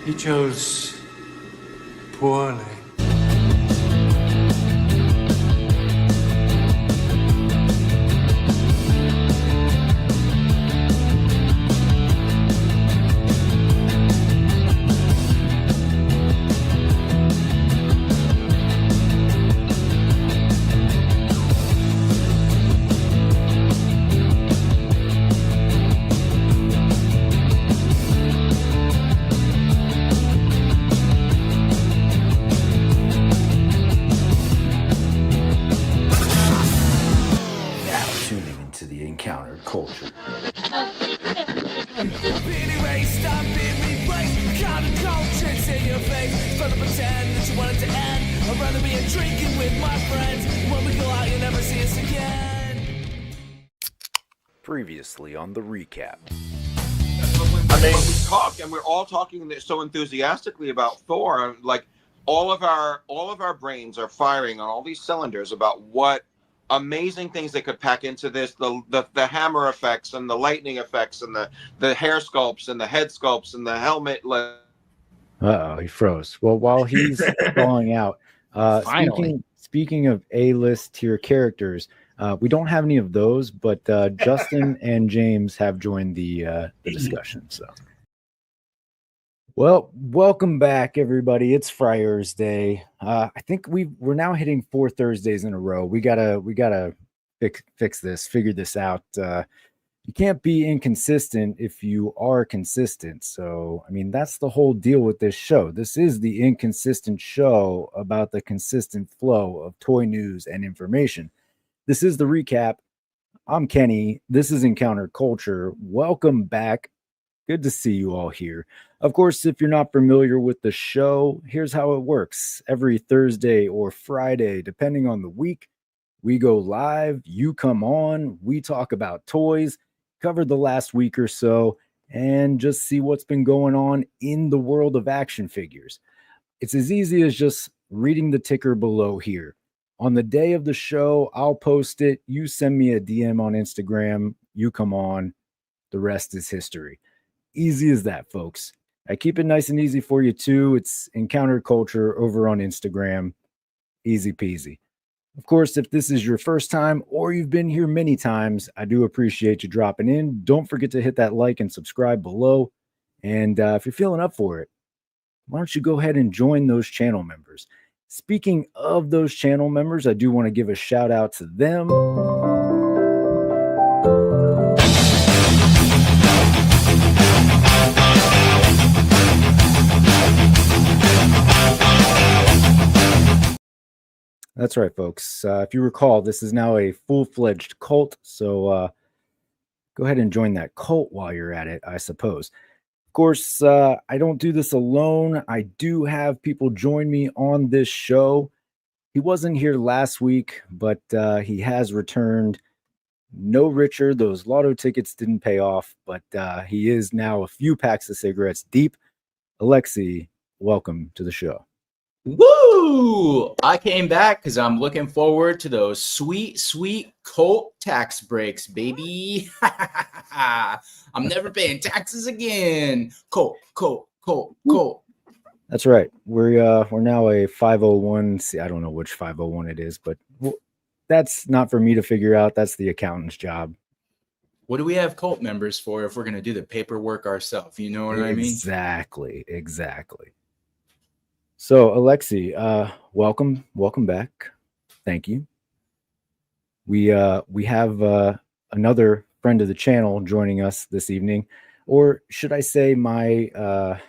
He chose poorly. Culture. Previously on the recap. I mean, we talk, and we're all talking so enthusiastically about Thor. Like all of our brains are firing on all these cylinders about what amazing things they could pack into this, the hammer effects and the lightning effects and the hair sculpts and the head sculpts and the helmet. He froze. Well, while he's falling out, speaking of A-list tier characters, we don't have any of those, but Justin and James have joined the discussion. So, well, welcome back, everybody. It's Friars Day. I think we're now hitting 4 Thursdays in a row. We gotta fix this, figure this out. You can't be inconsistent if you are consistent. So, I mean, that's the whole deal with this show. This is the inconsistent show about the consistent flow of toy news and information. This is the recap. I'm Kenny. This is Encounter Culture. Welcome back. Good to see you all here. Of course, if you're not familiar with the show, here's how it works. Every Thursday or Friday, depending on the week, we go live. You come on. We talk about toys, cover the last week or so, and just see what's been going on in the world of action figures. It's as easy as just reading the ticker below here. On the day of the show, I'll post it. You send me a DM on Instagram. You come on. The rest is history. Easy as that, folks. I keep it nice and easy for you, too. It's Encounter Culture over on Instagram. Easy peasy. Of course, if this is your first time or you've been here many times, I do appreciate you dropping in. Don't forget to hit that like and subscribe below. And if you're feeling up for it, why don't you go ahead and join those channel members? Speaking of those channel members, I do want to give a shout out to them. That's right, folks. If you recall, this is now a full-fledged cult, so go ahead and join that cult while you're at it, I suppose. Of course, I don't do this alone. I do have people join me on this show. He wasn't here last week, but he has returned. No richer. Those lotto tickets didn't pay off, but he is now a few packs of cigarettes deep. Alexi, welcome to the show. Woo! I came back because I'm looking forward to those sweet, sweet cult tax breaks, baby. I'm never paying taxes again. Cult. That's right. We're now a 501. I don't know which 501 it is, but that's not for me to figure out. That's the accountant's job. What do we have cult members for if we're going to do the paperwork ourselves? You know what I mean? Exactly. So, Alexi, welcome back. Thank you. We have another friend of the channel joining us this evening, or should I say my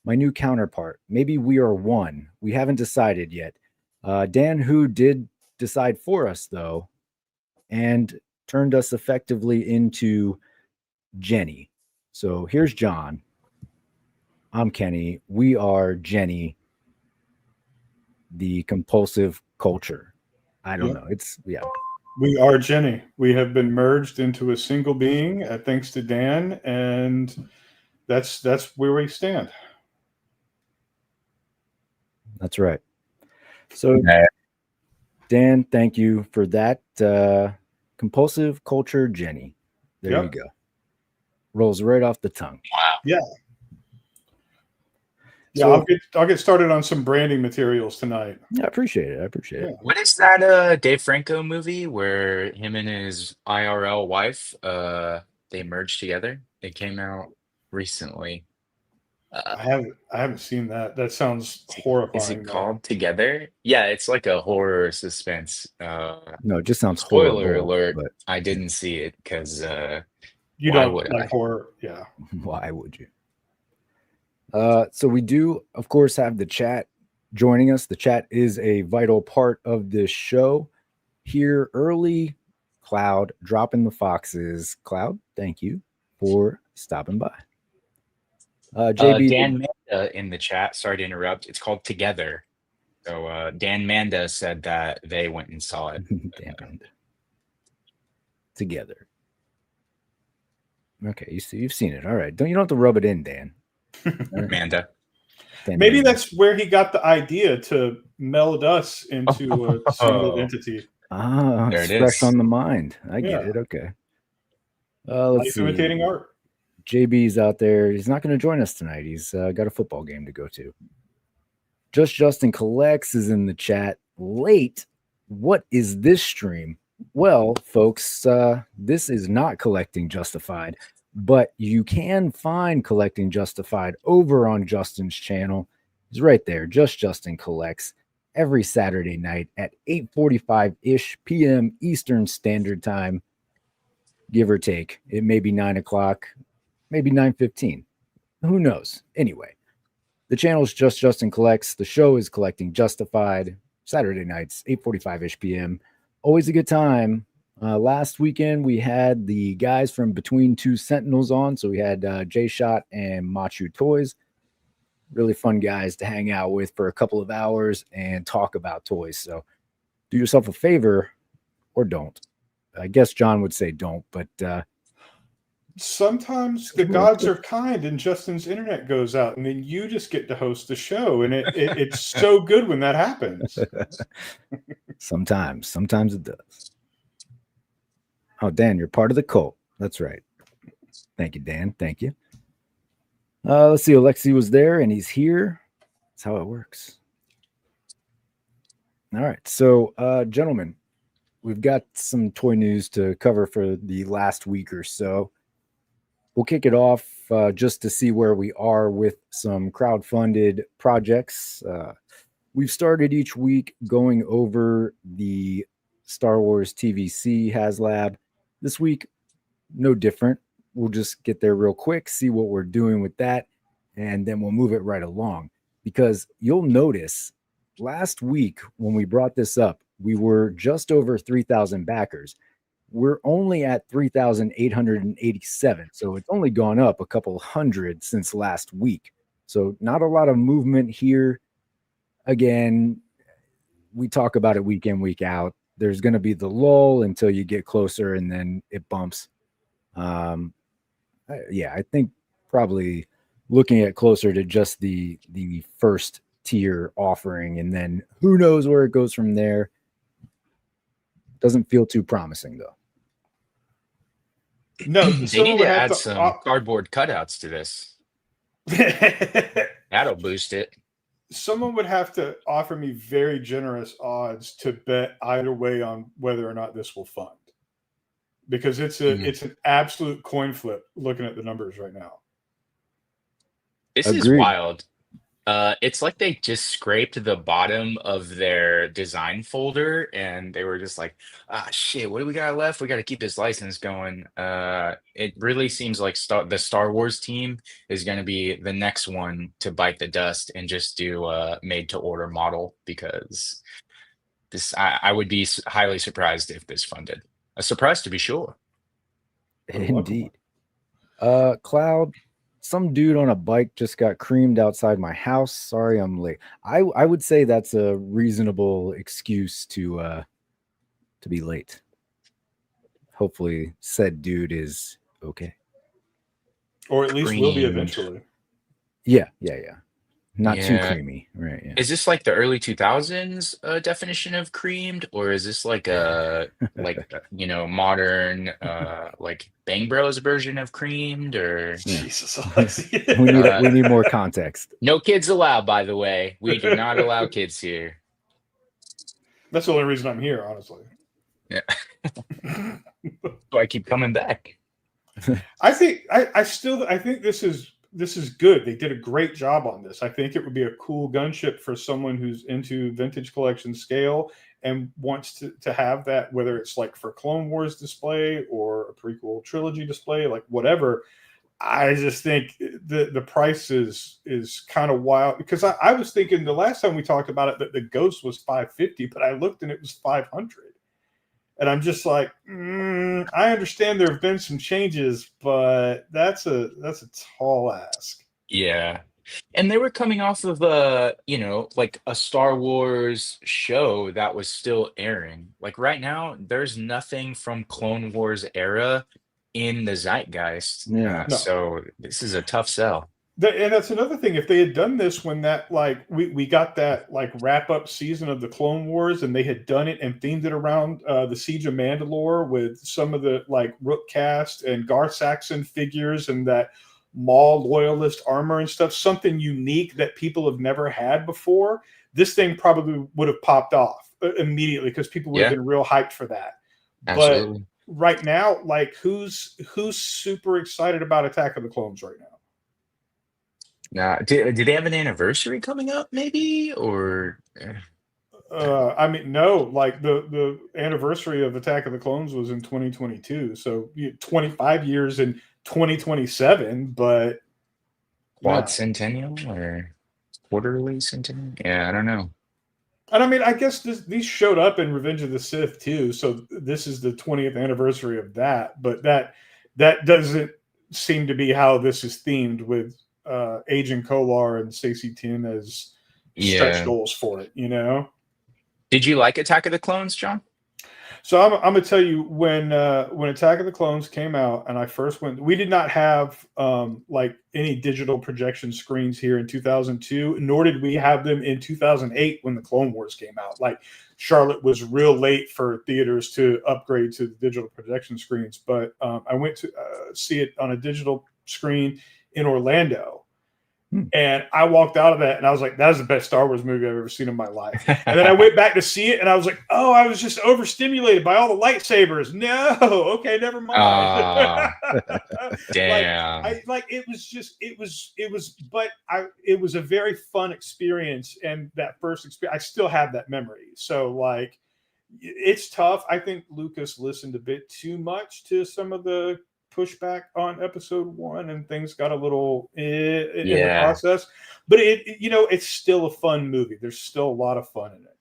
new counterpart. Maybe we are one. We haven't decided yet. Dan, who did decide for us though, and turned us effectively into Jenny. So here's John. I'm Kenny. We are Jenny, the compulsive culture. I don't know. We are Jenny. We have been merged into a single being, thanks to Dan, and that's where we stand. That's right. So, Dan, thank you for that. Compulsive culture, Jenny. There you go. Rolls right off the tongue. Wow. Yeah. Yeah, So, I'll get started on some branding materials tonight. yeah, I appreciate it. I appreciate it. What is that Dave Franco movie where him and his IRL wife they merged together? It came out recently. Uh, I haven't seen that. That sounds is horrifying. it Though. called Together? Yeah, it's like a horror suspense. No, it just sounds Spoiler horrible. alert, But I didn't see it because You why don't would like I? horror, yeah. why would you? So we do, of course, have the chat joining us. The chat is a vital part of this show. Here early, Cloud dropping the foxes. Cloud, thank you for stopping by. JB, Dan Manda in the chat, sorry to interrupt. It's called Together. So Dan Manda said that they went and saw it. damn it. Together. Okay, you've seen it. All right. You don't have to rub it in, Dan. All right. Manda. Dan Maybe Manda. that's where he got the idea to meld us into a single entity. There It's it fresh is. on the mind. I get Yeah. it. Okay. Let's Life see. imitating art. JB's out there. He's not going to join us tonight. He's got a football game to go to. Just Justin Collects is in the chat. Late. What is this stream? Well, folks, this is not Collecting Justified, but you can find Collecting Justified over on Justin's channel. He's right there. Just Justin Collects every Saturday night at 8:45-ish p.m. Eastern Standard Time, give or take. It may be 9 o'clock, maybe 9:15. Who knows? Anyway, the channel is Just Justin Collects. The show is Collecting Justified, Saturday nights, 8:45-ish p.m. Always a good time. Last weekend, we had the guys from Between Two Sentinels on. So we had J-Shot and Machu Toys. Really fun guys to hang out with for a couple of hours and talk about toys. So do yourself a favor or don't. I guess John would say don't, but Sometimes the gods are kind and Justin's internet goes out, and then you just get to host the show, and it's so good when that happens. sometimes it does. Oh, Dan, you're part of the cult. That's right. Thank you, Dan. Thank you. Let's see. Alexi was there, and he's here. That's how it works. All right. So, gentlemen, we've got some toy news to cover for the last week or so. We'll kick it off just to see where we are with some crowd-funded projects. We've started each week going over the Star Wars TVC HasLab. This week, no different. We'll just get there real quick, see what we're doing with that, and then we'll move it right along. Because you'll notice last week when we brought this up, we were just over 3,000 backers. We're only at 3,887. So it's only gone up a couple hundred since last week. So not a lot of movement here. Again, we talk about it week in, week out. There's going to be the lull until you get closer and then it bumps. I think probably looking at closer to just the first tier offering, and then who knows where it goes from there. Doesn't feel too promising though. No, They need to add some cardboard cutouts to this. That'll boost it. Someone would have to offer me very generous odds to bet either way on whether or not this will fund, because it's an absolute coin flip looking at the numbers right now. This is wild. It's like they just scraped the bottom of their design folder and they were just like, shit, what do we got left? We got to keep this license going. It really seems like the Star Wars team is going to be the next one to bite the dust and just do a made to order model, because I would be highly surprised if this funded. A surprise to be sure. Indeed. Cloud, some dude on a bike just got creamed outside my house. Sorry, I'm late. I would say that's a reasonable excuse to be late. Hopefully, said dude is okay, or at least will be eventually. Yeah. not too Yeah. creamy, right? Yeah. Is this like the early 2000s definition of creamed, or is this like a modern like Bang Bros version of creamed, or Jesus, Alexi. we need more context. no kids allowed, by the way. We do not allow kids here. That's the only reason I'm here, honestly. Yeah. So I keep coming back. I think I think this is good. They did a great job on this. I think it would be a cool gunship for someone who's into vintage collection scale and wants to have that, whether it's like for Clone Wars display or a prequel trilogy display, like whatever. I just think the price is kind of wild, because I was thinking the last time we talked about it that the Ghost was $550, but I looked and it was $500. And I'm just like, I understand there have been some changes, but that's a tall ask. Yeah. And they were coming off of like a Star Wars show that was still airing. Like right now, there's nothing from Clone Wars era in the zeitgeist. Yeah. No. So this is a tough sell. And that's another thing. If they had done this when that, like, we got that like wrap up season of the Clone Wars, and they had done it and themed it around the Siege of Mandalore with some of the like Rook cast and Gar Saxon figures and that Maul loyalist armor and stuff, something unique that people have never had before, this thing probably would have popped off immediately because people would have been real hyped for that. Absolutely. But right now, like, who's super excited about Attack of the Clones right now? Now, do they have an anniversary coming up, maybe? Or I mean, no. Like the anniversary of Attack of the Clones was in 2022, so 25 years in 2027. But quad centennial or quarterly centennial? Yeah, I don't know. And I mean, I guess these showed up in Revenge of the Sith too, so this is the 20th anniversary of that. But that doesn't seem to be how this is themed, with Agent Kolar and Stacey Tin as stretch goals for it, you know? Did you like Attack of the Clones, John? So I'm going to tell you, when Attack of the Clones came out and I first went, we did not have like any digital projection screens here in 2002, nor did we have them in 2008 when the Clone Wars came out. Like, Charlotte was real late for theaters to upgrade to the digital projection screens, but I went to see it on a digital screen in Orlando. And I walked out of that and I was like, that is the best Star Wars movie I've ever seen in my life. And then I went back to see it and I was like, oh, I was just overstimulated by all the lightsabers. No, okay, never mind. Damn. It was a very fun experience. And that first experience, I still have that memory. So like, it's tough. I think Lucas listened a bit too much to some of the pushback on episode 1, and things got a little in the process, but it's still a fun movie. There's still a lot of fun in it.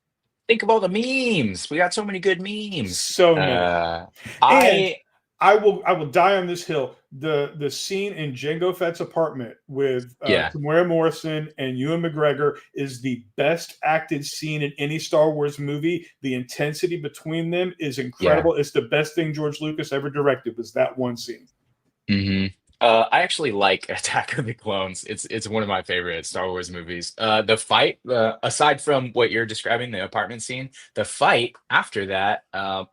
Think of all the memes. We got so many good memes. So many. I will die on this hill. The scene in Jango Fett's apartment with Tamara Morrison and Ewan McGregor is the best acted scene in any Star Wars movie. The intensity between them is incredible. It's the best thing George Lucas ever directed, was that one scene. Mm-hmm. I actually like Attack of the Clones. It's one of my favorite Star Wars movies. The fight, aside from what you're describing, the apartment scene, the fight after that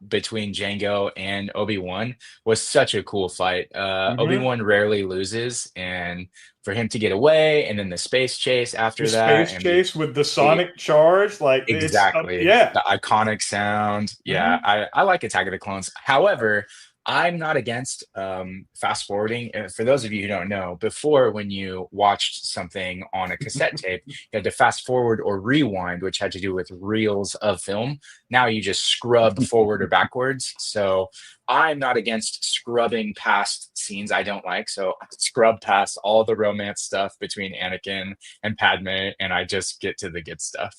between Jango and Obi-Wan was such a cool fight. Obi-Wan rarely loses, and for him to get away, and then the space chase after that. Space chase with the sonic charge, like exactly. The iconic sound. Yeah, I like Attack of the Clones. However, I'm not against fast forwarding. For those of you who don't know, before, when you watched something on a cassette tape, you had to fast forward or rewind, which had to do with reels of film. Now you just scrub forward or backwards. So I'm not against scrubbing past scenes I don't like. So I scrub past all the romance stuff between Anakin and Padme, and I just get to the good stuff.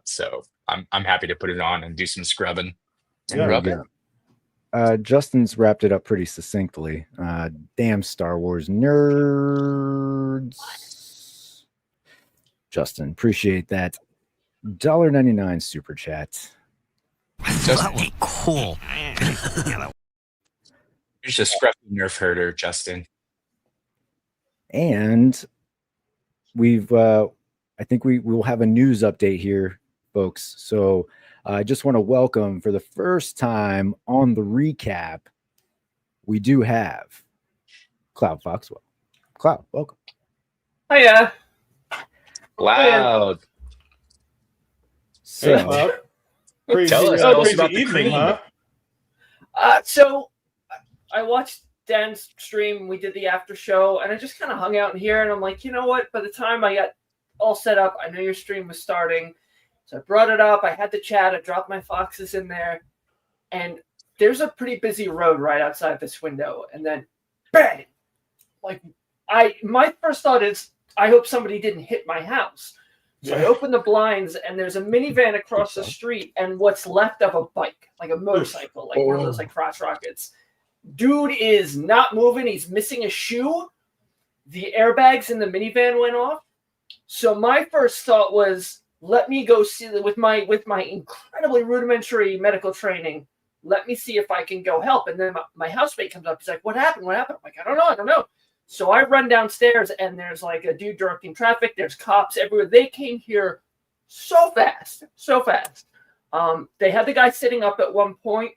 So I'm happy to put it on and do some scrubbing and rub it. Justin's wrapped it up pretty succinctly. Damn Star Wars nerds. Justin, appreciate that. $1.99 super chat. That was cool. You're just a scruffy nerf herder, Justin. And we've I think we will have a news update here, folks. So I just want to welcome for the first time on the recap, we do have Cloud Foxwell. Cloud, welcome. Hiya. Loud. So, Cloud. Crazy, Tell us crazy about the evening, cream. huh? So I watched Dan's stream. We did the after show, and I just kind of hung out in here. And I'm like, you know what? By the time I got all set up, I knew your stream was starting, so I brought it up. I had the chat. I dropped my foxes in there, and there's a pretty busy road right outside this window. And then, bang! Like my first thought is, I hope somebody didn't hit my house. So I open the blinds, and there's a minivan across the street, and what's left of a bike, like a motorcycle, like one of those like crotch rockets. Dude is not moving. He's missing a shoe. The airbags in the minivan went off. So my first thought was, let me go see with my incredibly rudimentary medical training. Let me see if I can go help. And then my housemate comes up. He's like, "What happened? What happened?" I'm like, I don't know. So I run downstairs, and there's like a dude directing traffic. There's cops everywhere. They came here so fast. They had the guy sitting up at one point.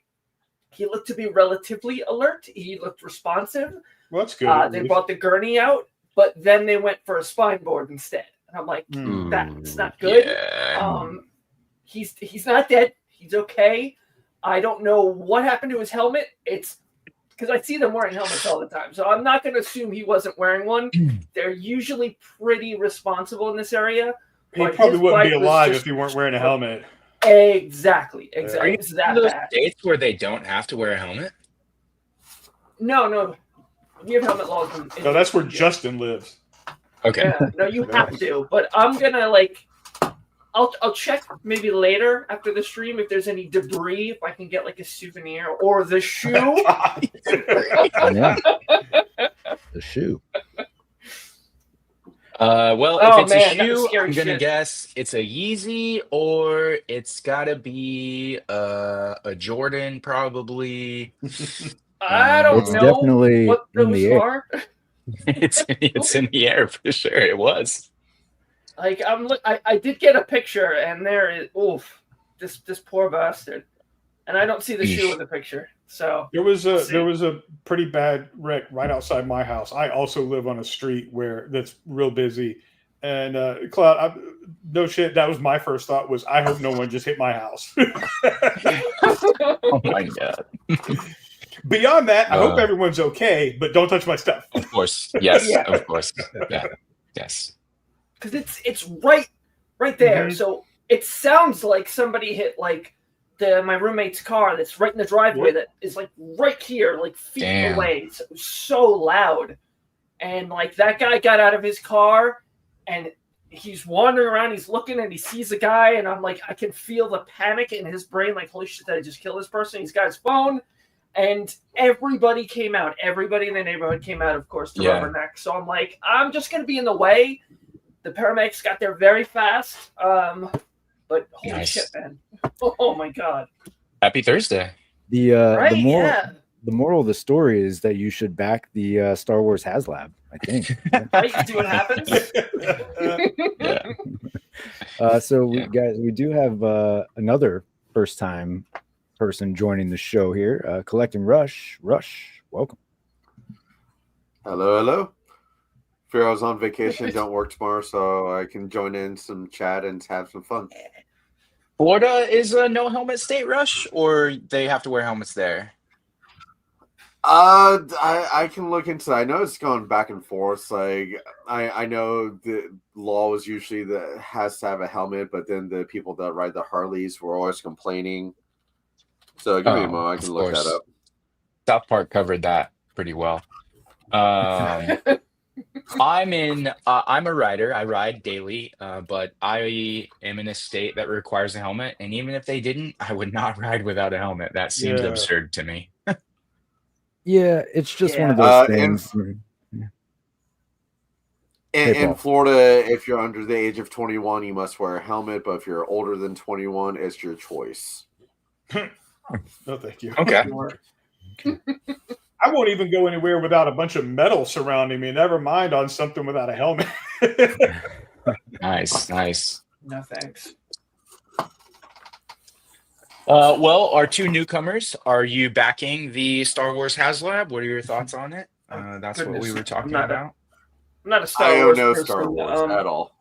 He looked to be relatively alert. He looked responsive. Well, that's good. They brought the gurney out, but then they went for a spine board instead. And I'm like, that's not good. Yeah. He's not dead. He's okay. I don't know what happened to his helmet. It's because I see them wearing helmets all the time. So I'm not going to assume he wasn't wearing one. They're usually pretty responsible in this area. He probably wouldn't be alive if he weren't wearing a helmet. Exactly. Are you It's that those bad. states where they don't have to wear a helmet? No. We have helmet laws. No, that's where Justin lives. Okay. Yeah, no, you have to. But I'm gonna I'll check maybe later after the stream if there's any debris, if I can get like a souvenir or the shoe. yeah. The shoe. Well, Oh, if it's man, a that was shoe, scary I'm gonna shit. guess it's a Yeezy or it's gotta be a Jordan, probably. I don't It's know definitely what in those the air. are. It's in the air for sure. It was. Like I did get a picture, and there is this poor bastard, and I don't see the shoe in the picture. So There was a pretty bad wreck right outside my house. I also live on a street that's real busy. And Cloud, no shit, that was my first thought was, I hope no one just hit my house. Oh my god. Beyond that, I hope everyone's okay, but don't touch my stuff. Of course. Yes. Yeah. Of course. Yeah. Yes. because it's right there. Mhm. So it sounds like somebody hit like my roommate's car that's right in the driveway that is like right here, like feet Damn. away. So it was so loud. And like that guy got out of his car and he's wandering around, he's looking and he sees a guy, and I'm like, I can feel the panic in his brain, like, holy shit, did I just kill this person? He's got his phone, and everybody came out. Everybody in the neighborhood came out, of course, to rubberneck. So I'm like, I'm just going to be in the way. The paramedics got there very fast. But holy shit, man. Oh my God. Happy Thursday. Right? The moral of the story is that you should back the Star Wars HasLab, I think. Right? You see what happens? Yeah. So we do have another first time person joining the show here, Collecting Rush. Rush, welcome. Hello. Fear I was on vacation, don't work tomorrow, so I can join in some chat and have some fun. Florida is a no helmet state, Rush, or they have to wear helmets there? I can look into that. I know it's going back and forth. Like I know the law was usually that has to have a helmet, but then the people that ride the Harleys were always complaining. So give me a moment, I can look that up. South Park covered that pretty well. I'm a rider. I ride daily, but I am in a state that requires a helmet. And even if they didn't, I would not ride without a helmet. That seems absurd to me. Yeah, it's just one of those things. In Florida, if you're under the age of 21, you must wear a helmet. But if you're older than 21, it's your choice. No, thank you. Okay. I won't even go anywhere without a bunch of metal surrounding me. Never mind on something without a helmet. Nice. No thanks. Well, our two newcomers, are you backing the Star Wars HasLab? What are your thoughts on it? That's what we Goodness, were talking I'm about. not a I Star own Wars no person. Star Wars at all.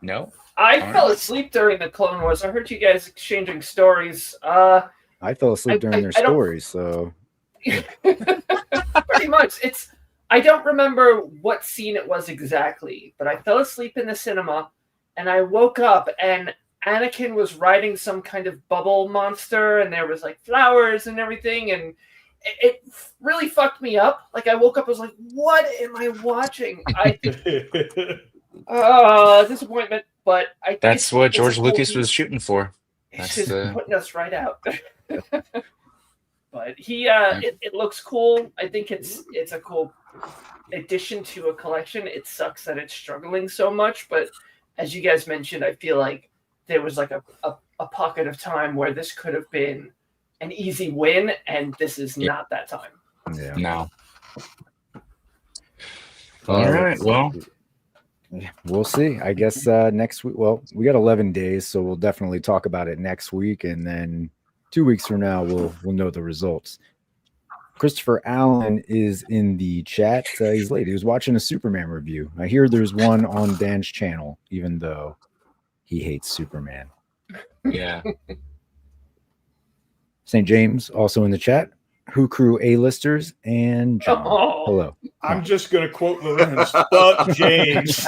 No? I All fell right. asleep during the Clone Wars. I heard you guys exchanging stories. I fell asleep during their I don't- stories, so Pretty much. I don't remember what scene it was exactly, but I fell asleep in the cinema and I woke up and Anakin was riding some kind of bubble monster and there was like flowers and everything, and it really fucked me up. Like I woke up, I was like, what am I watching? Disappointment, but I think That's what it's a George cool Lucas piece. was shooting for. It's That's just putting us right out. But it looks cool. I think it's a cool addition to a collection. It sucks that it's struggling so much, but as you guys mentioned, I feel like there was like a pocket of time where this could have been an easy win, and this is not that time. yeah. No. All right. Well, We'll see. I guess next week. Well, we got 11 days, so we'll definitely talk about it next week, and then 2 weeks from now, we'll know the results. Christopher Allen is in the chat. He's late. He was watching a Superman review. I hear there's one on Dan's channel, even though he hates Superman. yeah. St. James also in the chat. Who Crew A-listers and John. Oh. Hello. I'm just going to quote Lorenz. Fuck James.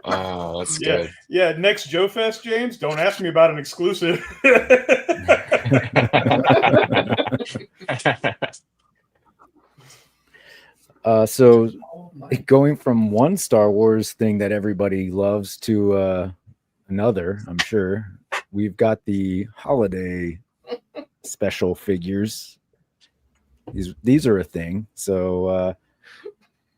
Oh, that's Yeah. good. Yeah, next Joe Fest, James, don't ask me about an exclusive. So Oh my going from one Star Wars thing that everybody loves to another, I'm sure, we've got the holiday special figures. These are a thing. So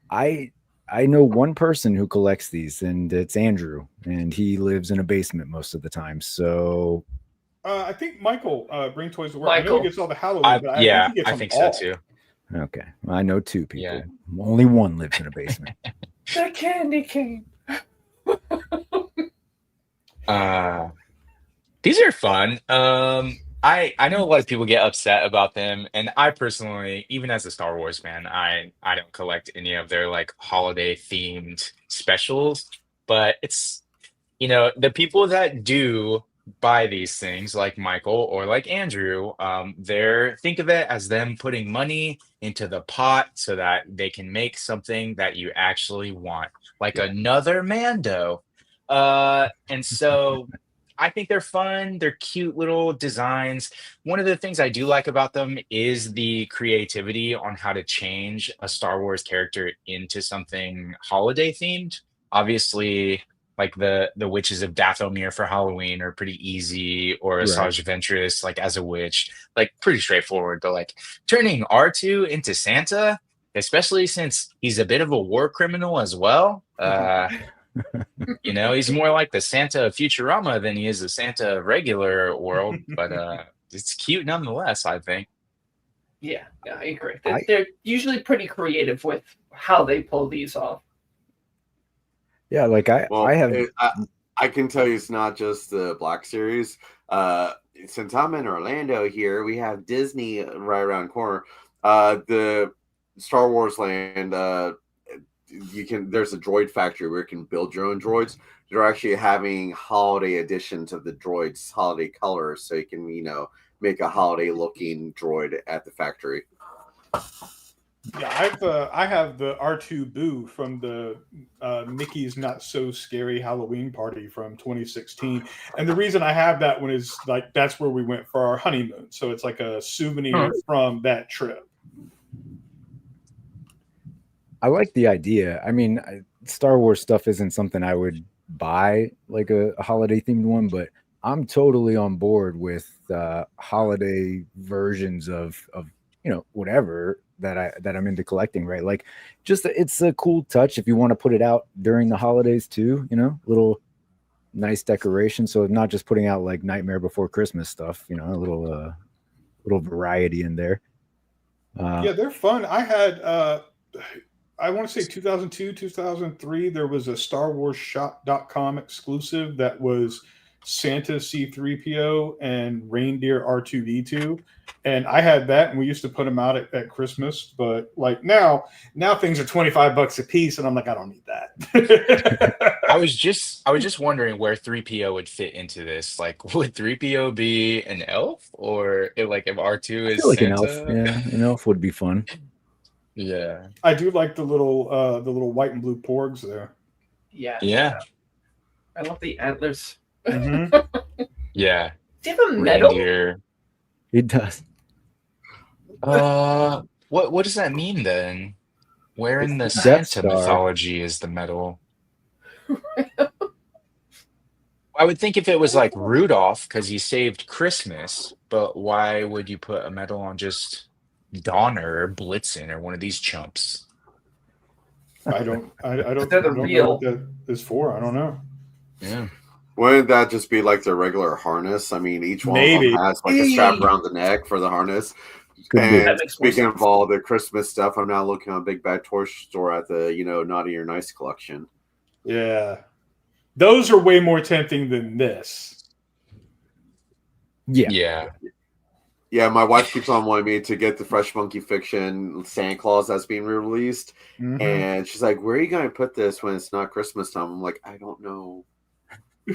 I know one person who collects these, and it's Andrew, and he lives in a basement most of the time. So I think Michael bring toys to work. I know Michael. he gets all the Halloween, but yeah, I think he gets I them think all. so too. okay, I know two people. Yeah. Only one lives in a basement. The candy cane. These are fun. I know a lot of people get upset about them, and I personally, even as a Star Wars fan, I don't collect any of their like holiday themed specials. But it's, the people that do buy these things, like Michael or like Andrew, think of it as them putting money into the pot so that they can make something that you actually want, like another Mando. And so I think they're fun. They're cute little designs. One of the things I do like about them is the creativity on how to change a Star Wars character into something holiday themed. Obviously, like the Witches of Dathomir for Halloween are pretty easy, or Asajj Ventress like as a witch, like pretty straightforward. But like turning R2 into Santa, especially since he's a bit of a war criminal as well. He's more like the Santa of Futurama than he is the Santa of regular world, but it's cute nonetheless, I think. Yeah, I agree. They're usually pretty creative with how they pull these off. Yeah, like I have. I can tell you it's not just the Black Series. Since I'm in Orlando here, we have Disney right around the corner. The Star Wars land, there's a droid factory where you can build your own droids. They're actually having holiday editions of the droids, holiday colors, so you can, make a holiday looking droid at the factory. Yeah, I have the R2 Boo from the Mickey's Not So Scary Halloween Party from 2016, and the reason I have that one is like that's where we went for our honeymoon, so it's like a souvenir from that trip. I like the idea. I mean, Star Wars stuff isn't something I would buy like a holiday themed one, but I'm totally on board with holiday versions of whatever that I'm into collecting, right? Like just it's a cool touch if you want to put it out during the holidays too, little nice decoration. So not just putting out like Nightmare Before Christmas stuff, a little variety in there. Yeah, they're fun. I had I want to say 2002, 2003, there was a Star Wars Shop.com exclusive that was Santa C3PO and Reindeer R2D2. And I had that, and we used to put them out at Christmas. But like now things are $25 a piece, and I'm like, I don't need that. I was just wondering where 3PO would fit into this. Like, would 3PO be an elf, or if R2 I is feel like an Santa? elf. Yeah, an elf would be fun. Yeah. I do like the little white and blue porgs there. Yeah. Yeah. I love the antlers. Mm-hmm. Yeah. Do you have a medal? Reindeer. It does. What does that mean then? Where in the It's the Death Santa Star. mythology is the medal? I would think if it was like Rudolph because he saved Christmas, but why would you put a medal on just Donner or Blitzen or one of these chumps? I don't They're the know real. what that is for. I don't know. Yeah. Wouldn't that just be like the regular harness? I mean, each one Maybe. of them has like a strap around the neck for the harness. Could be. And That makes more speaking sense. of all the Christmas stuff, I'm now looking on Big Bad Toy Store at the Naughty or Nice collection. Yeah. Those are way more tempting than this. Yeah. Yeah. Yeah, my wife keeps on wanting me to get the Fresh Monkey Fiction Santa Claus that's being re-released. Mhm. And she's like, where are you going to put this when it's not Christmas time? I'm like, I don't know.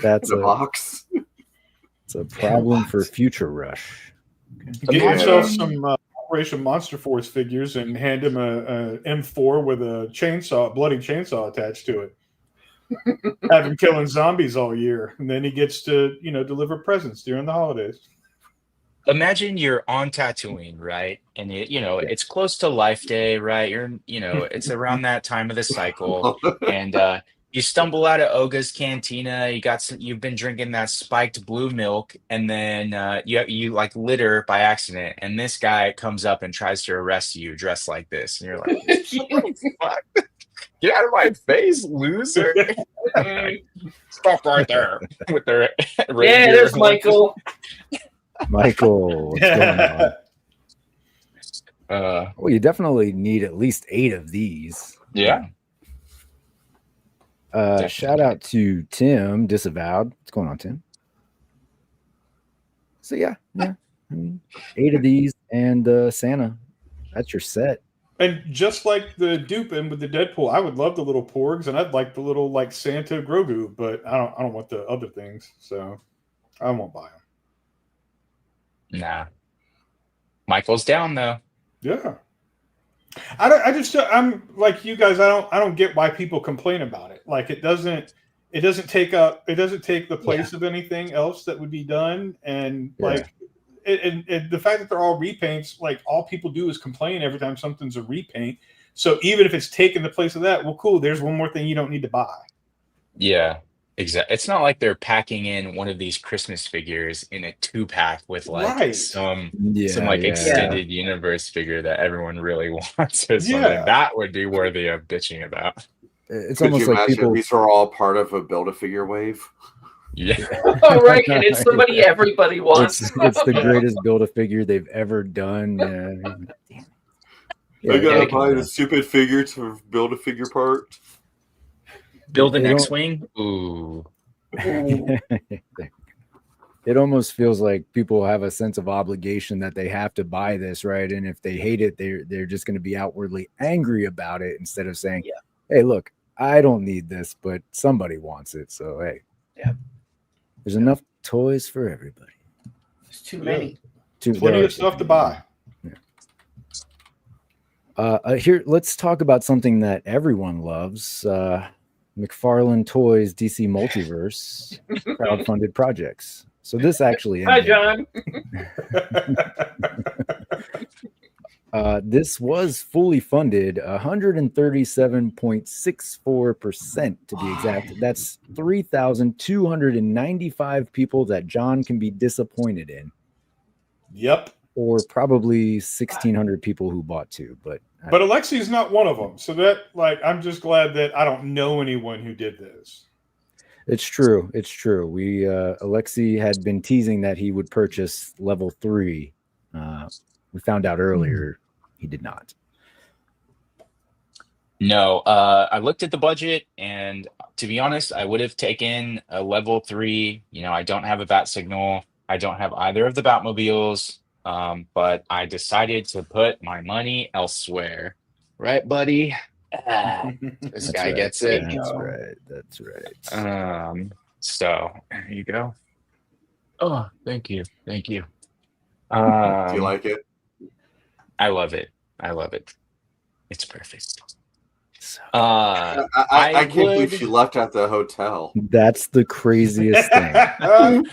That's The a box. it's a problem for Future Rush. Get Yeah. yourself some Operation Monster Force figures and hand him a M4 with a bloody chainsaw attached to it. Have him killing zombies all year, and then he gets to deliver presents during the holidays. Imagine you're on Tatooine, right? And it's close to Life Day, right? It's around that time of the cycle, and you stumble out of Oga's Cantina. You've been drinking that spiked blue milk, and then you like litter by accident, and this guy comes up and tries to arrest you dressed like this, and you're like, "What the fuck? Get out of my face, loser!" Stop right there with the Yeah, reindeer there's horns. Michael. Michael, what's going on? Well, you definitely need at least 8 of these. yeah. Shout out to Tim Disavowed. What's going on, Tim? So yeah. I mean, 8 of these and Santa. That's your set. And just like the Dupin with the Deadpool, I would love the little porgs, and I'd like the little like Santa Grogu, but I don't want the other things, so I won't buy them. Nah. Michael's down though. Yeah. I'm like you guys. I don't get why people complain about it. Like it doesn't take the place of anything else that would be done. And like, and the fact that they're all repaints, like all people do is complain every time something's a repaint. So even if it's taking the place of that, well, cool. There's one more thing you don't need to buy. Yeah, exactly. It's not like they're packing in one of these Christmas figures in a 2-pack with like Right. some Yeah, like yeah. extended universe figure that everyone really wants or something. Yeah. That would be worthy of bitching about. It's Could almost you like imagine people. these are all part of a Build-A-Figure wave? Yeah. Oh, right, and it's somebody everybody wants. It's the greatest Build-A-Figure they've ever done. I gotta yeah, buy the stupid figure to build a figure part. Build an They don't- X-Wing? Ooh. It almost feels like people have a sense of obligation that they have to buy this, right? And if they hate it, they're just going to be outwardly angry about it instead of saying, "Hey, look, I don't need this, but somebody wants it, so hey, there's enough toys for everybody." There's too many. Plenty of stuff to buy. Here, let's talk about something that everyone loves. Mcfarlane Toys DC Multiverse crowdfunded projects. So this actually Hi, ended. John. This was fully funded, 137.64% to be exact. That's 3,295 people that John can be disappointed in, Yep. or probably 1,600 people who bought 2. But Alexi's not one of them. So that, like, I'm just glad that I don't know anyone who did this. it's true. It's true. We Alexi had been teasing that he would purchase level 3. We found out earlier he did not. No, I looked at the budget, and to be honest, I would have taken a level 3. You know, I don't have a bat signal. I don't have either of the Batmobiles. But I decided to put my money elsewhere. Right, buddy? Ah, this That's guy right. gets There it. you That's go. right. That's right. So there you go. Oh, thank you. Thank you. Do you Um, like it? I love it. I love it. It's perfect. So I I can't believe would. she left at the hotel. that's the craziest thing.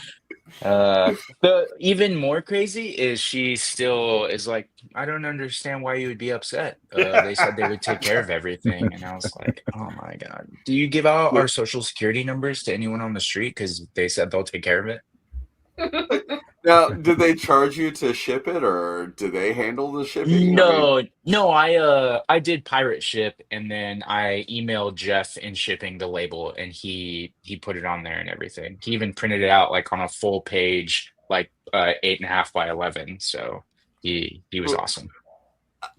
The even more crazy is she still is like, I don't understand why you would be upset. They said they would take care of everything, and I was like, oh my god, do you give out our social security numbers to anyone on the street because they said they'll take care of it? Now, did they charge you to ship it, or do they handle the shipping? I mean, No, I did pirate ship, and then I emailed Jeff in shipping the label, and he put it on there and everything. He even printed it out like on a full page, like 8.5 by 11. So he was awesome.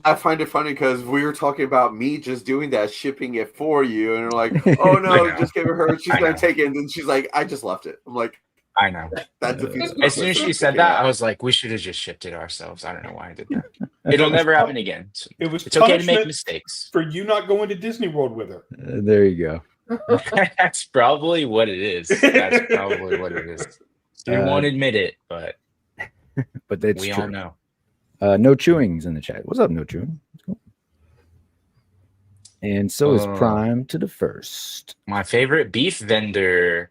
I find it funny because we were talking about me just doing that, shipping it for you, and they're like, "Oh no, know. just give it her. She's I gonna know. take it." And then she's like, "I just left it." I'm like, I know. "That defeats the As soon as purpose she of said picking that, it I up." was like, we should have just shipped it ourselves. I don't know why I did that. It'll never happen again. It was It's okay to make punishment mistakes. for you not going to Disney World with her. There you go. That's probably what it is. That's probably what it is. She won't admit it, but that's we true. all know. No Chewing's in the chat. What's up, No Chewing? Cool. And so is Prime to the first. My favorite beef vendor.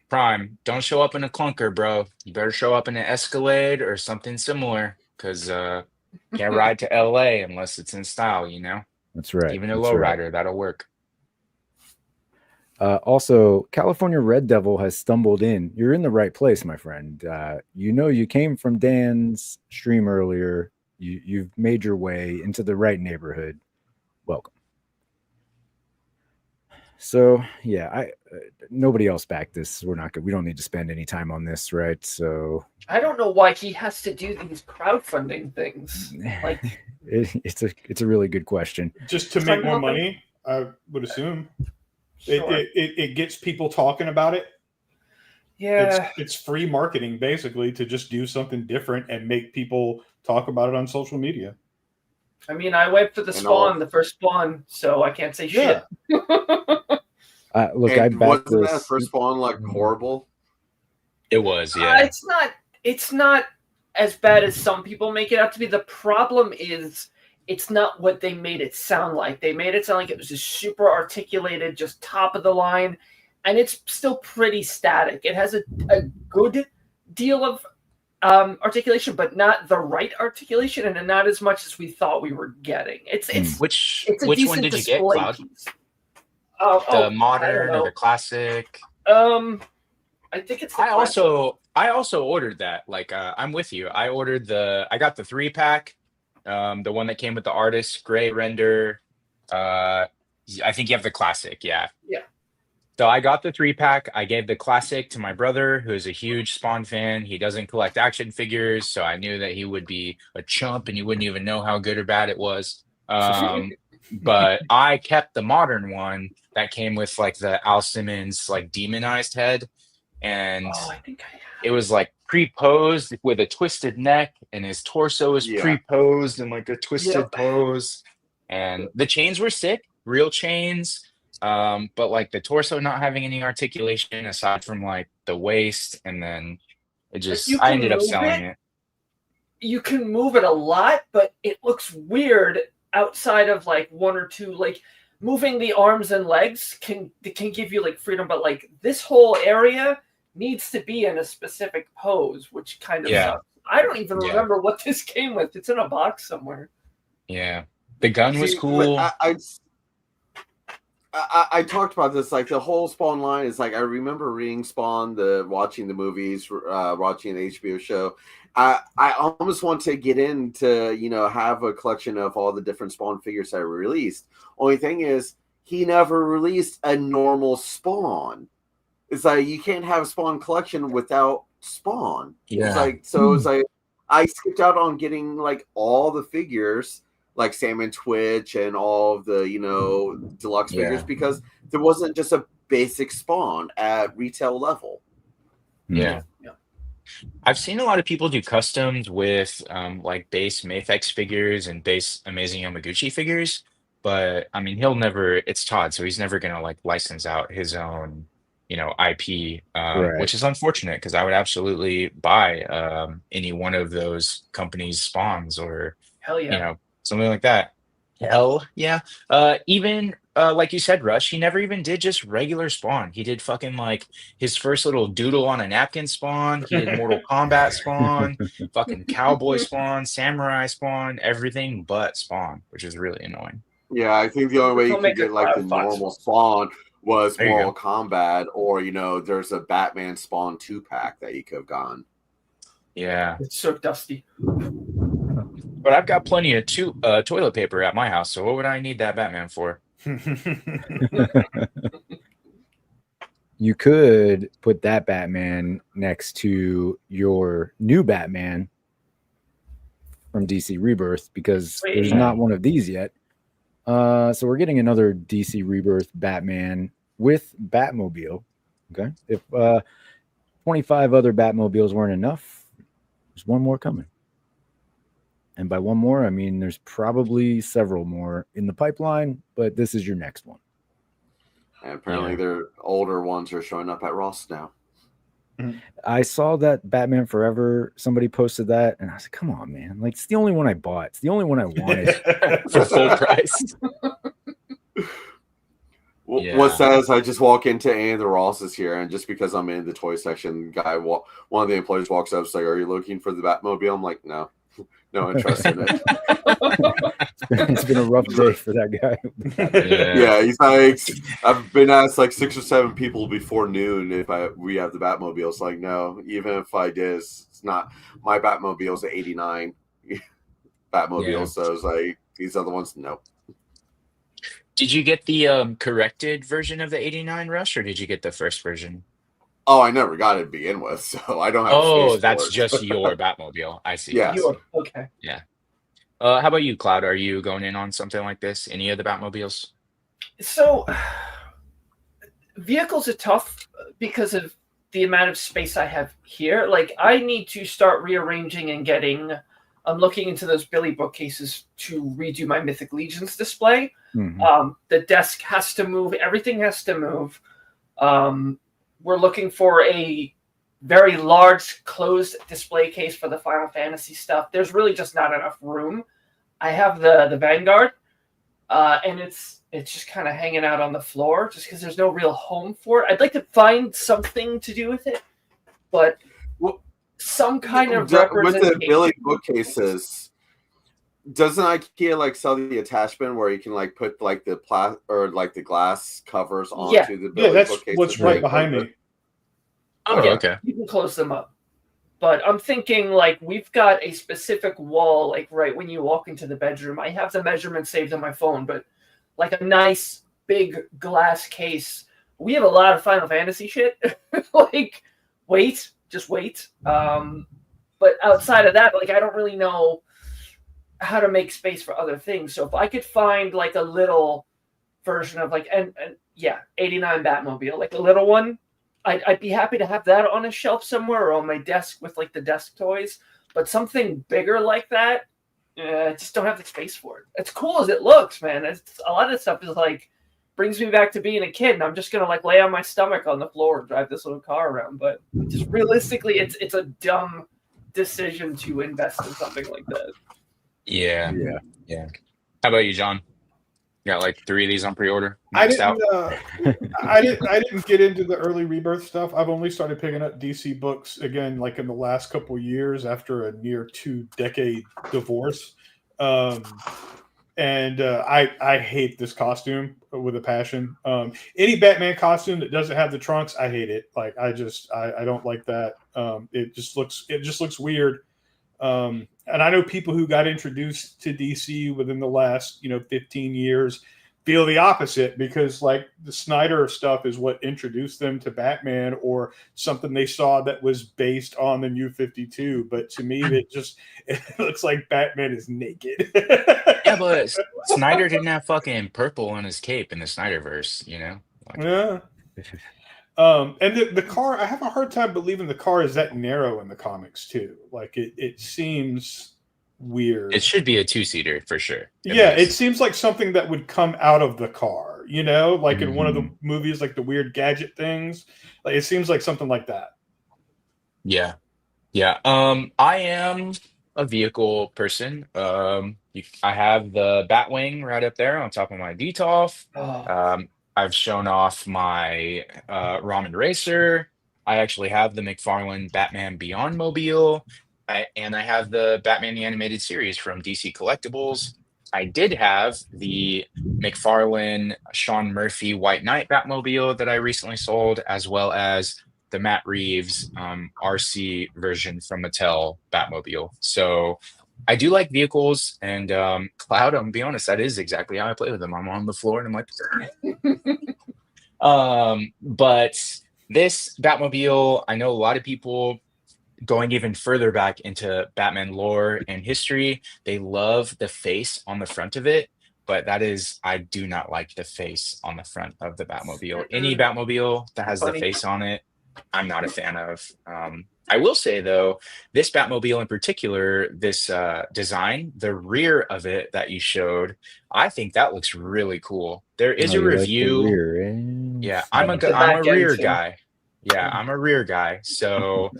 Prime, don't show up in a clunker, bro. You better show up in an Escalade or something similar, because can't ride to LA unless it's in style, you know? That's right. Even a That's lowrider, that'll work. Also, California Red Devil has stumbled in. You're in the right place, my friend. You know you came from Dan's stream earlier. You've made your way into the right neighborhood. Welcome. So yeah, nobody else backed this. We're not good. We don't need to spend any time on this, right? So I don't know why he has to do these crowdfunding things. Like it's a really good question. Just to make more money, I would assume. Sure. It gets people talking about it. Yeah. It's free marketing, basically, to just do something different and make people talk about it on social media. I mean, I went for the spawn, the first spawn, so I can't say shit. Look, And I backed wasn't this. that first spawn like horrible? It was, yeah. It's not as bad as some people make it out to be. The problem is it's not what they made it sound like. They made it sound like it was just super articulated, just top of the line, and it's still pretty static. It has a good deal of articulation, but not the right articulation, and not as much as we thought we were getting. Which a one decent did you get, display Cloud? piece. The modern or the classic? I think it's. I also ordered that. Like, I'm with you. I got the 3-pack, the one that came with the artist gray render. I think you have the classic, yeah. Yeah. So I got the 3-pack. I gave the classic to my brother, who is a huge Spawn fan. He doesn't collect action figures, so I knew that he would be a chump and he wouldn't even know how good or bad it was. But I kept the modern one that came with like the Al Simmons like demonized head, and I think it was like pre-posed with a twisted neck, and his torso was pre-posed in like a twisted pose, and the chains were sick, real chains. But like the torso not having any articulation aside from like the waist, and then it just I ended up selling it. You can move it a lot, but it looks weird outside of like one or two. Like moving the arms and legs can give you like freedom, but like this whole area needs to be in a specific pose, which kind of sucks. I don't even remember what this came with. It's in a box somewhere. Yeah, the gun was cool. I talked about this, like the whole Spawn line is like, I remember reading Spawn, watching the movies, watching the HBO show. I almost want to get into, have a collection of all the different Spawn figures that were released. Only thing is, he never released a normal Spawn. It's like, you can't have a Spawn collection without Spawn. Yeah. It's like, so it's like, I skipped out on getting like all the figures like Sam and Twitch and all of the, you know, deluxe figures, Yeah. because there wasn't just a basic Spawn at retail level. Yeah. I've seen a lot of people do customs with like base Mafex figures and base Amazing Yamaguchi figures, but I mean he'll never, it's Todd, so he's never gonna like license out his own, you know, IP, Right. which is unfortunate because I would absolutely buy any one of those companies' spawns or Hell you yeah. know, something like that. Hell yeah. Even like you said, Rush, he never even did just regular Spawn. He did fucking like his first little doodle on a napkin Spawn. He did Mortal Kombat Spawn, fucking Cowboy Spawn, Samurai Spawn, everything but Spawn, which is really annoying. Yeah, I think the only way you Don't make could a get like the Cloud Fox. normal Spawn was There you Mortal go. Kombat, or you know, there's a Batman Spawn 2-pack that you could have gotten. Yeah. It's so dusty. But I've got plenty of toilet paper at my house, so what would I need that Batman for? You could put that Batman next to your new Batman from DC Rebirth, because Wait, there's yeah. not one of these yet. So we're getting another DC Rebirth Batman with Batmobile. Okay. If 25 other Batmobiles weren't enough, there's one more coming. And by one more, I mean there's probably several more in the pipeline, but this is your next one. And apparently their older ones are showing up at Ross now. I saw that Batman Forever, somebody posted that, and I was like, come on, man. Like, it's the only one I bought. It's the only one I wanted. For full price. Yeah. What's sad is I just walk into any of the Rosses here, and just because I'm in the toy section, one of the employees walks up and is like, "Are you looking for the Batmobile?" I'm like, "No, no interest in it." It's been a rough day for that guy. Yeah, he's like, I've been asked like 6 or 7 people before noon if we have the Batmobile. It's like, no, even if I did, it's not my Batmobile's an '89 Batmobile, Yeah. so it's like these other ones, no. Did you get the corrected version of the '89 Rush, or did you get the first version? Oh, I never got it to begin with, so I don't have. Oh, space that's for it. just your Batmobile. I see. Yes. Okay. Yeah. How about you, Cloud? Are you going in on something like this? Any of the Batmobiles? So vehicles are tough because of the amount of space I have here. Like I need to start rearranging and getting. I'm looking into those Billy bookcases to redo my Mythic Legions display. Mhm. The desk has to move. Everything has to move. We're looking for a very large closed display case for the Final Fantasy stuff. There's really just not enough room. I have the Vanguard, and it's just kind of hanging out on the floor just because there's no real home for it. I'd like to find something to do with it, but some kind of with representation. the Billy bookcases. Doesn't IKEA like sell the attachment where you can like put like the the glass covers onto the Billy that's bookcases? what's right behind me. Oh, Yeah, okay. you can close them up. But I'm thinking like we've got a specific wall, like right when you walk into the bedroom. I have the measurement saved on my phone, but like a nice big glass case. We have a lot of Final Fantasy shit. Like, just wait. But outside of that, like I don't really know how to make space for other things. So if I could find like a little version of like and yeah, '89 Batmobile, like a little one, I'd be happy to have that on a shelf somewhere or on my desk with like the desk toys. But something bigger like that, I just don't have the space for it. It's cool as it looks, man. A lot of this stuff is like brings me back to being a kid, and I'm just gonna like lay on my stomach on the floor and drive this little car around. But just realistically, it's a dumb decision to invest in something like that. Yeah. How about you, John? You got like 3 of these on pre-order? I Maxed out? didn't get into the early Rebirth stuff. I've only started picking up DC books again, like in the last couple of years after a near 2-decade divorce. And I hate this costume with a passion. Any Batman costume that doesn't have the trunks, I hate it. Like I don't like that. It just looks weird. And I know people who got introduced to DC within the last 15 years feel the opposite, because like the Snyder stuff is what introduced them to Batman, or something they saw that was based on the New 52. But to me, it looks like Batman is naked. Yeah, but Snyder didn't have fucking purple on his cape in the Snyderverse, you know? Like, Yeah. And the car, I have a hard time believing the car is that narrow in the comics too. Like it seems weird. it should be a 2-seater for sure. Yeah, it seems like something that would come out of the car, you know, like in one of the Mm-hmm. movies, like the weird gadget things. Like it seems like something like that. Yeah. Yeah. I am a vehicle person. I have the Batwing right up there on top of my DTOF. Oh, I've shown off my Ramen Racer. I actually have the McFarlane Batman Beyond Mobile. And I have the Batman the Animated Series from DC Collectibles. I did have the McFarlane Sean Murphy White Knight Batmobile that I recently sold, as well as the Matt Reeves RC version from Mattel Batmobile. So I do like vehicles, and Cloud, I'm gonna be honest, that is exactly how I play with them. I'm on the floor and I'm like, but this Batmobile, I know a lot of people going even further back into Batman lore and history, they love the face on the front of it. But I do not like the face on the front of the Batmobile. Any Batmobile that has the face on it, I'm not a fan of. I will say though, this Batmobile in particular, this design, the rear of it that you showed, I think that looks really cool. There is a review. Like the rear, eh? Yeah, I'm I'm into a that rear too. guy. Yeah, I'm a rear guy. So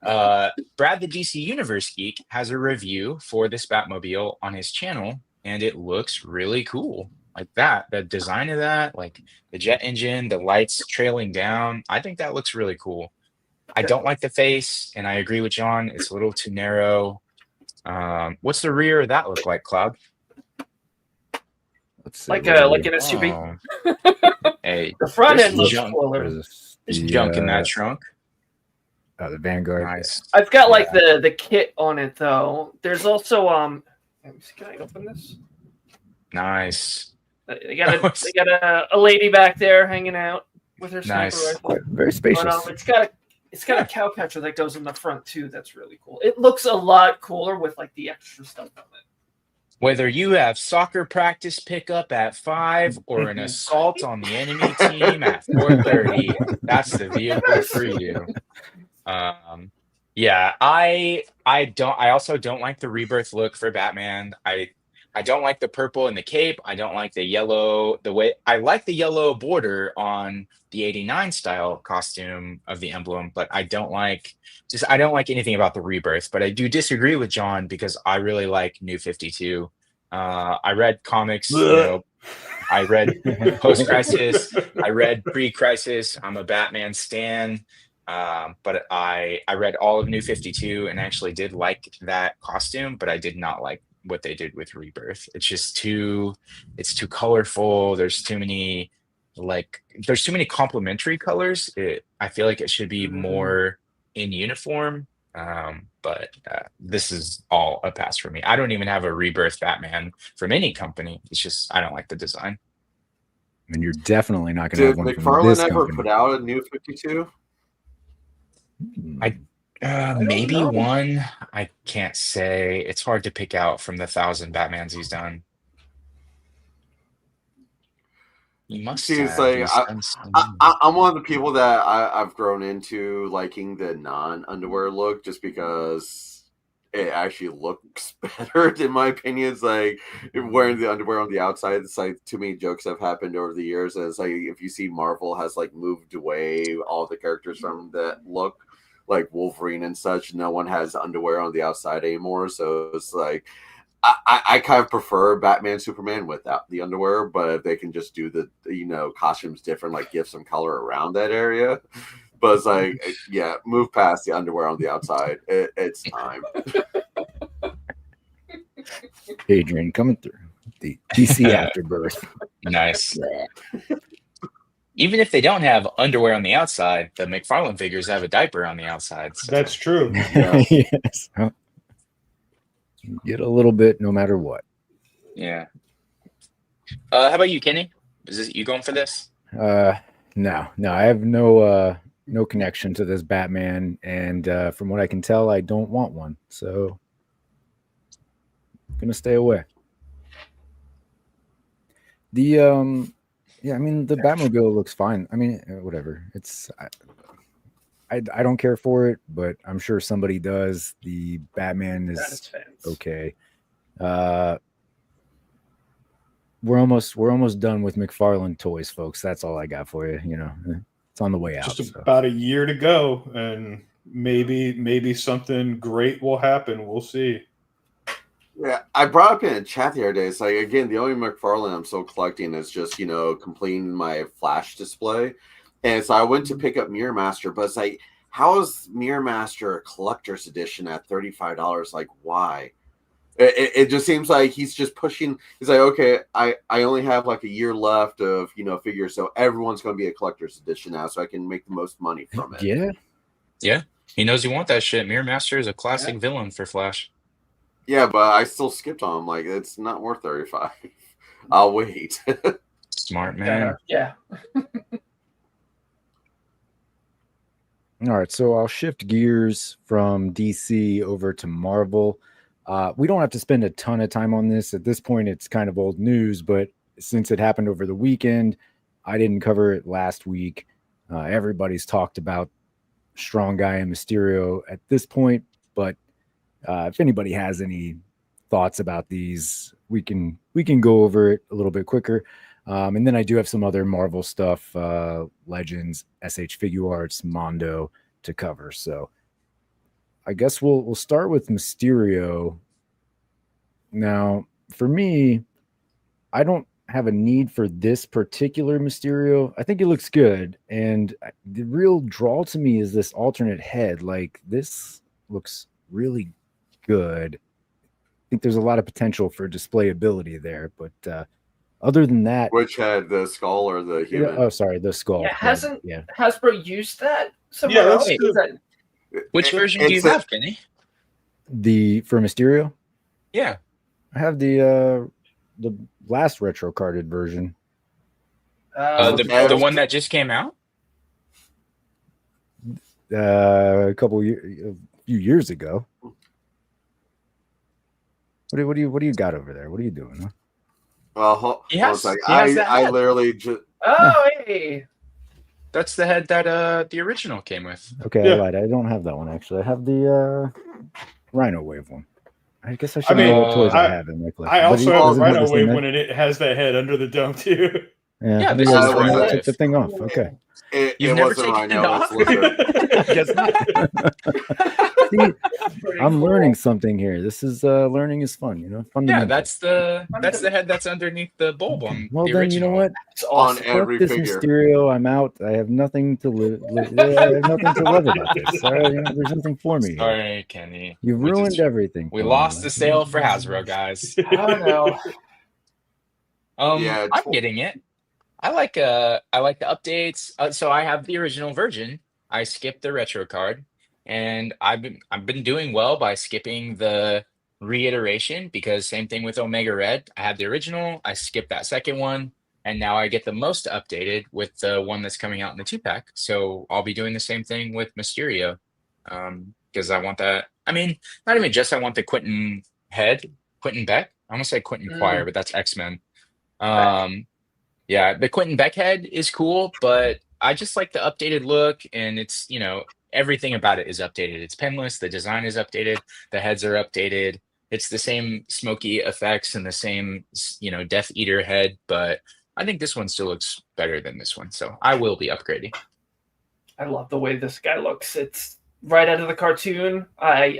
Brad the DC Universe Geek has a review for this Batmobile on his channel, and it looks really cool. Like that, the design of that, like the jet engine, the lights trailing down. I think that looks really cool. I don't like the face, and I agree with John. It's a little too narrow. What's the rear of that look like, Cloud? Let's see, like what like do an we- SUV. Hey, The front there's end looks junk, what cooler. is this? there's The, junk in that trunk. the Vanguard. Nice. I've got like Yeah. the kit on it though. There's also let me see, can I open this? Nice. They got a lady back there hanging out with her sniper Nice. rifle. Very spacious. But it's got a cow catcher that goes in the front too. That's really cool. It looks a lot cooler with like the extra stuff on it. Whether you have soccer practice pickup at 5 or an assault on the enemy team at 4:30, that's the vehicle for you. Yeah, I also don't like the rebirth look for Batman. I don't like the purple in the cape. I don't like the yellow, I like the yellow border on the 89 style costume of the emblem, but I don't like anything about the rebirth. But I do disagree with John because I really like New 52. I read comics, I read post-crisis, I read pre-crisis. I'm a Batman stan. But I read all of New 52 and actually did like that costume, but I did not like what they did with Rebirth. It's just too colorful. There's too many complementary colors. I feel like it should be more in uniform. But this is all a pass for me. I don't even have a Rebirth Batman from any company. It's just I don't like the design. And you're definitely not going to Did have one from McFarlane this ever company. put out a New 52? Maybe know. one. I can't say. It's hard to pick out from the 1,000 Batmans he's done. He must See, it's have. like He's done some- I'm one of the people that I've grown into liking the non-underwear look just because it actually looks better, in my opinion. It's like wearing the underwear on the outside. It's like too many jokes have happened over the years. And it's like if you see Marvel has like moved away all the characters from that look, like Wolverine and such, no one has underwear on the outside anymore. So it's like I kind of prefer Batman Superman without the underwear, but if they can just do the costumes different, like give some color around that area. But it's like, yeah, move past the underwear on the outside. It's time. Adrian coming through. The DC Afterbirth. Nice. Even if they don't have underwear on the outside, the McFarlane figures have a diaper on the outside. So. That's true. Yes. You get a little bit no matter what. Yeah. How about you, Kenny? Is this you going for this? No, I have no connection to this Batman, and from what I can tell, I don't want one. So I'm gonna stay away. The yeah, I mean the Batmobile looks fine. I mean, whatever. I don't care for it, but I'm sure somebody does. The Batman is okay. We're almost done with Mcfarlane Toys, folks. That's all I got for you. You know, it's on the way out. Just about a year to go, and maybe something great will happen. We'll see. Yeah, I brought up in a chat the other day. It's like, again, the only McFarlane I'm still collecting is just, completing my Flash display. And so I went to pick up Mirror Master, but it's like, how is Mirror Master a collector's edition at $35? Like, why? It just seems like he's just pushing. He's like, okay, I only have like a year left of, figures. So everyone's going to be a collector's edition now, so I can make the most money from it. Yeah. Yeah. He knows you want that shit. Mirror Master is a classic villain for Flash. Yeah, but I still skipped on him. Like, it's not worth 35. I'll wait. Smart man. Yeah. All right, so I'll shift gears from DC over to Marvel. We don't have to spend a ton of time on this. At this point, it's kind of old news, but since it happened over the weekend, I didn't cover it last week. Everybody's talked about Strong Guy and Mysterio at this point, but if anybody has any thoughts about these, we can go over it a little bit quicker. And then I do have some other Marvel stuff, Legends, SH Figure Arts, Mondo to cover. So I guess we'll start with Mysterio. Now, for me, I don't have a need for this particular Mysterio. I think it looks good. And the real draw to me is this alternate head. Like, this looks really good. I think there's a lot of potential for displayability there, but other than that, Which had the skull or the human? oh, sorry, the skull. Yeah, hasn't Hasbro used that somewhere Yeah, else? that's Is that- Which version do you have, Kenny? For Mysterio? Yeah. I have the last retro carded version. The one that just came out? A few years ago. What do you got over there? What are you doing? Huh? Well, Yes, I literally just. Oh, hey. That's the head that the original came with. Okay, Yeah. I lied. I don't have that one actually. I have the Rhino Wave one. I guess I should I mean, know what toys I have in my collection. I also have a does it have Rhino the same Wave head? when it has that head under the dome too. Yeah, maybe this I is the Rhino took Wave. the thing off. Okay. It You've never wasn't taken it Rhino. off? It's Lizard. I guess not. See, I'm learning something here. This is learning is fun, Yeah, fundamental. that's the head that's underneath the bulb on Well, the then original. you know what? It's On awesome. every Fuck this figure. Mysterio. I'm out. I have nothing to I have nothing to love about this. All right, there's nothing for me. Here. Sorry, Kenny. You We ruined just- everything. We for lost me. the sale for Hasbro, guys. I don't know. Yeah, I'm getting it. I like the updates. So I have the original version. I skipped the retro card, and I've been doing well by skipping the reiteration, because same thing with Omega Red. I had the original, I skipped that second one, and now I get the most updated with the one that's coming out in the 2-pack. So I'll be doing the same thing with Mysterio, because I want that. I mean, not even just I want the Quentin Beck. I almost say Quentin Quire, but that's X-Men. Yeah, the Quentin Beck head is cool, but I just like the updated look, and it's, everything about it is updated. It's penless, the design is updated, the heads are updated. It's the same smoky effects and the same, Death Eater head, but I think this one still looks better than this one, so I will be upgrading. I love the way this guy looks. It's right out of the cartoon. I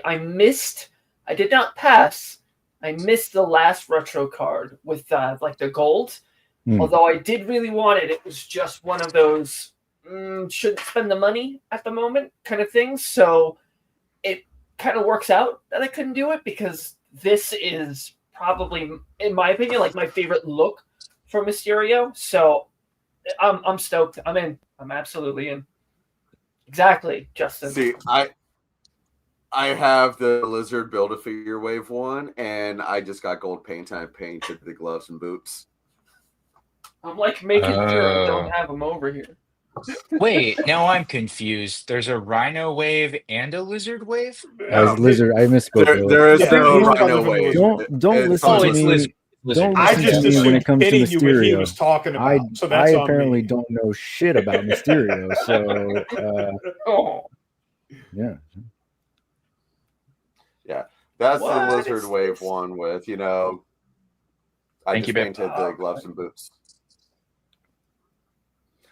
did not pass. I missed the last retro card with like the gold. Although I did really want it. It was just one of those shouldn't spend the money at the moment kind of things. So it kind of works out that I couldn't do it, because this is probably, in my opinion, like my favorite look for Mysterio. So I'm stoked. I'm in. I'm absolutely in. Exactly, Justin. See, I have the Lizard Build-A-Figure Wave one, and I just got gold paint. And I painted the gloves and boots. I'm like making sure I don't have them over here. Wait, now I'm confused. There's a rhino wave and a lizard wave? Lizard. I misspoke. There is Yeah, no he's Rhino talking from the Wave. lizard. Don't listen Oh, to it's me. lizard. Don't I listen just to me when assumed it comes to Kenny knew what he Mysterio. was talking about. So I that's on apparently me. don't know shit about Mysterio. So Oh, yeah. That's What the Lizard is Wave this? one with, I Thank just you, babe. painted the gloves and boots.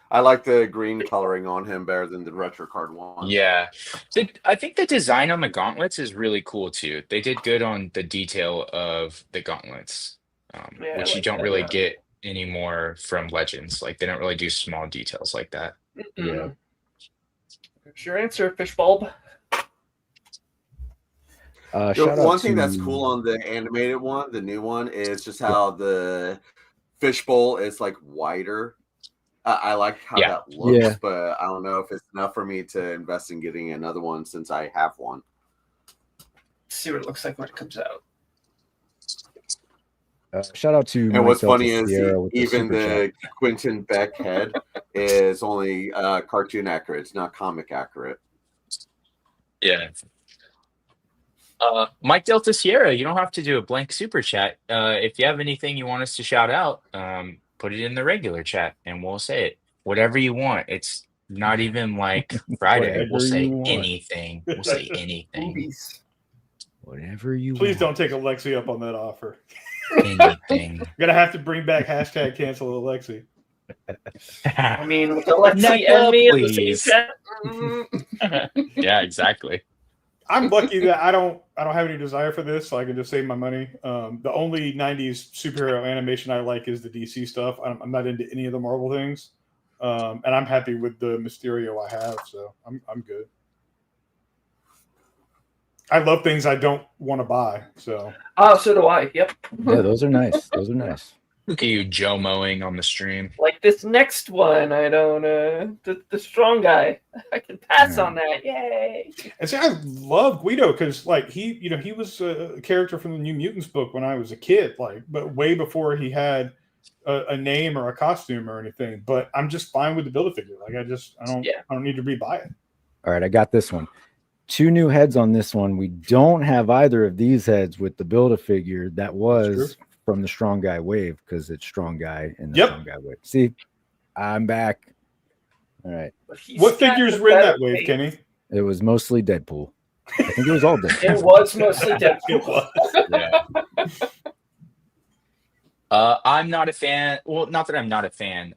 I like the green coloring on him better than the retro card one. Yeah. I think the design on the gauntlets is really cool too. They did good on the detail of the gauntlets, Yeah, I which you like don't that, really yeah. get anymore from Legends. Like they don't really do small details like that. Yeah. There's your answer, Fishbulb. Shout One out thing to that's cool on the animated one, the new one, is just how the fishbowl is like wider. I like how Yeah. that looks, Yeah. but I don't know if it's enough for me to invest in getting another one since I have one. See what it looks like when it comes out. shout out to And what's Mike funny Delta is Sierra with even super chat. the Quentin Beck head is only cartoon accurate. It's not comic accurate. Yeah. Mike Delta Sierra, you don't have to do a blank super chat. If you have anything you want us to shout out, put it in the regular chat and we'll say it. Whatever you want. It's not even like Friday. Whatever We'll say you want. anything. We'll say anything. Movies. Whatever you Please don't want. take Alexi up on that offer. Anything. We're gonna have to bring back hashtag cancel Alexi. I mean, with Alexi NECA, and me at the please. same chat. Yeah, exactly. I'm lucky that I don't have any desire for this, so I can just save my money. The only '90s superhero animation I like is the DC stuff. I'm not into any of the Marvel things, and I'm happy with the Mysterio I have, so I'm good. I love things I don't want to buy, so Oh, so do I. Yep. Yeah, those are nice. Those are nice. Look at you, Joe mowing on the stream. Like this next one, I don't. The strong guy. I can pass on that. Yay! and see, I love Guido because like he was a character from the New Mutants book when I was a kid, like, but way before he had a name or a costume or anything. But I'm just fine with the Build-A-Figure. Like I don't need to rebuy it. All right, I got this one. 2 new heads on this one. We don't have either of these heads with the Build-A-Figure that was from the Strong Guy wave because it's Strong Guy in the Strong Guy wave. See, I'm back. All right. What figures were in that wave, Kenny? It was mostly Deadpool. I think it was all Deadpool. It was mostly Deadpool. It was. Yeah. I'm not a fan. Well, not that I'm not a fan.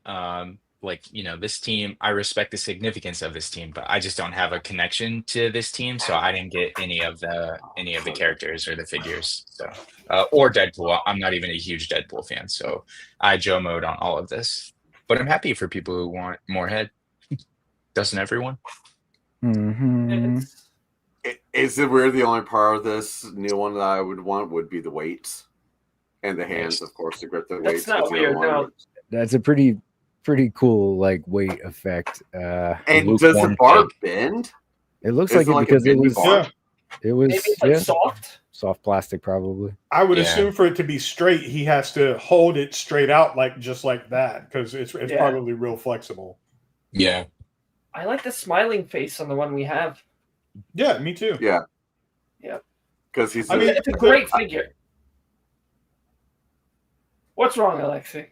This team, I respect the significance of this team, but I just don't have a connection to this team, so I didn't get any of the characters or the figures. So, or Deadpool. I'm not even a huge Deadpool fan, so I Joe mode on all of this. But I'm happy for people who want more head. Doesn't everyone? Mm-hmm. Is it weird? The only part of this new one that I would want would be the weights and the hands, of course, to grip the weights. That's not weird. No. That's a pretty cool like weight effect. And does the bar bend? It looks Is like it it like a because it bendy was bar? it was Maybe it's like soft plastic probably. I would assume for it to be straight, he has to hold it straight out just like that because it's probably real flexible. Yeah. I like the smiling face on the one we have. Yeah, me too. Yeah. Yeah. Because he's. I mean, It's a great figure. What's wrong, Alexi?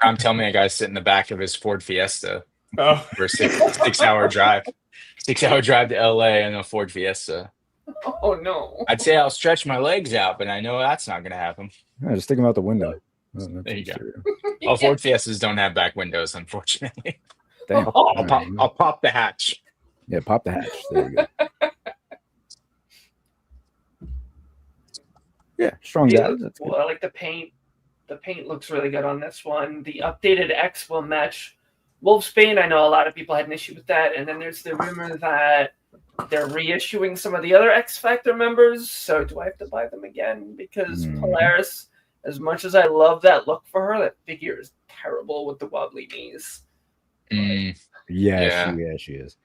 I'm telling me a guy sit in the back of his Ford Fiesta for a 6-hour drive. 6-hour drive to LA in a Ford Fiesta. Oh no. I'd say I'll stretch my legs out, but I know that's not going to happen. Yeah, just stick them out the window. There you go. Oh, Ford Fiestas don't have back windows, unfortunately. Damn. I'll pop the hatch. Yeah, pop the hatch. There you go. Yeah, strong guy. That's good. Well, I like the paint. The paint looks really good on this one. The updated X will match Wolfsbane. I know a lot of people had an issue with that. And then there's the rumor that they're reissuing some of the other X Factor members. So do I have to buy them again? Because Polaris, as much as I love that look for her, that figure is terrible with the wobbly knees. Yeah, she is.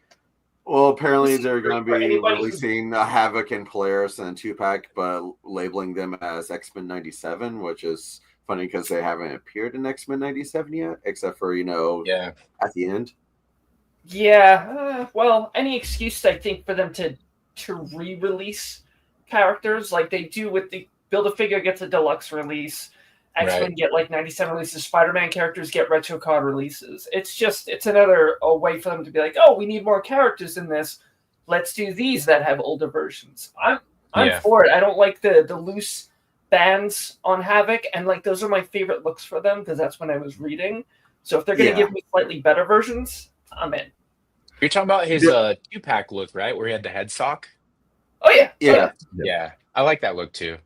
Well, apparently they're great going to for be anybody releasing Havoc and Polaris in a 2-pack, but labeling them as X-Men 97, which is funny because they haven't appeared in X-Men 97 yet, except for, Yeah. at the end. Yeah, well, any excuse I think for them to re-release characters like they do with the Build-A-Figure gets a deluxe release, X-Men Right. get like 97 releases, Spider-Man characters get retro card releases. It's another way for them to be like, oh, we need more characters in this. Let's do these that have older versions. I'm Yeah. for it. I don't like the loose bands on Havoc, and like those are my favorite looks for them because that's when I was reading. So if they're gonna Yeah. give me slightly better versions, I'm in. You're talking about his Yeah. 2-pack look, right? Where he had the head sock. Oh yeah. Yeah. Yeah, I like that look too.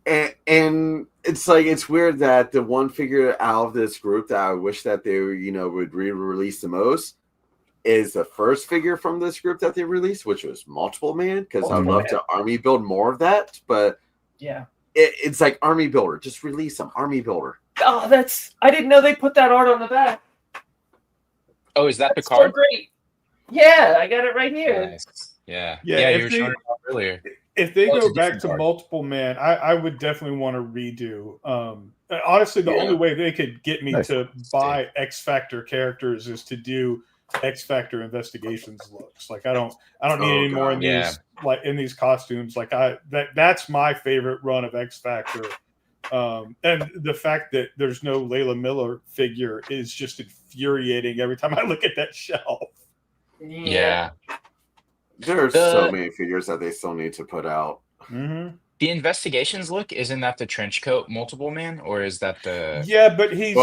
And it's weird that the one figure out of this group that I wish that they would re-release the most is the first figure from this group that they released, which was Multiple Man, because I'd Multiple love Man. to army build more of that, but Yeah. it's like Army Builder. Just release some Army Builder. Oh, I didn't know they put that art on the back. Oh, is that That's the card? so great. Yeah, I got it right here. Nice. Yeah. Yeah, Yeah, if you were they- showing it off earlier. If they Oh, it's go a back different to card. Multiple Man, I would definitely want to redo. Honestly, the Yeah. only way they could get me Nice. to buy X Factor characters is to do X Factor Investigations looks. Like I don't need Oh, any more in God. Yeah. these costumes. Like that's my favorite run of X Factor. And the fact that there's no Layla Miller figure is just infuriating every time I look at that shelf. Yeah. There are The- so many figures that they still need to put out. Mm-hmm. The Investigations look, isn't that the trench coat Multiple Man, or is that the? Yeah, but it's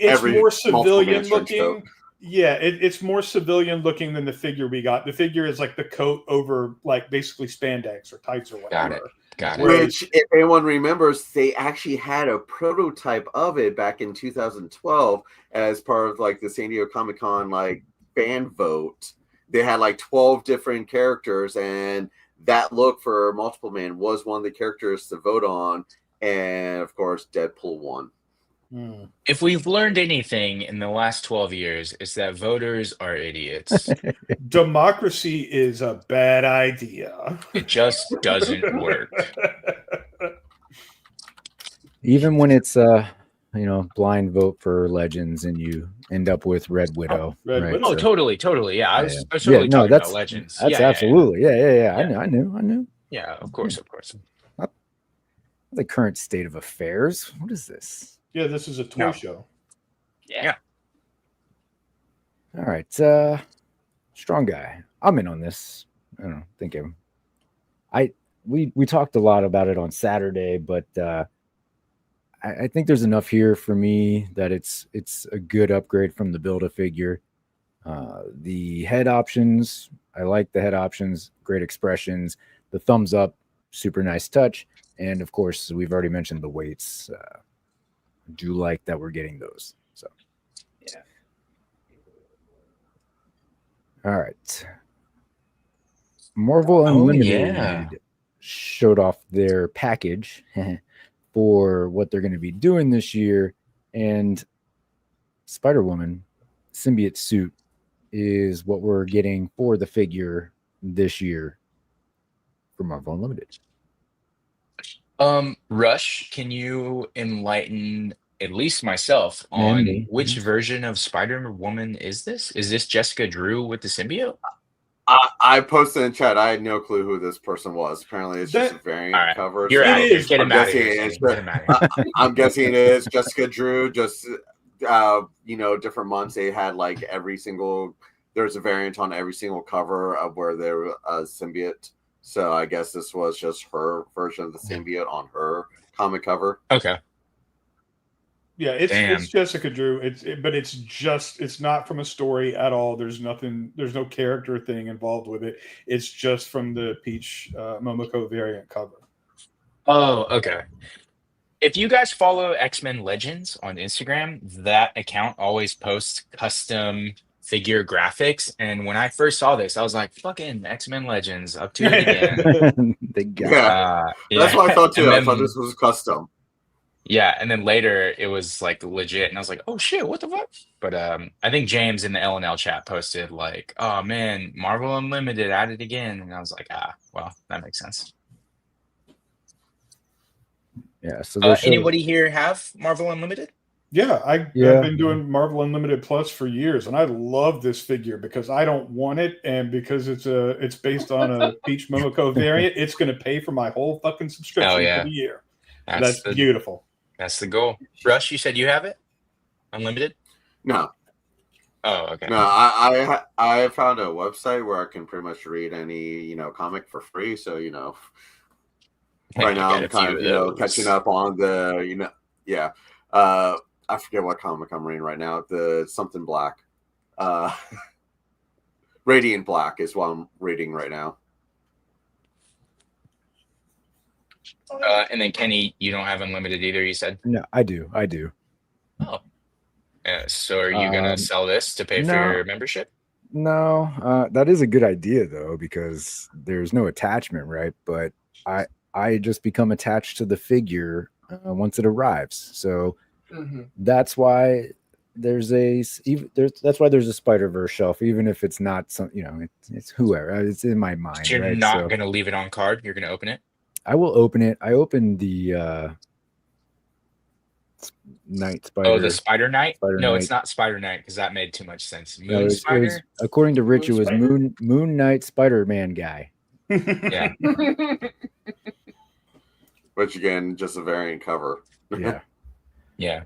every more Multiple civilian Man trench coat. looking. Yeah, it's more civilian looking than the figure we got. The figure is like the coat over like basically spandex or tights or Got whatever. it. Got it. Which, if anyone remembers, they actually had a prototype of it back in 2012 as part of like the San Diego Comic-Con like fan vote. They had like 12 different characters, and that look for Multiple Man was one of the characters to vote on, and of course Deadpool won. If we've learned anything in the last 12 years, it's that voters are idiots. Democracy is a bad idea. It just doesn't work. Even when it's blind vote for Legends and you end up with Red Widow. Red right? Widow. Oh, So- totally. Yeah, I was Yeah. totally no, talking that's about Legends. That's Yeah. absolutely. Yeah. Yeah. I knew. Yeah, of course. The current state of affairs. What is this? Yeah, this is a toy No. show. Yeah. All right. Strong guy. I'm in on this. I don't know. Think him. We talked a lot about it on Saturday, but I think there's enough here for me that it's a good upgrade from the Build-A-Figure. The head options, I like the head options, great expressions. The thumbs up, super nice touch. And of course, we've already mentioned the weights. Do like that we're getting those. So, Yeah. All right. Marvel Unlimited yeah. showed off their package for what they're going to be doing this year. And Spider-Woman symbiote suit is what we're getting for the figure this year for Marvel Unlimited. Rush, can you enlighten at least myself on And me. which version of Spider-Woman is this? Is this Jessica Drew with the symbiote? I posted in chat. I had no clue who this person was. Apparently, it's just a variant All right. cover. You're It out of here. is. Get him I'm out of guessing here. it is, Steve. Get him out of here. I'm guessing it is Jessica Drew. Just different months they had like every single. There's a variant on every single cover of where there was a symbiote. So I guess this was just her version of the symbiote on her comic cover. Okay. Yeah, it's Damn. Jessica Drew. But it's not from a story at all. There's no character thing involved with it. It's just from the Peach Momoko variant cover. Oh, okay. If you guys follow X-Men Legends on Instagram, that account always posts custom figure graphics. And when I first saw this, I was like, fucking X-Men Legends, up to it again. They got Yeah. That's what I thought too. And I then- thought this was custom. Yeah, and then later it was like legit, and I was like, "Oh shit, what the fuck?" But I think James in the LNL chat posted like, "Oh man, Marvel Unlimited at it again," and I was like, "Ah, well, that makes sense." Yeah. So they'll show. Anybody here have Marvel Unlimited? Yeah, I've Yeah. been doing Marvel Unlimited Plus for years, and I love this figure because I don't want it, and because it's based on a Peach Momoko variant, it's going to pay for my whole fucking subscription yeah. for the year. That's That's beautiful. That's the goal. Rush, you said you have it? Unlimited? No, Oh, okay. no. I found a website where I can pretty much read any comic for free. So right now I'm kind of catching up on the yeah. I forget what comic I'm reading right now. The something black. Radiant Black is what I'm reading right now. And then Kenny, you don't have Unlimited either, you said? No, I do. Oh. So are you gonna sell this to pay for no. your membership? No, that is a good idea though, because there's no attachment, right? But I just become attached to the figure once it arrives. So that's why there's a Spider-Verse shelf, even if it's not some, it's whoever. It's in my mind. But you're not gonna leave it on card. You're gonna open it. I will open it. I opened the Night Spider. Oh, the Spider Knight? No, Knight. it's not Spider Knight because that made too much sense. Moon No, it Spider? was, according to Rich, it was Spider? Moon Knight Spider-Man guy. Yeah. Which again, just a variant cover. Yeah. Yeah.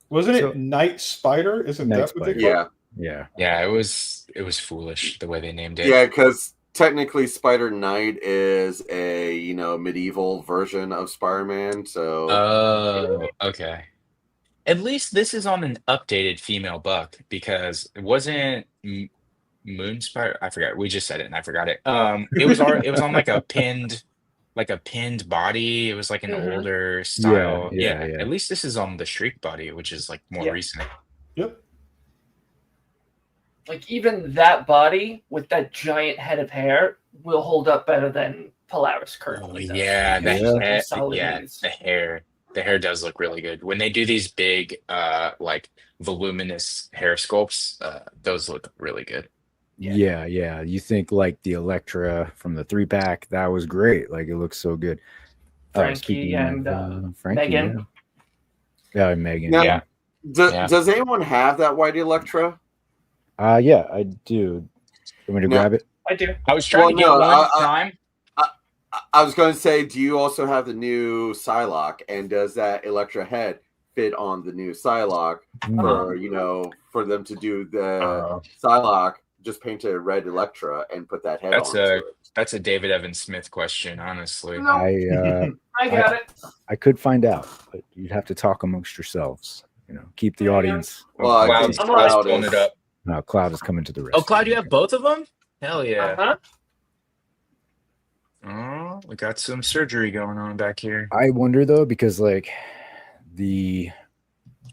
Wasn't So- it Night Spider? Isn't Night that what they Spider. call it? Yeah, Yeah. Yeah, it was foolish the way they named it. yeah, because technically Spider Knight is a medieval version of Spider-Man. So Oh, okay. At least this is on an updated female buck because it wasn't Moon Spider. I forgot. We just said it and I forgot it. It was on like a pinned body. It was like an older style. Yeah. At least this is on the Shriek body, which is like more recent. Yep. Like even that body with that giant head of hair will hold up better than Polaris currently. does. Yeah, It's just like a solid yeah, knees. the hair does look really good when they do these big like voluminous hair sculpts. Those look really good. Yeah. You think like the Elektra from the 3-pack? That was great. Like it looks so good. Frankie Speaking and of, Frankie, Megan. Yeah, Megan. Now, Yeah. Does anyone have that white Electra? Yeah, I do. Want me to grab it? I do. I was trying to get one time. I was going to say, do you also have the new Psylocke? And does that Electra head fit on the new Psylocke for them to do the Psylocke? Just paint a red Electra and put that head on. That's a David Evan Smith question, honestly. No, I got it. I could find out, but you'd have to talk amongst yourselves. Keep the audience. Well, I Cloud's think pulling it up. No, Cloud is coming to the rescue. Oh, Cloud, you have both of them? Hell yeah. Uh-huh. Oh, we got some surgery going on back here. I wonder though, because like the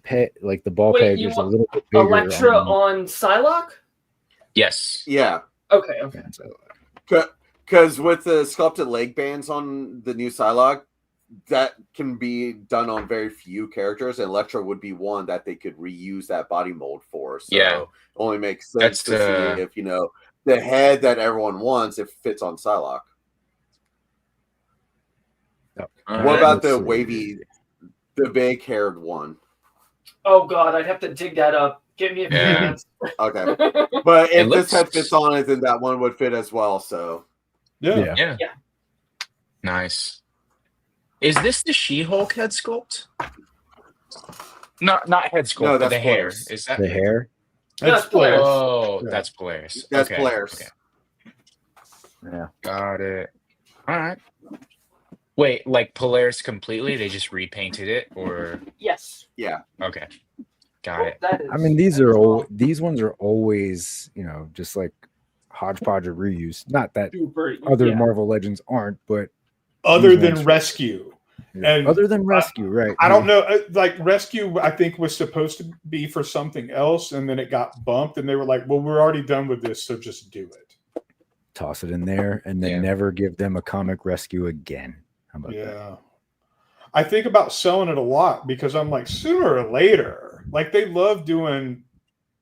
ball Wait, peg you is a want little bit bigger. Electra on Psylocke? Yes. Yeah. Okay. Because with the sculpted leg bands on the new Psylocke, that can be done on very few characters. And Electra would be one that they could reuse that body mold for. So it only makes sense to see if, the head that everyone wants, if it fits on Psylocke. What about the wavy, the big haired one? Oh God, I'd have to dig that up. Give me a few minutes. Okay. But if this head fits on it, then that one would fit as well. So yeah. Nice. Is this the She-Hulk head sculpt? Not head sculpt, No, but that's the hair. Polaris. Is that The hair? That's Polaris. Oh, Yeah. that's Polaris. That's Okay, Polaris. okay. Yeah. Got it. All right. Wait, like Polaris completely? They just repainted it, or Yes. Yeah. okay, got it. That is, I mean, these ones are always, just like hodgepodge or reuse. Not that super. other Marvel Legends aren't, but Other These than ones- Rescue. yeah. And other than Rescue, right? I don't know. Like Rescue, I think was supposed to be for something else, and then it got bumped, and they were like, "Well, we're already done with this, so just do it." Toss it in there and then never give them a comic Rescue again. How about that? Yeah. I think about selling it a lot because I'm like, sooner or later, like they love doing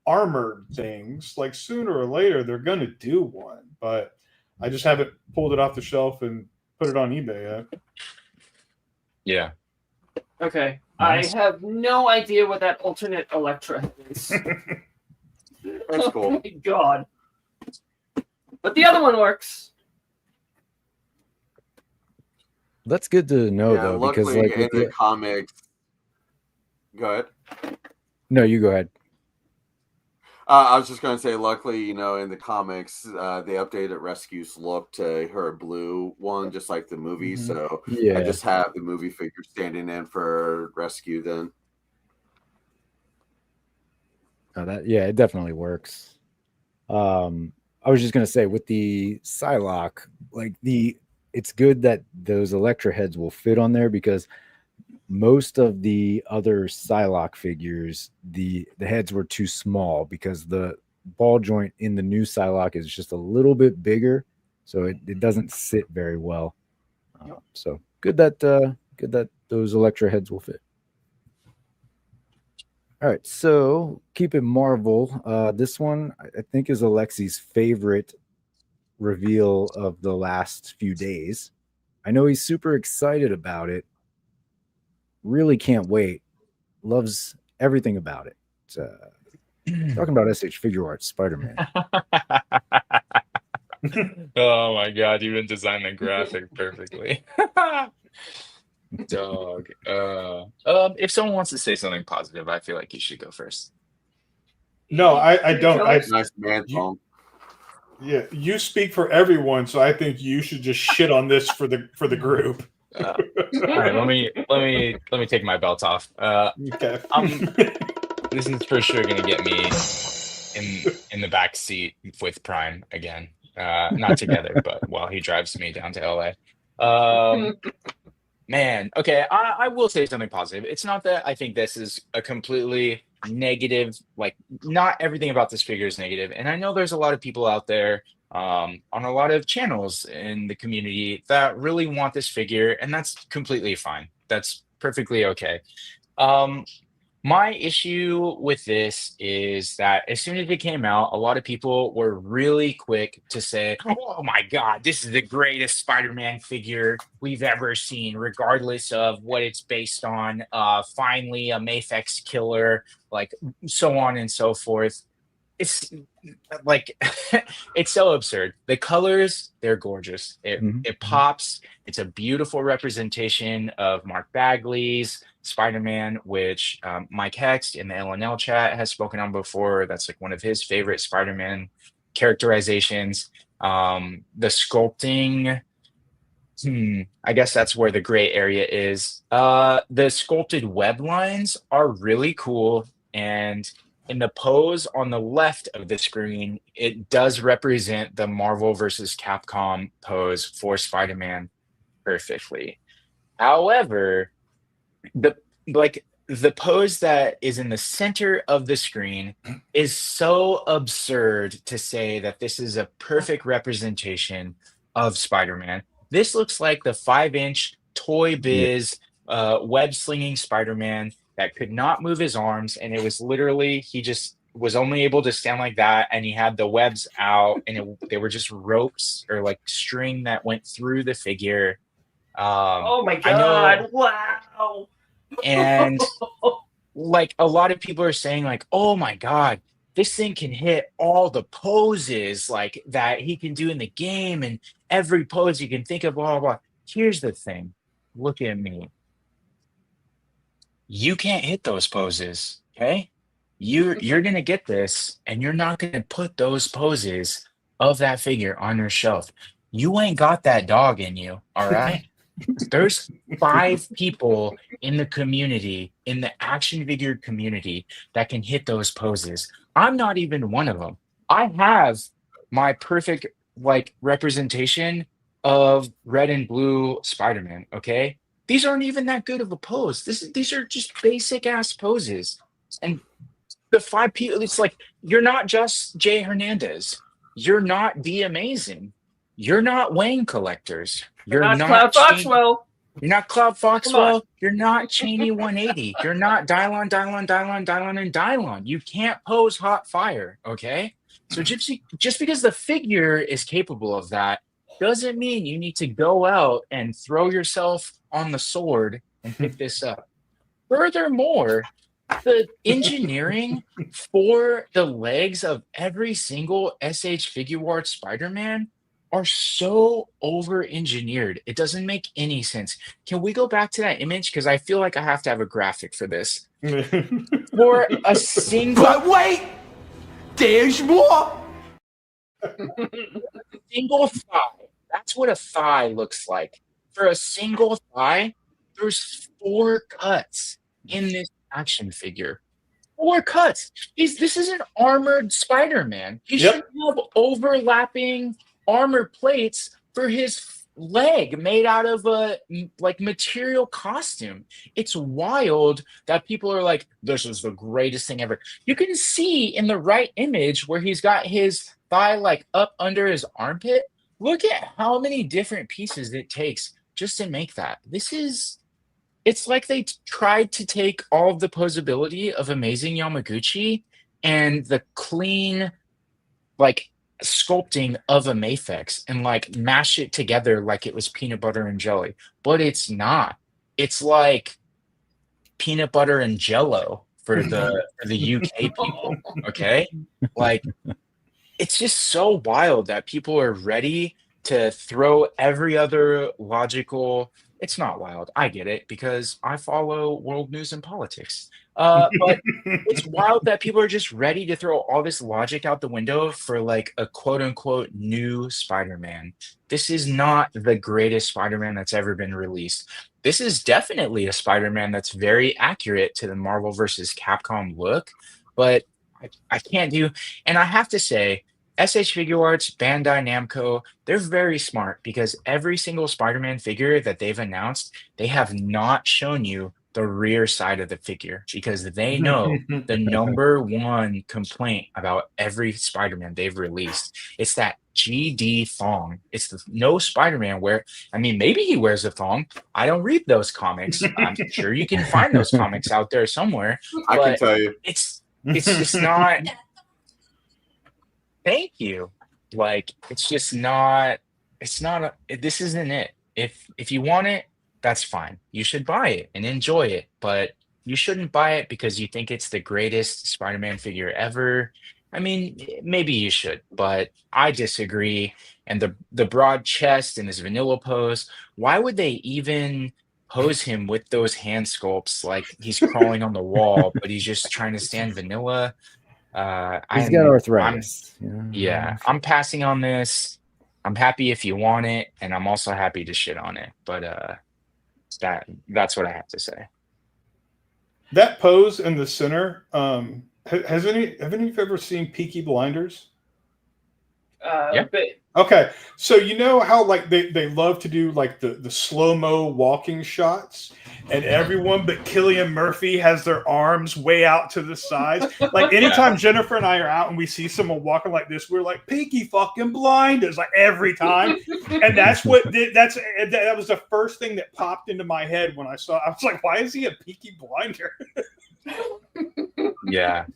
armored things. Like sooner or later, they're going to do one, but I just haven't pulled it off the shelf and put it on eBay yet. Yeah. Okay. Nice. I have no idea what that alternate Electra is. That's cool. Oh my god. But the other one works. That's good to know, Yeah, though, because luckily like in the comics. Go ahead. no, you go ahead. I was just going to say, luckily, you know, in the comics, they updated Rescue's look to her blue one, just like the movie. Mhm. So Yeah. I just have the movie figure standing in for Rescue then. Oh, it definitely works. I was just gonna say with the Psylocke, like it's good that those Electra heads will fit on there because most of the other Psylocke figures, the heads were too small because the ball joint in the new Psylocke is just a little bit bigger, so it doesn't sit very well. So good that those Electra heads will fit. All right, so keep it Marvel. This one I think is Alexi's favorite reveal of the last few days. I know he's super excited about it. Really can't wait. Loves everything about it. Talking about SH Figure Arts Spider-Man. Oh my god, you even designed the graphic perfectly. Dog. If someone wants to say something positive, I feel like you should go first. No, I don't. Nice man song. Yeah, you speak for everyone, so I think you should just shit on this for the group. All right, let me take my belt off. Okay. This is for sure gonna get me in the back seat with Prime again. Not together, but while he drives me down to LA. Man, okay, I will say something positive. It's not that I think this is a completely negative, like not everything about this figure is negative. And I know there's a lot of people out there on a lot of channels in the community that really want this figure, and that's completely fine. That's perfectly okay. My issue with this is that as soon as it came out, a lot of people were really quick to say, oh my God, this is the greatest Spider-Man figure we've ever seen, regardless of what it's based on. Finally, a Mafex killer, like so on and so forth. It's like, it's so absurd. The colors, they're gorgeous. It pops. It's a beautiful representation of Mark Bagley's Spider-Man, which Mike Hext in the LNL chat has spoken on before. That's like one of his favorite Spider-Man characterizations. The sculpting, I guess that's where the gray area is. The sculpted web lines are really cool, and in the pose on the left of the screen, it does represent the Marvel versus Capcom pose for Spider-Man perfectly. However, the pose that is in the center of the screen is so absurd to say that this is a perfect representation of Spider-Man. This looks like the 5-inch Toy Biz web slinging Spider-Man that could not move his arms, and it was literally he just was only able to stand like that, and he had the webs out, and they were just ropes or like string that went through the figure. Oh my God! Wow. And like a lot of people are saying like, oh my God, this thing can hit all the poses like that he can do in the game, and every pose you can think of, blah, blah, blah. Here's the thing. Look at me. You can't hit those poses, okay? You're gonna get this, and you're not gonna put those poses of that figure on your shelf. You ain't got that dog in you, all right? There's 5 people in the community, in the action figure community, that can hit those poses. I'm not even one of them. I have my perfect like representation of red and blue Spider-Man, okay? These aren't even that good of a pose. These are just basic ass poses. And the 5 people, it's like, you're not just Jay Hernandez. You're not The Amazing. You're not Wayne Collectors. You're not Cloud Foxwell. You're not Cloud Foxwell. You're not Cheney 180. You're not Dylon, and Dylon. You can't pose hot fire, okay? So just because the figure is capable of that doesn't mean you need to go out and throw yourself on the sword and pick this up. Furthermore, the engineering for the legs of every single SH Figure Art Spider-Man are so over-engineered. It doesn't make any sense. Can we go back to that image? Because I feel like I have to have a graphic for this. For a single... But wait! There's more! single thigh. That's what a thigh looks like. For a single thigh, there's 4 cuts in this action figure. 4 cuts. This is an armored Spider-Man. He should have overlapping armor plates for his leg made out of a material costume. It's wild that people are like, this is the greatest thing ever. You can see in the right image where he's got his thigh like up under his armpit. Look at how many different pieces it takes just to make that. It's like they tried to take all of the posability of Amazing Yamaguchi and the clean sculpting of a Mafex and mash it together like it was peanut butter and jelly. But it's not. It's like peanut butter and jello for the UK people. Okay? It's just so wild that people are ready to throw every other logical. It's not wild. I get it because I follow world news and politics. But it's wild that people are just ready to throw all this logic out the window for a quote unquote new Spider-Man. This is not the greatest Spider-Man that's ever been released. This is definitely a Spider-Man that's very accurate to the Marvel versus Capcom look, but I can't do. And I have to say, SH Figure Arts, Bandai Namco, they're very smart because every single Spider-Man figure that they've announced, they have not shown you the rear side of the figure because they know the number one complaint about every Spider-Man they've released. It's that GD thong. It's no Spider-Man maybe he wears a thong. I don't read those comics. I'm sure you can find those comics out there somewhere. I can tell you. It's just not... Thank you. It's just not. This isn't it. If you want it, that's fine. You should buy it and enjoy it, but you shouldn't buy it because you think it's the greatest Spider-Man figure ever. I mean, maybe you should, but I disagree. And the broad chest and his vanilla pose. Why would they even pose him with those hand sculpts like he's crawling on the wall, but he's just trying to stand vanilla? He's got arthritis. I'm passing on this. I'm happy if you want it, and I'm also happy to shit on it. But that's what I have to say. That pose in the center. Have any of you ever seen Peaky Blinders? Yeah. Okay, so you know how they love to do the slow-mo walking shots, and everyone but Cillian Murphy has their arms way out to the sides. Anytime Jennifer and I are out and we see someone walking like this, we're like Peaky fucking Blinders, every time. And that was the first thing that popped into my head when I saw. I was like, why is he a Peaky Blinder? Yeah.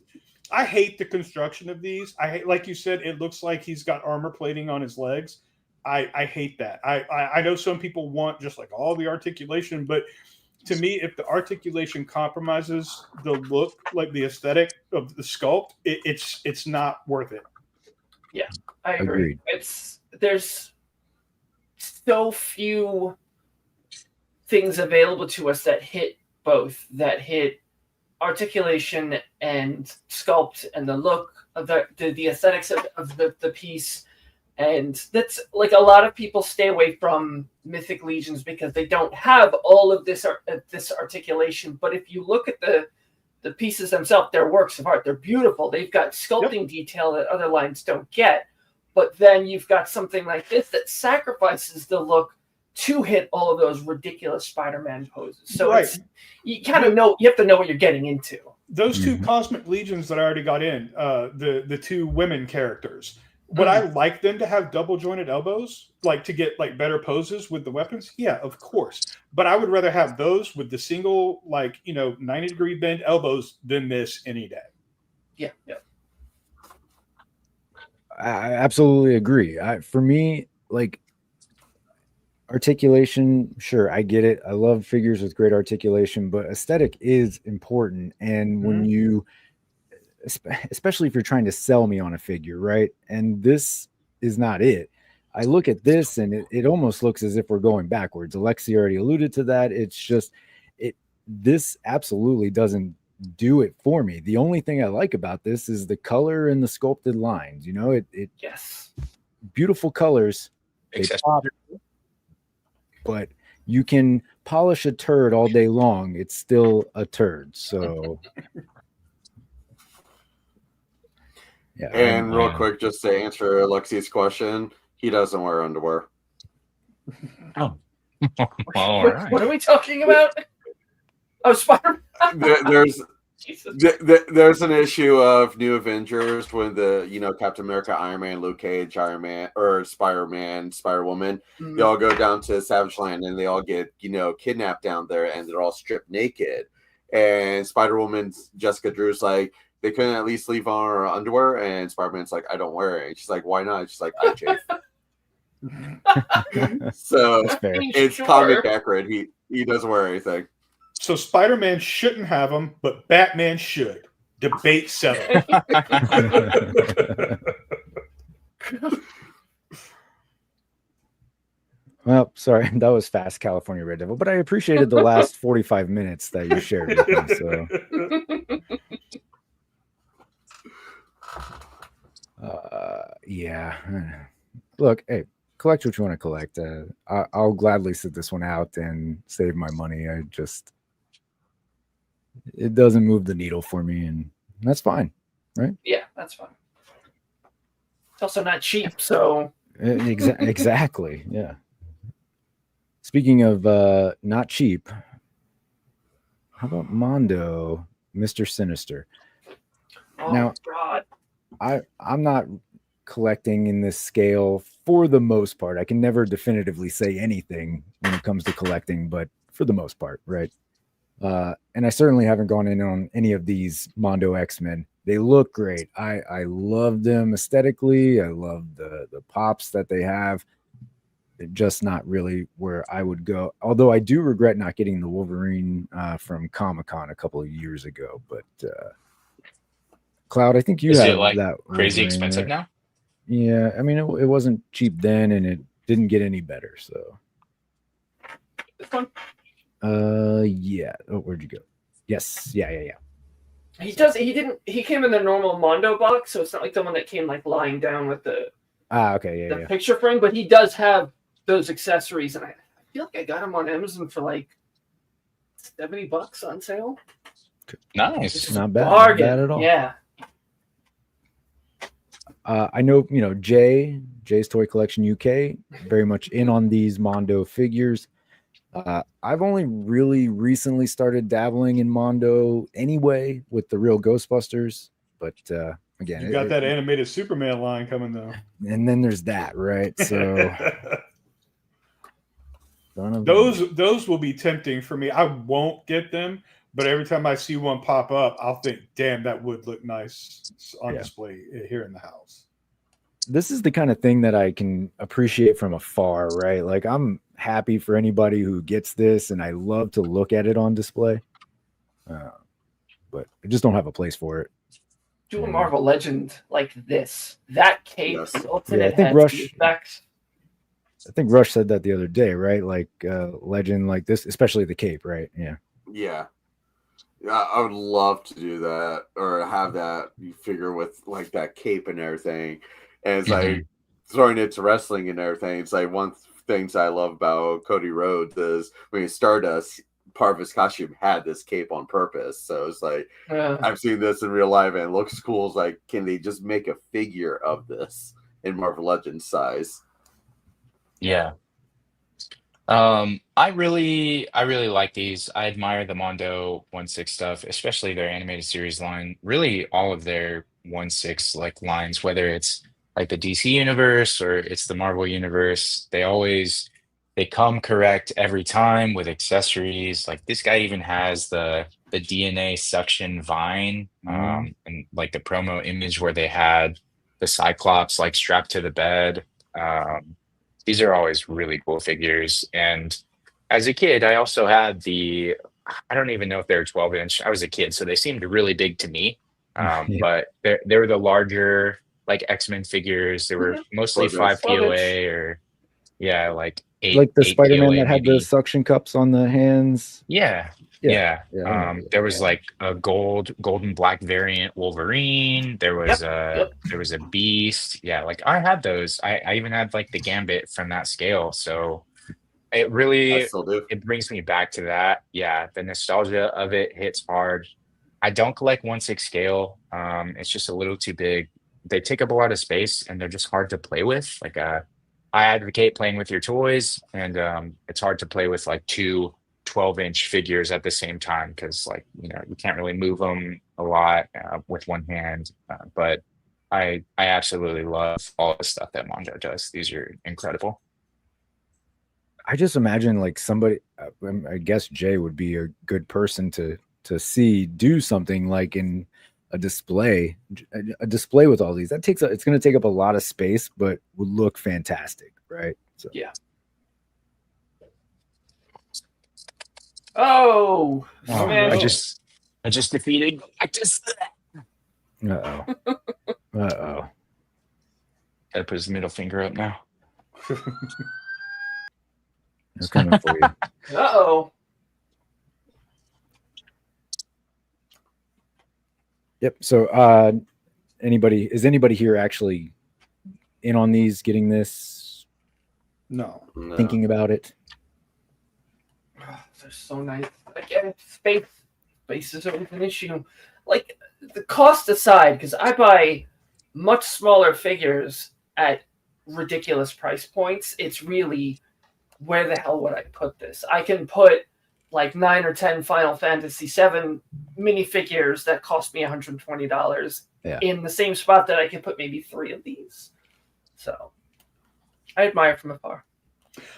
I hate the construction of these. I hate, like you said, it looks like he's got armor plating on his legs. I hate that. I know some people want just all the articulation, but to me, if the articulation compromises the look, the aesthetic of the sculpt, it's not worth it. Yeah, I agree. Agreed. There's so few things available to us that hit both. That hit articulation and sculpt and the look of the aesthetics of the piece, and that's a lot of people stay away from Mythic Legions because they don't have all of this articulation. But if you look at the pieces themselves, they're works of art. They're beautiful. They've got sculpting detail that other lines don't get. But then you've got something like this that sacrifices the look to hit all of those ridiculous Spider-Man poses. So you kind of know, you have to know what you're getting into. Those two Cosmic Legions that I already got in, the two women characters, would I like them to have double jointed elbows, to get better poses with the weapons? Yeah, of course. But I would rather have those with the single 90-degree bend elbows than this any day. Yeah. I absolutely agree. For me, Articulation, sure, I get it. I love figures with great articulation, but aesthetic is important. And when you, especially if you're trying to sell me on a figure, right? And this is not it. I look at this and it almost looks as if we're going backwards. Alexi already alluded to that. It's just this absolutely doesn't do it for me. The only thing I like about this is the color and the sculpted lines. You know, it yes, beautiful colors. They pop, but you can polish a turd all day long. It's still a turd. So yeah. And real quick, just to answer Alexi's question, he doesn't wear underwear. Oh. All right. What are we talking about? Oh, Spider-Man. There's an issue of New Avengers when the Captain America, Iron Man, Luke Cage, Iron Man, or Spider-Man, Spider-Woman, they all go down to Savage Land and they all get kidnapped down there and they're all stripped naked. And Spider-Woman's Jessica Drew's like, they couldn't at least leave on her underwear, and Spider-Man's like, I don't wear it. And she's like, why not? She's like, I chafe. So it's comic accurate. He doesn't wear anything. So Spider-Man shouldn't have them, but Batman should. Debate settled. Well, sorry, that was fast, California Red Devil, but I appreciated the last 45 minutes that you shared with me. So, yeah. Look, hey, collect what you want to collect. I'll gladly sit this one out and save my money. It doesn't move the needle for me, and that's fine, right? Yeah, that's fine. It's also not cheap, so exactly, yeah. Speaking of not cheap, how about Mondo, Mr. Sinister? Oh, now, God. I'm not collecting in this scale for the most part. I can never definitively say anything when it comes to collecting, but for the most part, right? And I certainly haven't gone in on any of these Mondo X-Men. They look great. I love them aesthetically. I love the pops that they have. They're just not really where I would go. Although I do regret not getting the Wolverine from Comic-Con a couple of years ago. But Cloud, I think you Is have it like that crazy Wolverine, expensive right? now? Yeah, I mean, it wasn't cheap then, and it didn't get any better. So, This one? yeah. Oh, where'd you go? Yes, yeah. He came in the normal Mondo box, so it's not like the one that came like lying down with the Okay, the picture frame, but he does have those accessories, and I feel like I got them on Amazon for like $70 on sale. Nice. Not bad. Bargain. Not bad at all. Yeah. I know, Jay's Toy Collection UK, very much in on these Mondo figures. I've only really recently started dabbling in Mondo anyway with the real Ghostbusters, but again, You got that animated Superman line coming though. And then there's that, right? So those will be tempting for me. I won't get them, but every time I see one pop up, I'll think, damn, that would look nice on display here in the house. This is the kind of thing that I can appreciate from afar, right? Like, I'm happy for anybody who gets this, and I love to look at it on display. But I just don't have a place for it. Do a Marvel Legend like this. That cape, I think Rush said that the other day, right? Like Legend like this, especially the cape, right? Yeah. Yeah, I would love to do that or have that figure with like that cape and everything. And it's like throwing it to wrestling and everything. It's like one of the things I love about Cody Rhodes is when he Stardust, part of his costume had this cape on purpose. So it's like, I've seen this in real life and it looks cool. It's like, can they just make a figure of this in Marvel Legends size? Yeah. I really like these. I admire the Mondo 1/6 stuff, especially their animated series line. Really, all of their 1/6 like lines, whether it's like the DC universe or it's the Marvel universe, they come correct every time with accessories. Like this guy even has the DNA suction vine, and like the promo image where they had the Cyclops like strapped to the bed. These are always really cool figures. And as a kid, I also had I don't even know if they're 12-inch. I was a kid, so they seemed really big to me. Yeah. But they were the larger, like X-Men figures. They were mostly 5 12-inch. POA or, yeah, like Like the 8 Spider-Man POA that had the maybe. suction cups on the hands. Yeah. Yeah. Yeah. Yeah. I remember There that. was like a golden black variant Wolverine. There was Yep. a Beast. Yeah, like I had those. I even had like the Gambit from that scale. So it I really still do. it brings me back to that. Yeah, the nostalgia of it hits hard. I don't collect 1/6 scale. It's just a little too big. They take up a lot of space and they're just hard to play with. Like I advocate playing with your toys, and it's hard to play with like two 12-inch figures at the same time because, like, you can't really move them a lot with one hand. But I absolutely love all the stuff that Mondo does. These are incredible. I just imagine like somebody. I guess Jay would be a good person to see do something like in a display with all these. It's going to take up a lot of space, but would look fantastic, right? So Yeah. Oh, Oh, man. no. I just defeated Galactus. uh oh. Gotta put his middle finger up now. It's coming for you. Uh-oh. Yep. So is anybody here actually in on these, getting this, No. No. thinking about it? Oh, they're so nice. Again, space is always an issue. Like, the cost aside, because I buy much smaller figures at ridiculous price points, it's really, where the hell would I put this? I can put like 9 or 10 Final Fantasy VII minifigures that cost me $120 in the same spot that I can put maybe 3 of these. So I admire from afar.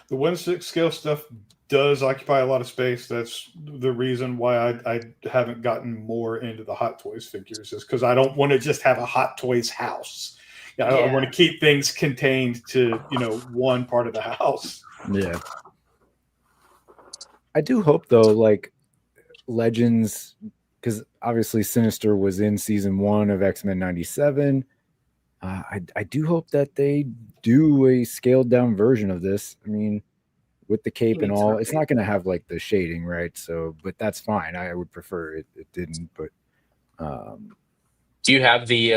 The 1/6 scale stuff does occupy a lot of space. That's the reason why I haven't gotten more into the Hot Toys figures, is because I don't want to just have a Hot Toys house. I want to keep things contained to, one part of the house. Yeah. I do hope though, like Legends, because obviously Sinister was in season 1 of X-Men 97. I do hope that they do a scaled down version of this. I mean, with the cape and all, it's not going to have like the shading, right? So, but that's fine. I would prefer it didn't. But do you have the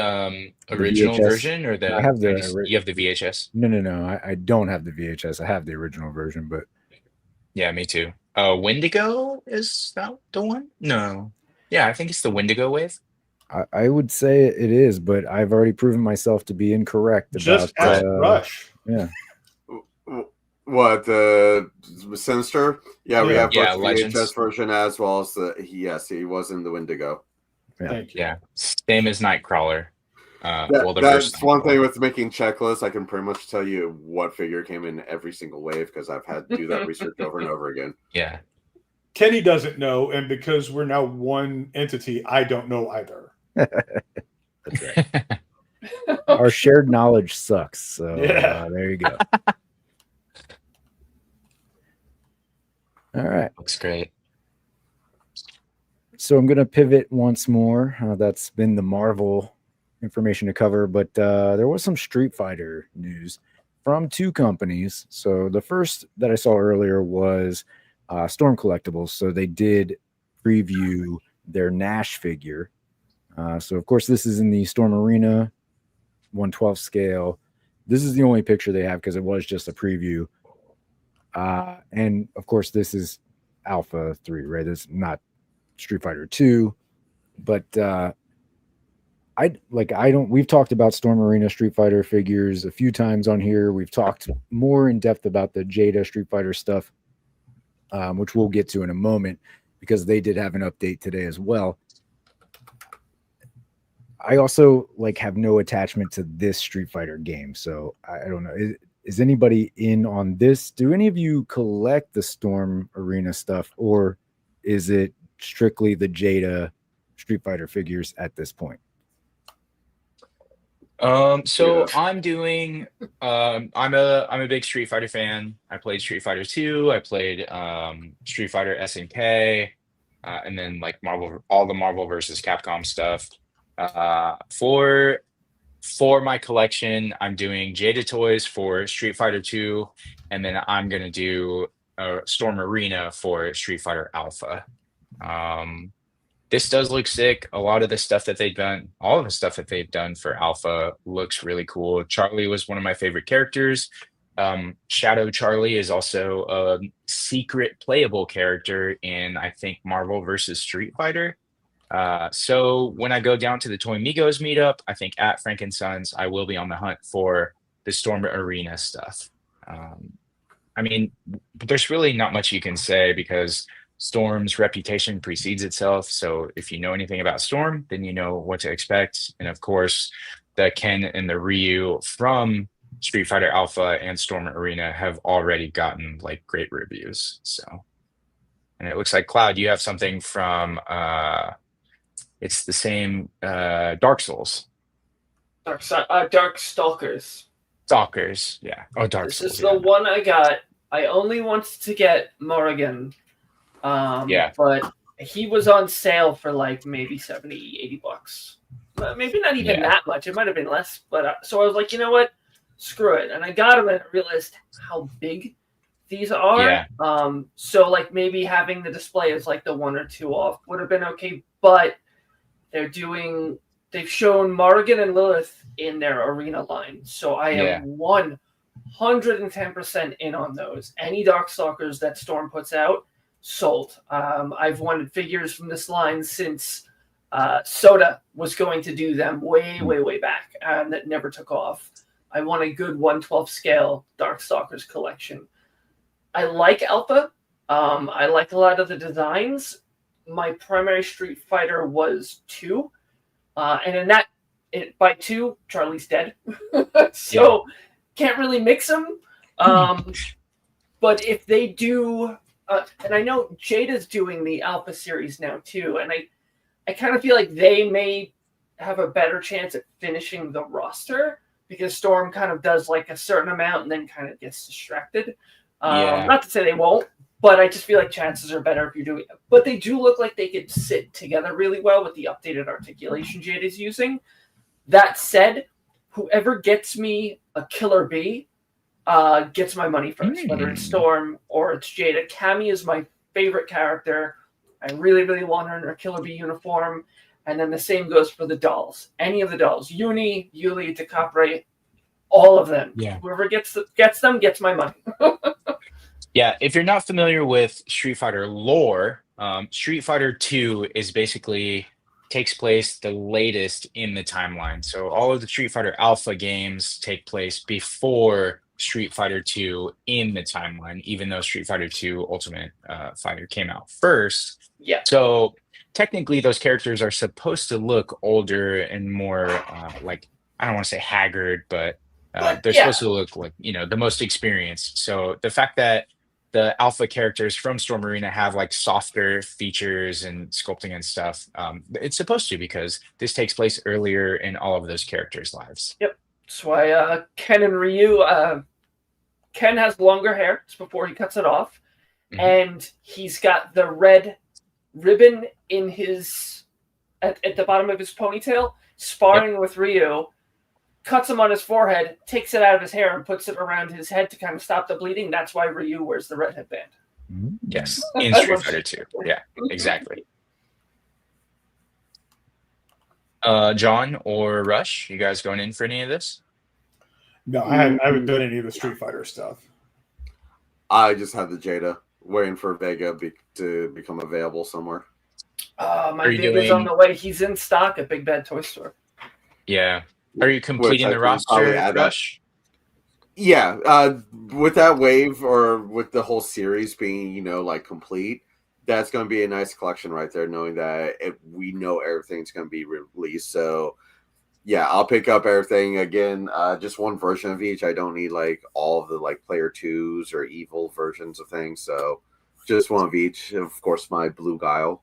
original VHS version, or I have you have the VHS? No. I don't have the VHS. I have the original version, but yeah, me too. Wendigo, is that the one? No. Yeah, I think it's the Wendigo wave. I would say it is, but I've already proven myself to be incorrect Just about ask Rush. Yeah. What, the Sinister? Yeah, we have both the Legends. VHS version as well as he was in the Wendigo. Thank you. Yeah, same as Nightcrawler. That's one thing with making checklists. I can pretty much tell you what figure came in every single wave because I've had to do that research over and over again. Yeah. Kenny doesn't know, and because we're now one entity, I don't know either. That's right. Our shared knowledge sucks. So there you go. All right. Looks great. So I'm going to pivot once more. That's been the Marvel information to cover, but there was some Street Fighter news from 2 companies. So the first that I saw earlier was Storm Collectibles. So they did preview their Nash figure. So of course this is in the Storm Arena 1/12 scale. This is the only picture they have because it was just a preview. And of course this is Alpha 3, right? It's not Street Fighter 2, but we've talked about Storm Arena Street Fighter figures a few times on here. We've talked more in depth about the Jada Street Fighter stuff, which we'll get to in a moment because they did have an update today as well. I also have no attachment to this Street Fighter game, so I don't know. Is anybody in on this? Do any of you collect the Storm Arena stuff, or is it strictly the Jada Street Fighter figures at this point? So Yeah. I'm doing I'm a big Street Fighter fan. I played Street Fighter 2, I played Street Fighter SNK, and then like Marvel all the Marvel versus Capcom stuff. For my collection, I'm doing Jada Toys for Street Fighter 2, and then I'm gonna do Storm Arena for Street Fighter Alpha. Um, this does look sick. A lot of the stuff that they've done, all of the stuff that they've done for Alpha looks really cool. Charlie was one of my favorite characters. Shadow Charlie is also a secret playable character in, I think, Marvel versus Street Fighter. So when I go down to the Toy Migos meetup, I think at Frankensons, I will be on the hunt for the Storm Arena stuff. Um, I mean, there's really not much you can say because Storm's reputation precedes itself. So if you know anything about Storm, then you know what to expect. And of course, the Ken and the Ryu from Street Fighter Alpha and Storm Arena have already gotten like great reviews. So, and it looks like Cloud, you have something from it's the same Dark Souls. Dark Stalkers. Stalkers, yeah. Oh, Dark This Souls. is Yeah. the one I got. I only wanted to get Morrigan. Yeah. But he was on sale for like maybe 70, 80 bucks. Maybe not even Yeah. that much. It might have been less. But so I was like, you know what? Screw it. And I got him and I realized how big these are. Yeah. So like maybe having the display as like the 1 or 2 off would have been okay. But they've shown Morrigan and Lilith in their arena line. So I am 110% in on those. Any Darkstalkers that Storm puts out, sold. I've wanted figures from this line since Soda was going to do them way back, and that never took off. I want a good 1/12 scale Darkstalkers collection. I like Alpha. I like a lot of the designs. My primary Street Fighter was 2. And in that, by 2, Charlie's dead. So can't really mix them. But if they do, and I know Jada's doing the Alpha series now too, and I kind of feel like they may have a better chance at finishing the roster because Storm kind of does like a certain amount and then kind of gets distracted. Not to say they won't, but I just feel like chances are better if you're doing it. But they do look like they could sit together really well with the updated articulation Jada's using. That said, whoever gets me a Killer Bee gets my money first, whether it's Storm or it's Jada. Cammy is my favorite character. I really want her in her Killer Bee uniform. And then the same goes for the dolls. Any of the dolls. Uni, Yuli, Decapre, all of them. Yeah. Whoever gets them gets my money. Yeah, if you're not familiar with Street Fighter lore, Street Fighter 2 is basically takes place the latest in the timeline. So all of the Street Fighter Alpha games take place before Street Fighter 2 in the timeline, even though Street Fighter 2 Ultimate Fighter came out first. Yeah. So technically those characters are supposed to look older and more like, I don't want to say haggard, but they're supposed to look like, the most experienced. So the fact that the alpha characters from Storm Arena have like softer features and sculpting and stuff, it's supposed to, because this takes place earlier in all of those characters' lives. Yep. That's why Ken and Ryu, Ken has longer hair. It's before he cuts it off. Mhm. And he's got the red ribbon in his at the bottom of his ponytail, sparring with Ryu, cuts him on his forehead, takes it out of his hair and puts it around his head to kind of stop the bleeding. That's why Ryu wears the red headband. Yes, in Street Fighter 2. Yeah, exactly. John or Rush, you guys going in for any of this? No, I haven't done any of the Street Fighter stuff. I just have the Jada, waiting for Vega to become available somewhere. My big is on the way. He's in stock at Big Bad Toy Store. Yeah. Are you completing the roster, Rush? Yeah, with that wave or with the whole series being, like complete, that's going to be a nice collection right there, knowing that we know everything's going to be released. So, yeah, I'll pick up everything again. Just one version of each. I don't need like all of the like player 2s or evil versions of things. So, just one of each. Of course, my Blue Guile.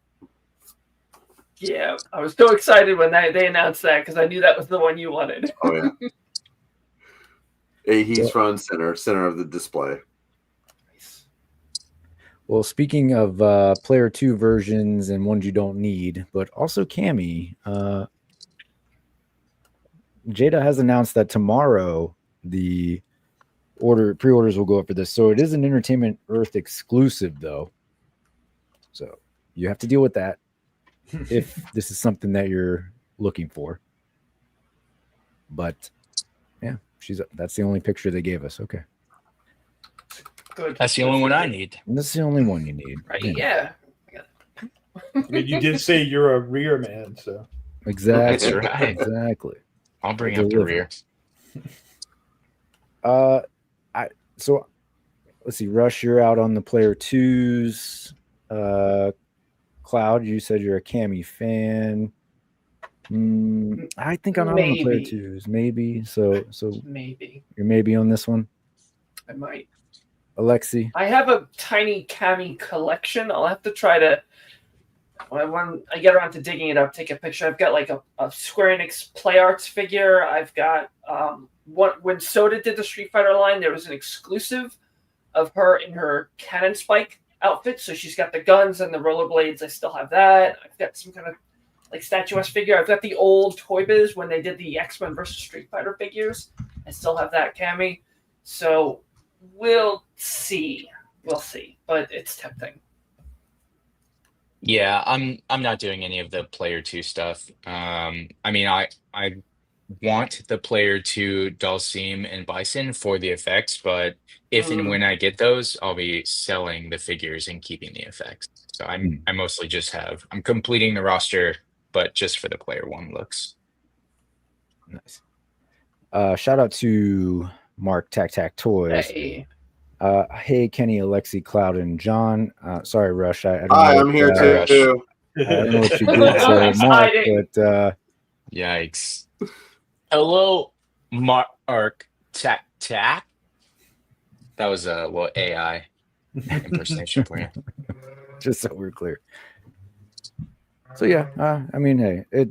Yeah, I was so excited when they announced that because I knew that was the one you wanted. Oh yeah. Hey, he's front and center of the display. Well, speaking of player 2 versions and ones you don't need, but also Cammy, Jada has announced that tomorrow the pre-orders will go up for this. So it is an Entertainment Earth exclusive, though. So you have to deal with that if this is something that you're looking for. But yeah, that's the only picture they gave us. Okay. Good. That's the only one I need. And that's the only one you need. Right? Yeah. I mean, you did say you're a rear man, so Exactly. That's right. Exactly. I'll bring up the rear. So let's see, Rush, you're out on the player 2s. Cloud, you said you're a Cammy fan. I think I'm out on the player 2s, maybe. So maybe you're maybe on this one. I might. Alexi, I have a tiny Cammy collection. I'll have to try to. When I get around to digging it up, take a picture. I've got like a Square Enix Play Arts figure. I've got when Soda did the Street Fighter line, there was an exclusive of her in her Cannon Spike outfit. So she's got the guns and the rollerblades. I still have that. I've got some kind of like statuesque figure. I've got the old Toy Biz when they did the X-Men versus Street Fighter figures. I still have that Cammy. So we'll see. But it's tempting. Yeah, I'm not doing any of the player 2 stuff. I mean, I want the player 2 Dulcim and Bison for the effects, but if and when I get those, I'll be selling the figures and keeping the effects. So I mostly just I'm completing the roster, but just for the player 1 looks. Nice. Shout out to Mark Tac Toys. Hey. Hey, Kenny, Alexi, Cloud, and John. Sorry, Rush. I don't Hi, know I'm here too. I don't know what you did to Mark, but yikes. Hello, Mark Tac. That was a little AI impersonation for you. Just so we're clear. So yeah, I mean, hey,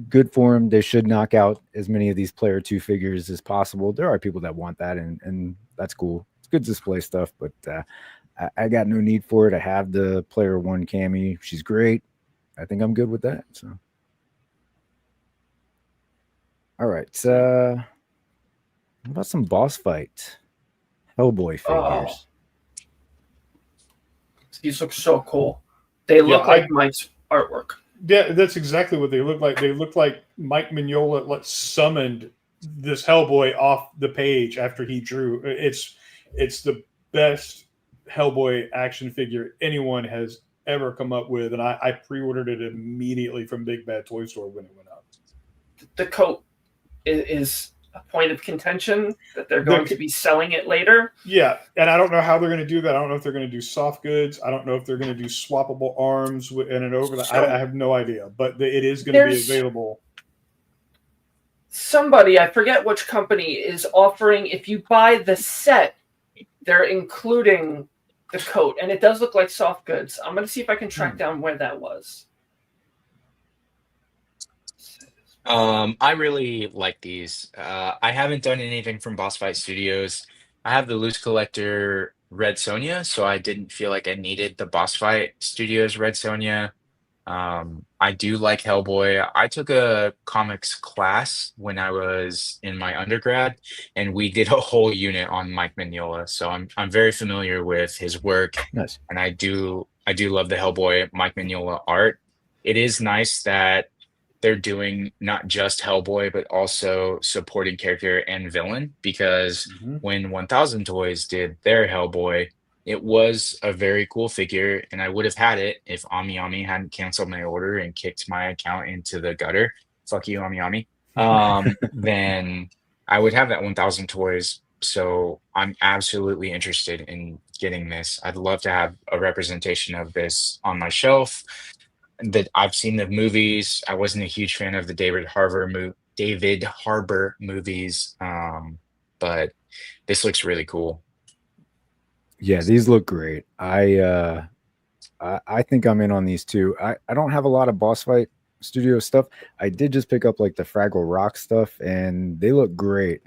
good for them. They should knock out as many of these player 2 figures as possible. There are people that want that, and that's cool. It's good display stuff, but I got no need for it. I have the player 1 Cammy. She's great. I think I'm good with that. So, all right. What about some boss fight Hellboy figures? These look so cool. They look like Mike's artwork. Yeah, that's exactly what they look like. They look like Mike Mignola summoned this Hellboy off the page after he drew. It's the best Hellboy action figure anyone has ever come up with, and I pre-ordered it immediately from Big Bad Toy Store when it went up. The coat is a point of contention that they're going to be selling it later. Yeah, and I don't know how they're going to do that. I don't know if they're going to do soft goods. I don't know if they're going to do swappable arms and an overlay. I have no idea, but it is going to be available. Somebody, I forget which company, is offering, if you buy the set, they're including the coat, and it does look like soft goods. I'm going to see if I can track down where that was. I really like these. I haven't done anything from Boss Fight Studios. I have the loose collector Red Sonja, so I didn't feel like I needed the Boss Fight Studios Red Sonja. I do like Hellboy. I took a comics class when I was in my undergrad, and we did a whole unit on Mike Mignola. So I'm very familiar with his work. Nice. And I do love the Hellboy Mike Mignola art. It is nice that they're doing not just Hellboy, but also supporting character and villain, because when 1000 Toys did their Hellboy, it was a very cool figure, and I would have had it if Ami Ami hadn't canceled my order and kicked my account into the gutter. Fuck you, Ami Ami. Then I would have that 1000 Toys. So I'm absolutely interested in getting this. I'd love to have a representation of this on my shelf. That I've seen the movies. I wasn't a huge fan of the David Harbour movies, but this looks really cool. Yeah, these look great. I I think I'm in on these too. I don't have a lot of Boss Fight Studio stuff. I did just pick up like the Fraggle Rock stuff, and they look great.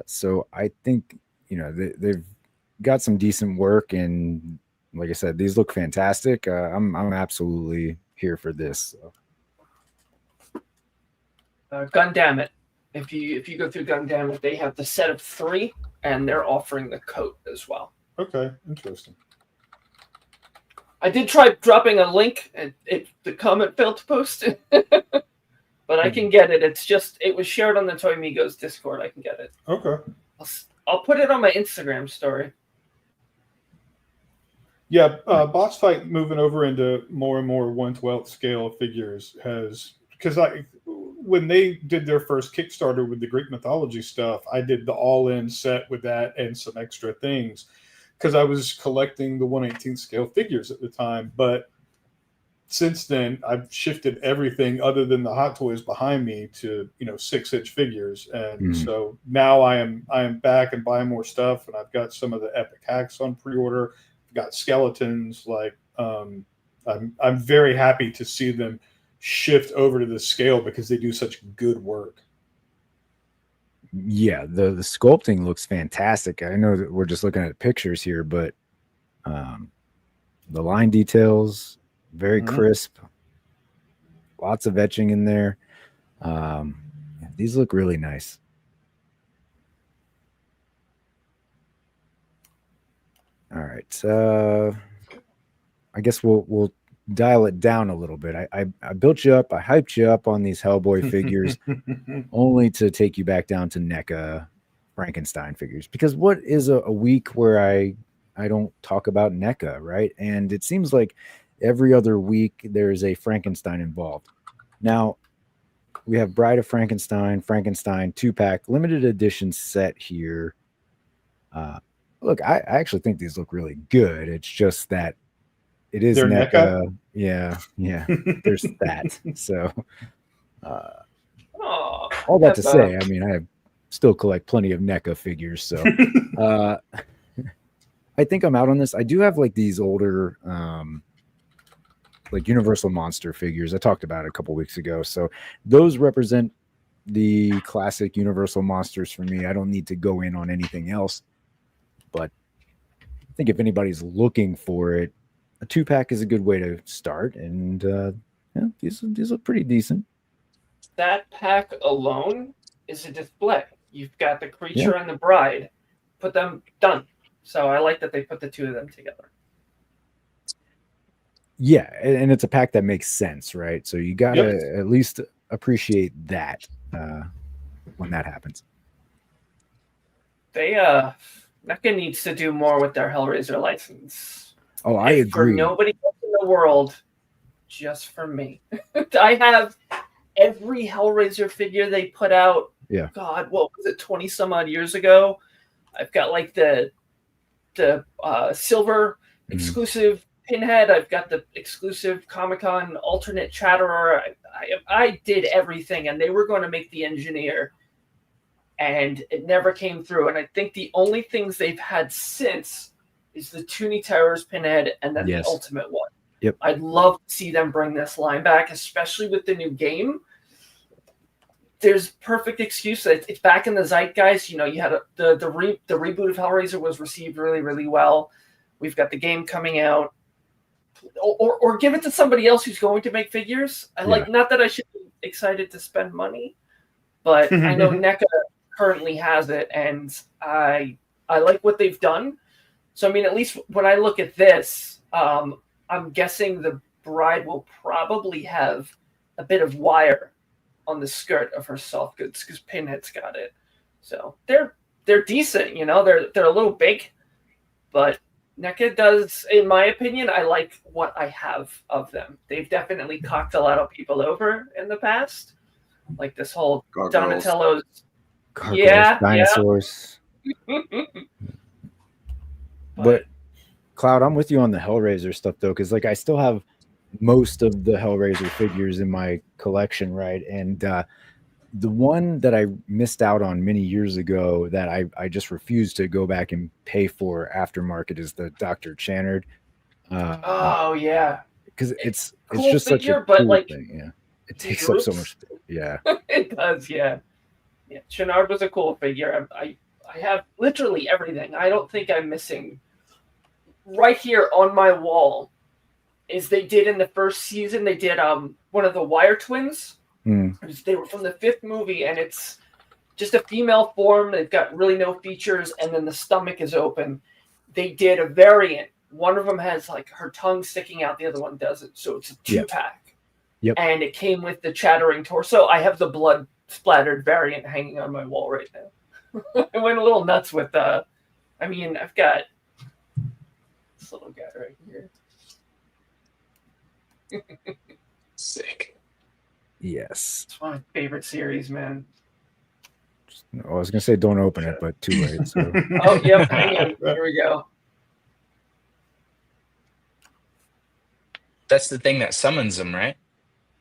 So I think they've got some decent work, and like I said, these look fantastic. I'm absolutely here for this. Gundam If you go through Gundam, they have the set of 3, and they're offering the coat as well. Okay, interesting. I did try dropping a link, and the comment failed to post it. But I can get it. It was shared on the Toy Migos Discord. I can get it. Okay. I'll put it on my Instagram story. Yeah, Boss Fight moving over into more and more 1/12 scale figures because when they did their first Kickstarter with the Greek mythology stuff, I did the all-in set with that and some extra things because I was collecting the 1/18 scale figures at the time. But since then, I've shifted everything other than the Hot Toys behind me to 6-inch figures, and so now I am back and buying more stuff, and I've got some of the Epic Hacks on pre-order. I've got skeletons. I'm very happy to see them shift over to the scale because they do such good work. Yeah, the sculpting looks fantastic. I know that we're just looking at pictures here, but the line details very crisp, lots of etching in there. These look really nice. All right, so I guess we'll dial it down a little bit. I built you up, I hyped you up on these Hellboy figures, only to take you back down to NECA Frankenstein figures. Because what is a week where I don't talk about NECA, right? And it seems like every other week there's a Frankenstein involved. Now we have Bride of Frankenstein 2-pack limited edition set here. Look, I actually think these look really good. It's just that it is NECA. Yeah. There's that. So all that to say, I mean, I still collect plenty of NECA figures. So I think I'm out on this. I do have like these older like Universal Monster figures. I talked about it a couple weeks ago. So those represent the classic Universal Monsters for me. I don't need to go in on anything else. But I think if anybody's looking for it, a 2-pack is a good way to start. And these look pretty decent. That pack alone is a display. You've got the creature and the bride. Put them done. So I like that they put the two of them together. Yeah, and it's a pack that makes sense, right? So you got to at least appreciate that when that happens. NECA needs to do more with their Hellraiser license. Oh, I agree. For nobody else in the world, just for me. I have every Hellraiser figure they put out. Yeah. God, what was it, 20 some odd years ago? I've got like the silver exclusive Pinhead. I've got the exclusive Comic-Con alternate Chatterer. I did everything, and they were going to make the Engineer, and it never came through. And I think the only things they've had since is the Toonie Terrors Pinhead and then the Ultimate one. Yep. I'd love to see them bring this line back, especially with the new game. There's perfect excuse. It's back in the zeitgeist. You had the reboot of Hellraiser was received really, really well. We've got the game coming out. Or give it to somebody else who's going to make figures. Not that I should be excited to spend money, but I know NECA currently has it, and I like what they've done. So I mean, at least when I look at this, I'm guessing the bride will probably have a bit of wire on the skirt of her soft goods because Pinhead's got it. So they're decent, they're a little big, but NECA does, in my opinion, I like what I have of them. They've definitely cocked a lot of people over in the past, like this whole Donatello's. Dinosaurs. But Cloud, I'm with you on the Hellraiser stuff though, because like I still have most of the Hellraiser figures in my collection, right? And the one that I missed out on many years ago that I just refused to go back and pay for aftermarket is the Dr. Channard Oh yeah, because it's cool just such a figure, but cool like thing. Yeah, it he takes up so droops. much. Yeah, It does. Yeah, yeah. Chenard was a cool figure. I have literally everything. I don't think I'm missing. Right here on my wall is they did in the first season. They did one of the Wire Twins. They were from the 5th movie, and it's just a female form. They've got really no features, and then the stomach is open. They did a variant. One of them has like her tongue sticking out, the other one doesn't. So it's a 2-pack. Yep. And it came with the chattering torso. I have the blood splattered variant hanging on my wall right now. I went a little nuts with I've got this little guy right here. Sick. yes. It's one of my favorite series, man. I was gonna say don't open it, but too late. So. Oh, yep. Hang on. Here we go. That's the thing that summons them, right?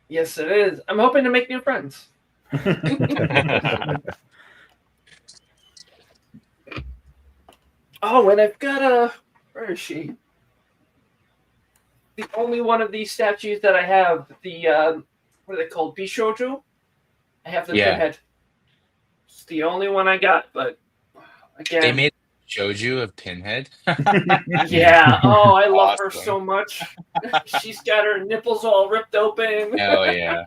Yes, it is. I'm hoping to make new friends. Oh, and I've got where is she? The only one of these statues that I have, the what are they called? Bishoju? I have the pinhead. It's the only one I got, but again. They made Joju of Pinhead. Yeah. Oh, I love her Awesome. so much. She's got her nipples all ripped open. Hell yeah.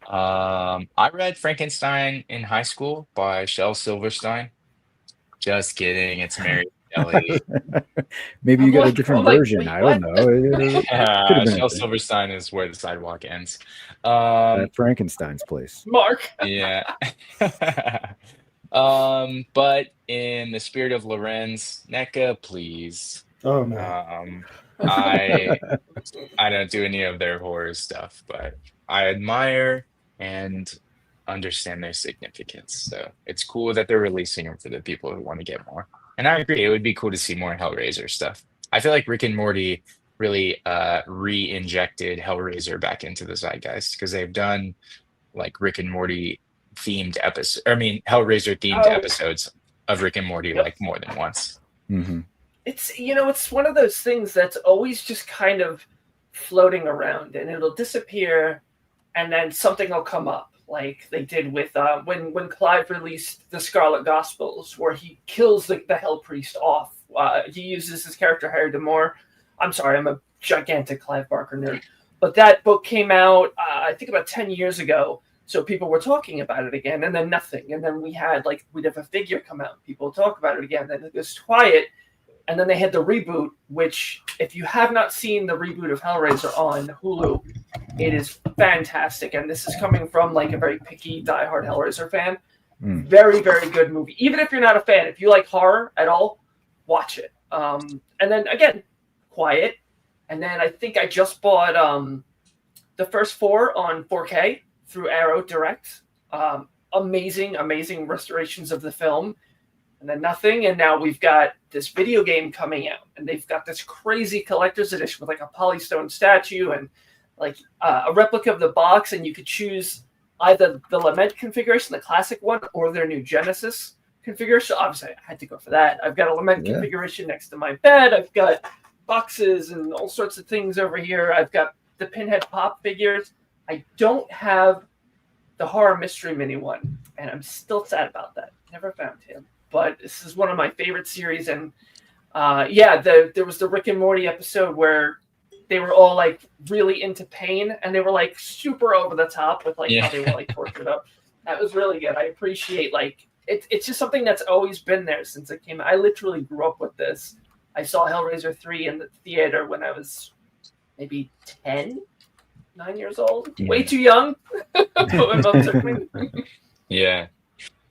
I read Frankenstein in high school by Shel Silverstein. Just kidding. It's Mary Shelley. Maybe you got a different version. wait, I don't know. Shel Silverstein is where the sidewalk ends. At Frankenstein's place. Mark. Yeah. But in the spirit of Lorenz, NECA, please. Oh no. I don't do any of their horror stuff, but I admire and understand their significance. So it's cool that they're releasing them for the people who want to get more. And I agree, it would be cool to see more Hellraiser stuff. I feel like Rick and Morty really re-injected Hellraiser back into the zeitgeist because they've done like Rick and Morty themed episodes. I mean, Hellraiser themed episodes of Rick and Morty like more than once. Mm-hmm. It's it's one of those things that's always just kind of floating around, and it'll disappear, and then something will come up, like they did with when Clive released the Scarlet Gospels, where he kills the Hell Priest off. He uses his character Harry D'Amour. I'm sorry, I'm a gigantic Clive Barker nerd, but that book came out I think about 10 years ago. So people were talking about it again, and then nothing. And then we'd have a figure come out, people talk about it again, then it goes quiet. And then they had the reboot, which if you have not seen the reboot of Hellraiser on Hulu, it is fantastic. And this is coming from like a very picky, diehard Hellraiser fan. Very, very good movie. Even if you're not a fan, if you like horror at all, watch it. And then again, quiet. And then I think I just bought the first 4 on 4K through Arrow Direct. Amazing, amazing restorations of the film. And then nothing, and now we've got this video game coming out, and they've got this crazy collector's edition with like a polystone statue and like a replica of the box, and you could choose either the Lament configuration, the classic one, or their new Genesis configuration. So obviously, I had to go for that. I've got a Lament configuration next to my bed. I've got boxes and all sorts of things over here. I've got the Pinhead Pop figures. I don't have the Horror Mystery Mini one, and I'm still sad about that. Never found him. But this is one of my favorite series, and there was the Rick and Morty episode where they were all like really into pain, and they were like super over the top with how they were like tortured up. That was really good. I appreciate it's just something that's always been there since it came out. I literally grew up with this. I saw Hellraiser 3 in the theater when I was maybe 9 years old. Yeah. Way too young. But my mom took me. Yeah.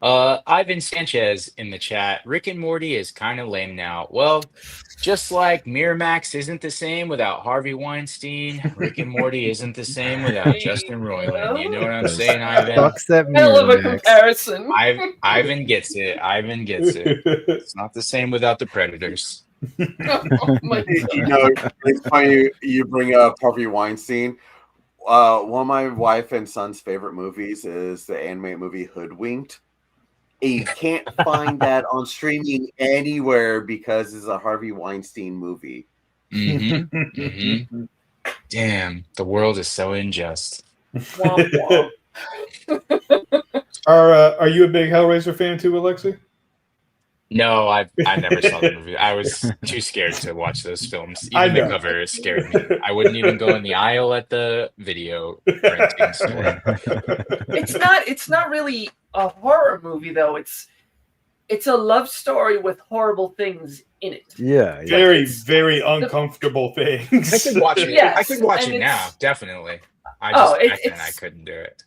Ivan Sanchez in the chat. Rick and Morty is kind of lame now. Well, just like Miramax isn't the same without Harvey Weinstein, Rick and Morty isn't the same without Justin Roiland. You know what I'm saying, Ivan? Hell of a comparison. Ivan gets it. Ivan gets it. It's not the same without the Predators. Oh my God. It's funny you bring up Harvey Weinstein. One of my wife and son's favorite movies is the animated movie Hoodwinked. And you can't find that on streaming anywhere because it's a Harvey Weinstein movie. Damn, the world is so unjust. Womp womp. Are you a big Hellraiser fan too, Alexi? No, I never saw the movie. I was too scared to watch those films. I Even the know. cover scared me. I wouldn't even go in the aisle at the video renting store. It's not really a horror movie though. It's a love story with horrible things in it. Yeah, yeah. Very, very uncomfortable things. I could watch it. Yes, I could watch and it now, it's- definitely. I Oh, just back then I it's- couldn't do it.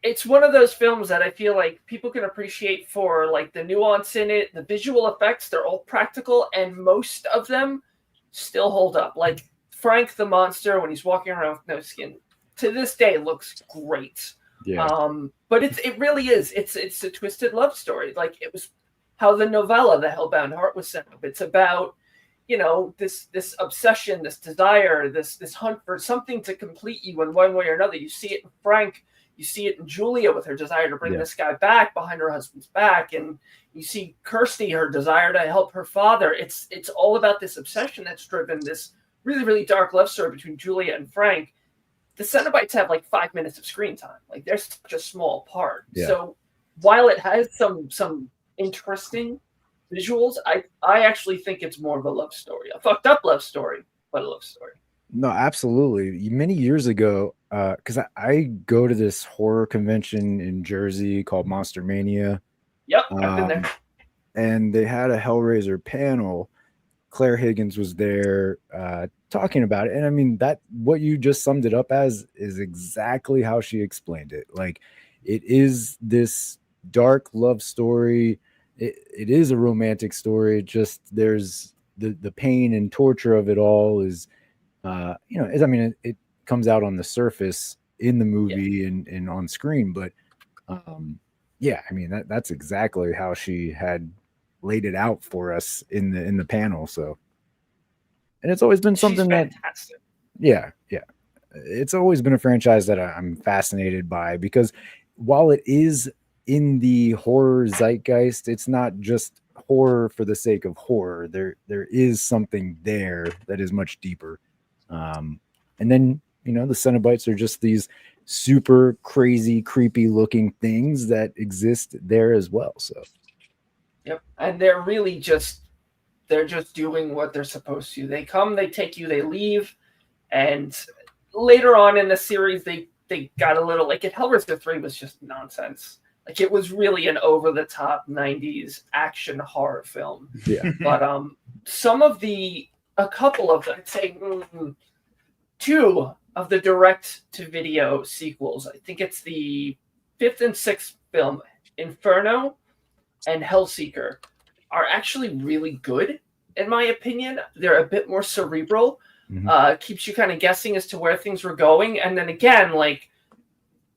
It's one of those films that I feel like people can appreciate for like the nuance in it, the visual effects. They're all practical, and most of them still hold up. Like Frank the monster when he's walking around with no skin, to this day looks great. Yeah. But it really is. It's a twisted love story. Like it was how the novella The Hellbound Heart was set up. It's about, you know, this obsession, this desire, this hunt for something to complete you in one way or another. You see it in Frank, you see it in Julia with her desire to bring this guy back behind her husband's back, and you see Kirsty, her desire to help her father. It's all about this obsession that's driven this really, really dark love story between Julia and Frank. The Cenobites have like 5 minutes of screen time. Like they're such a small part. Yeah. So while it has some interesting visuals, I actually think it's more of a love story, a fucked up love story, but a love story. No, absolutely. Many years ago, because I go to this horror convention in Jersey called Monster Mania. Yep, I've been there. And they had a Hellraiser panel. Claire Higgins was there talking about it. And I mean, that what you just summed it up as is exactly how she explained it. Like, it is this dark love story. It is a romantic story. Just there's the pain and torture of it all is, you know, I mean, it comes out on the surface in the movie and on screen, but yeah, I mean, that's exactly how she had laid it out for us in the panel. So, and it's always been something that, yeah, it's always been a franchise that I'm fascinated by, because while it is in the horror zeitgeist, it's not just horror for the sake of horror. There is something there that is much deeper. And then, you know, the Cenobites are just these super crazy, creepy looking things that exist there as well. So, yep. And they're really they're just doing what they're supposed to. They come, they take you, they leave. And later on in the series, they got a little, like, Hellraiser 3 was just nonsense. Like, it was really an over-the-top 90s action horror film. Yeah. But a couple of, I'd say, 2 of the direct-to-video sequels, I think it's the 5th and 6th film, Inferno and Hellseeker, are actually really good, in my opinion. They're a bit more cerebral. Keeps you kind of guessing as to where things were going. And then again, like,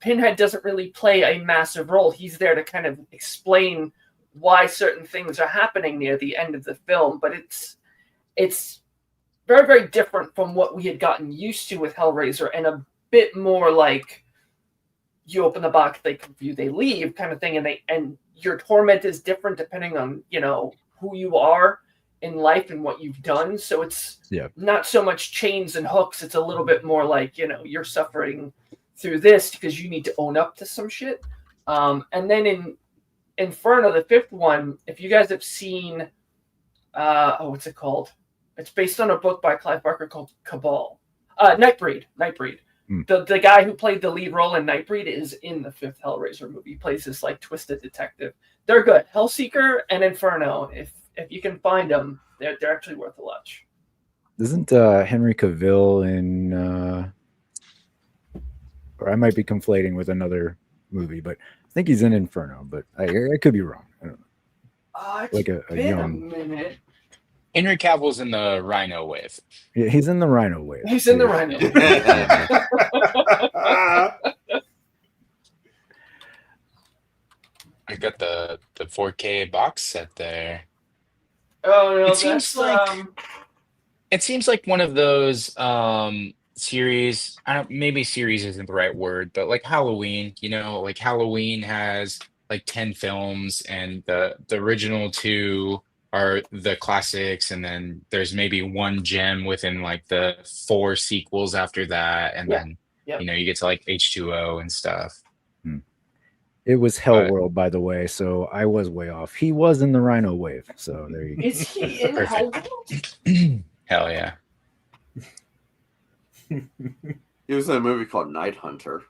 Pinhead doesn't really play a massive role. He's there to kind of explain why certain things are happening near the end of the film. But it's very, very different from what we had gotten used to with Hellraiser, and a bit more like you open the box, they confuse, they leave kind of thing, and your torment is different depending on, you know, who you are in life and what you've done. So it's not so much chains and hooks. It's a little bit more like, you know, you're suffering through this because you need to own up to some shit. And then in Inferno, the 5th one, if you guys have seen, what's it called? It's based on a book by Clive Barker called Cabal. Nightbreed. The guy who played the lead role in Nightbreed is in the 5th Hellraiser movie. He plays this like twisted detective. They're good. Hellseeker and Inferno, if you can find them, they're actually worth a watch. Isn't Henry Cavill in, or I might be conflating with another movie, but I think he's in Inferno, but I could be wrong. I don't know. It's like a been young minute. Henry Cavill's in the Rhino wave. Yeah, he's in the Rhino wave. He's in the Rhino wave. I got the 4K box set there. Oh no, It seems it seems like one of those series. Maybe series isn't the right word, but like Halloween. You know, like Halloween has like 10 films, and the original 2 are the classics, and then there's maybe one gem within like the 4 sequels after that, and then you get to like H2O and stuff. It was But Hellworld, by the way, so I was way off. He was in the Rhino Wave, so there you go. Is he in Perfect. Hellworld? hell yeah. He was in a movie called Night Hunter.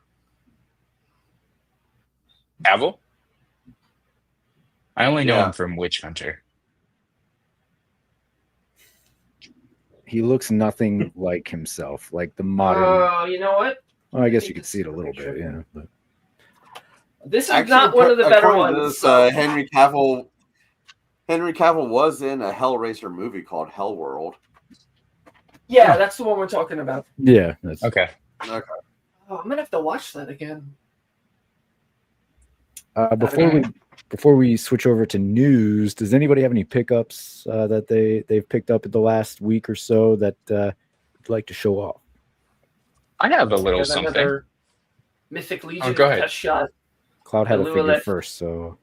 Cavill? I only know Yeah. him from Witch Hunter. He looks nothing like himself, like the modern. Oh, you know what? Well, I guess you could see it a little bit, yeah. But This is Actually, not one of the better according to ones. this, Henry Cavill was in a Hellraiser movie called Hellworld. Yeah, that's the one we're talking about. yeah, that's Okay. Okay. Oh, I'm gonna have to watch that again. Before we switch over to news, does anybody have any pickups that they've picked up in the last week or so that you'd like to show off? I have a little Got something. another Mythic Legion go ahead. test shot Cloud had a figure Lilith. first, so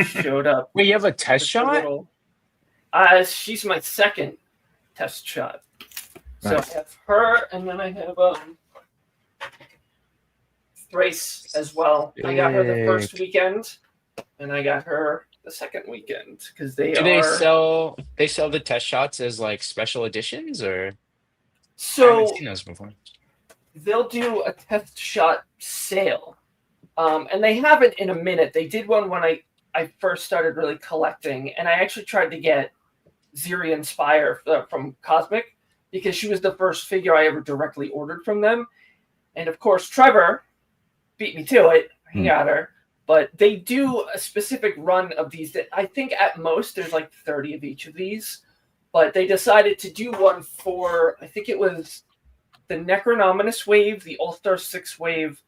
showed up. Wait, you have a test Just a shot? little- she's my second test shot. So Nice. I have her, and then I have Thrace as well. I got her the first weekend, and I got her the second weekend because they Do are. they sell the test shots as like special editions, or I So haven't seen those before? they'll do a test shot sale, and they haven't in a minute. They did one when I first started really collecting, and I actually tried to get Ziri Inspire from Cosmic because she was the first figure I ever directly ordered from them, and of course Trevor beat me to it. He got her, but they do a specific run of these that I think at most there's like 30 of each of these, but they decided to do one for, I think it was the Necronominous wave, the All-Star 6 wave,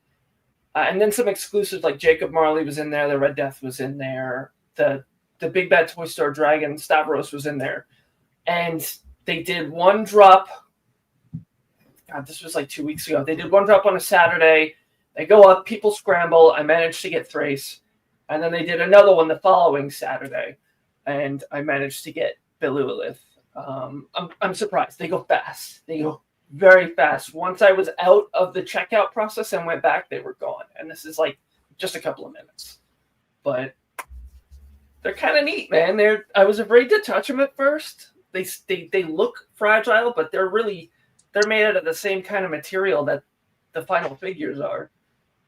and then some exclusives like Jacob Marley was in there, the Red Death was in there, the Big Bad Toy Store Dragon Stavros was in there, and they did one drop. God, this was like 2 weeks ago. They did one drop on a Saturday. They go up, people scramble. I managed to get Thrace, and then they did another one the following Saturday, and I managed to get Belulith. I'm surprised. They go fast. They go very fast. Once I was out of the checkout process and went back, they were gone. And this is like just a couple of minutes. But they're kind of neat, man. I was afraid to touch them at first. They look fragile, but they're made out of the same kind of material that the final figures are.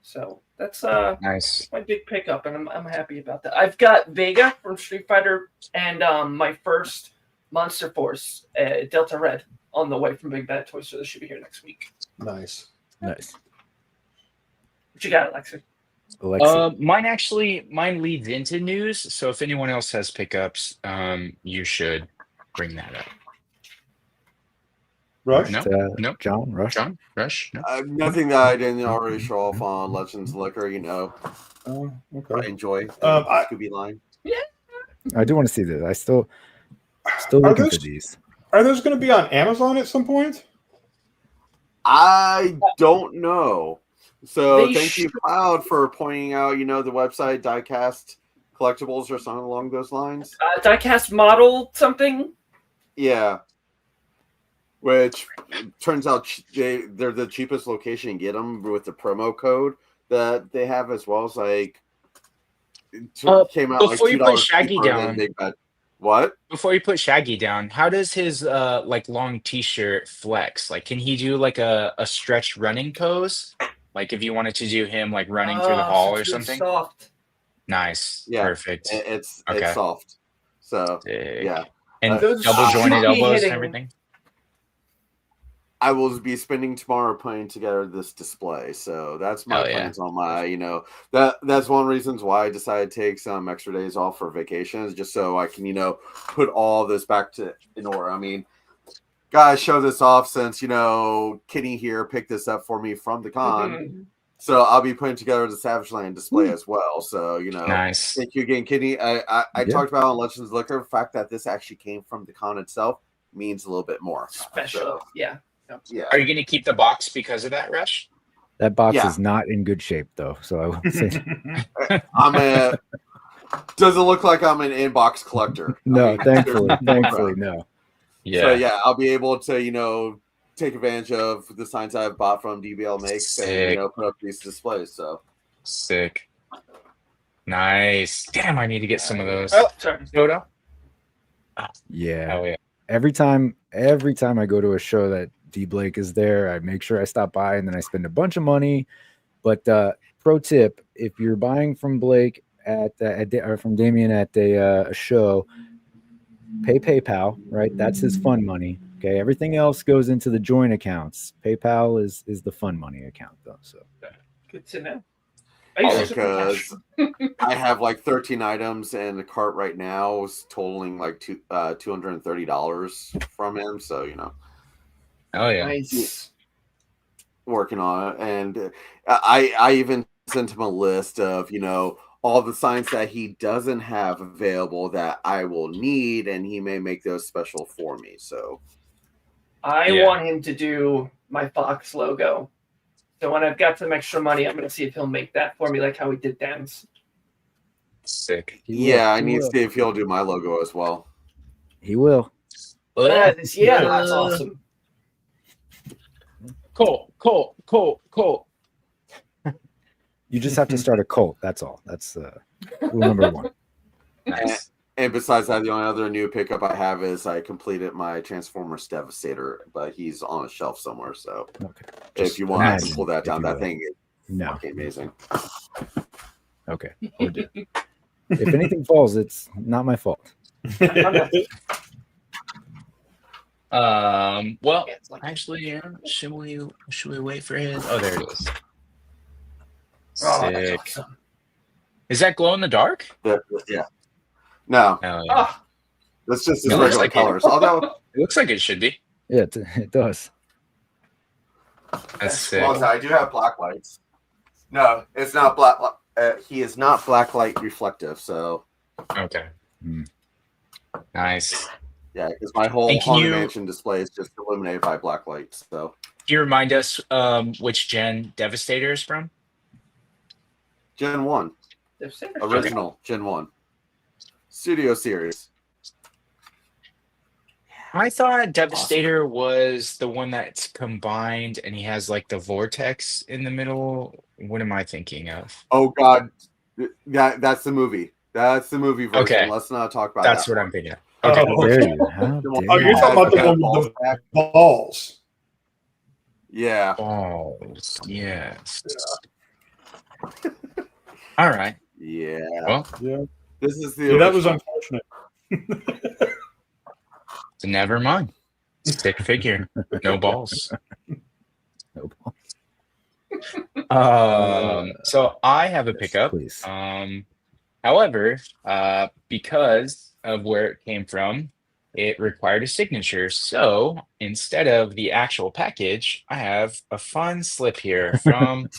So that's Nice. my big pickup, and I'm happy about that. I've got Vega from Street Fighter and my first Monster Force Delta Red on the way from Big Bad Toy Store. This should be here next week. Nice. nice. What you got, Alexi? Alexa, Mine leads into news. So if anyone else has pickups, you should bring that up. Rush? No, no. John, Rush. John, Rush, no. Nothing that I didn't already show off on Legends Liquor. Oh, I okay. enjoy the Scooby line. I do want to see this. I still Are looking for those- these. Are those going to be on Amazon at some point? I don't know. So They thank you, Cloud, for pointing out, the website Diecast Collectibles or something along those lines. Diecast model something? Yeah. Which turns out they're the cheapest location to get them with the promo code that they have, as well as like came out like before you $2 put Shaggy cheaper than down. Big Bad. What? Before you put Shaggy down, how does his like long t-shirt flex? Like, can he do like a stretched running pose? Like if you wanted to do him like running through the hall or it's really something? soft. Nice. Yeah. Perfect. It's Okay. soft. So Sick. yeah. And Those double jointed should be elbows hitting- and everything? I will be spending tomorrow putting together this display. So that's my Hell yeah. plans on my, that's one of the reasons why I decided to take some extra days off for vacations, just so I can, put all this back in order. I mean, guys, show this off since, Kitty here picked this up for me from the con. Mhm. So I'll be putting together the Savage Land display as well. So, Nice. thank you again, Kitty. I talked about on Legends Liquor, the fact that this actually came from the con itself means a little bit more. Special. So, Yeah. yeah. Are you going to keep the box because of that, Rush? That box Yeah. is not in good shape, though. So I will say, Doesn't look like I'm an inbox collector. no, I mean, thankfully, there's- thankfully, no. Yeah. So yeah, I'll be able to take advantage of the signs I've bought from DBL Makes and Sick. put up these displays. So Sick. Nice. Damn, I need to get some of those. Oh, sorry. Soda? Yeah. Oh yeah. Every time I go to a show that D Blake is there, I make sure I stop by and then I spend a bunch of money. But pro tip: if you're buying from Blake or from Damien at a show, pay PayPal. Right, that's his fun money. Okay, everything else goes into the joint accounts. PayPal is the fun money account, though. So Good to know. I used to because I have like 13 items in the cart right now, totaling like $230 from him. So Oh yeah. Nice. working on it, and I even sent him a list of all the signs that he doesn't have available that I will need, and he may make those special for me. So I Yeah. want him to do my Fox logo. So when I've got some extra money, I'm going to see if he'll make that for me, like how he did Dan's. Sick. I need to see if he'll do my logo as well. he will. That's awesome. Cool. You just have to start a cult. That's all. That's rule number one. Nice. And besides that, the only other new pickup I have is I completed my Transformers Devastator, but he's on a shelf somewhere. So Okay. if you want to pull that down, that thing is fucking amazing. Okay. Or do. If anything falls, it's not my fault. Well, actually, yeah. Should we wait for his? Oh, there it is. Oh, that's Sick. awesome. Is that glow in the dark? Yeah. No, Oh, yeah. Ah, that's just his It looks regular like it. colors. Although, It looks like it should be. Yeah, it does. That's sick. well, I do have black lights. No, it's not black. He is not blacklight reflective. So Okay. Hmm. Nice. yeah, because my whole And can Haunted you- Mansion display is just illuminated by black lights. So Can you remind us which gen Devastator is from? Gen 1, original Gen 1 Studio Series. I thought Devastator was the one that's combined and he has like the vortex in the middle. What am I thinking of? Oh God, that's the movie. That's the movie version. Okay. Let's not talk about That's that. what I'm thinking of. Okay. How dare you? How Oh, dare you're you? talking about the Yeah, one with the balls. Yeah. Oh, yes. All right. Yeah. Well, Yeah. This is the. Yeah, that was original. unfortunate. never mind. Stick figure. No balls. No balls. So I have a Yes, pickup. please. However, because of where it came from, it required a signature. So instead of the actual package, I have a fun slip here from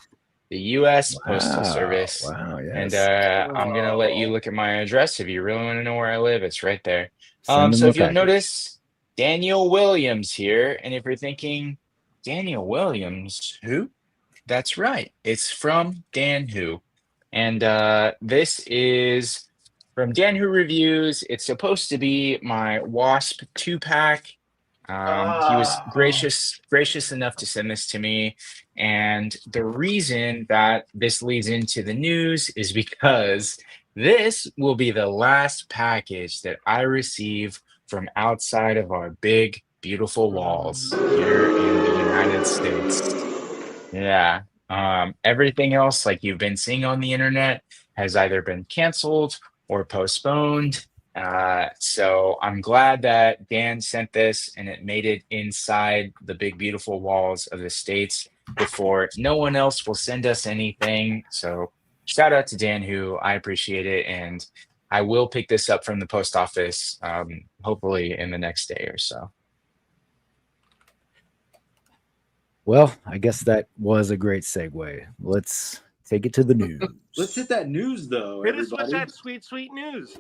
the U.S. Postal Service. Wow, yes. And I'm going to let you look at my address. If you really want to know where I live, it's right there. Send them So the if you'll package. notice, Daniel Williams here. And if you're thinking, Daniel Williams, who? That's right. It's from Dan Who. And this is from Dan Who Reviews. It's supposed to be my Wasp 2-pack. He was gracious enough to send this to me. And the reason that this leads into the news is because this will be the last package that I receive from outside of our big, beautiful walls here in the United States. Yeah. Everything else, like you've been seeing on the internet, has either been canceled or postponed. So I'm glad that Dan sent this and it made it inside the big, beautiful walls of the States before no one else will send us anything. So shout out to Dan Who. I appreciate it. And I will pick this up from the post office, hopefully in the next day or so. Well, I guess that was a great segue. Let's take it to the news. Let's hit that news, though. Hit us with everybody. that sweet, sweet news.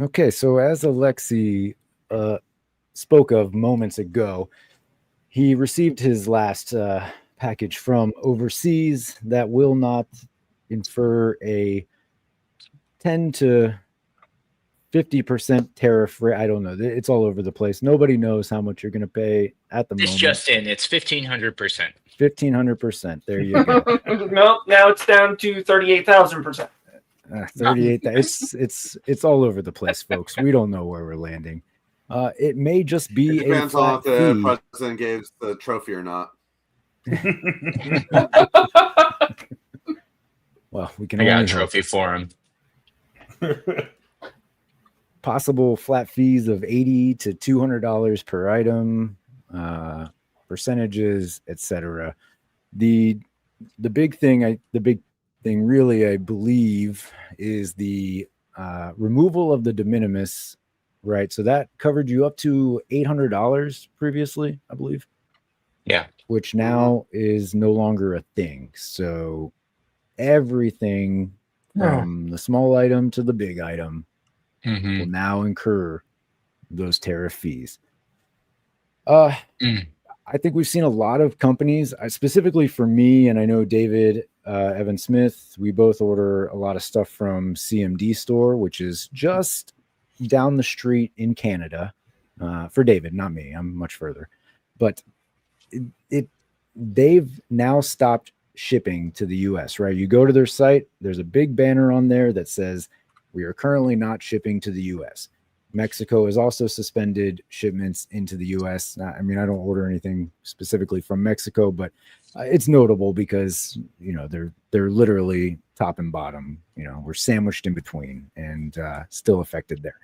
Okay, so as Alexi spoke of moments ago, he received his last package from overseas that will not infer a 10 to 50% tariff rate. I don't know. It's all over the place. Nobody knows how much you're going to pay at the It's moment. just in. It's 1,500%. 1,500%. There you go. Nope. Now it's down to 38,000%. 38. It's all over the place, folks. We don't know where we're landing. It may just be It depends a on if flat the fee. president gives the trophy or not. Well, we can I got a only hope. trophy for him. Possible flat fees of $80 to $200 per item, percentages, etc. The big thing, really, I believe, is the removal of the de minimis, right? So that covered you up to $800 previously, I believe. Yeah. Which now is no longer a thing. So everything from the small item to the big item will now incur those tariff fees. I think we've seen a lot of companies, specifically for me, and I know David, Evan Smith, we both order a lot of stuff from CMD Store, which is just down the street in Canada. For David, not me. I'm much further. But they've now stopped shipping to the US, right? You go to their site, there's a big banner on there that says, we are currently not shipping to the US. Mexico has also suspended shipments into the US. I mean, I don't order anything specifically from Mexico, but it's notable because, you know, they're literally top and bottom. You know, we're sandwiched in between and still affected there.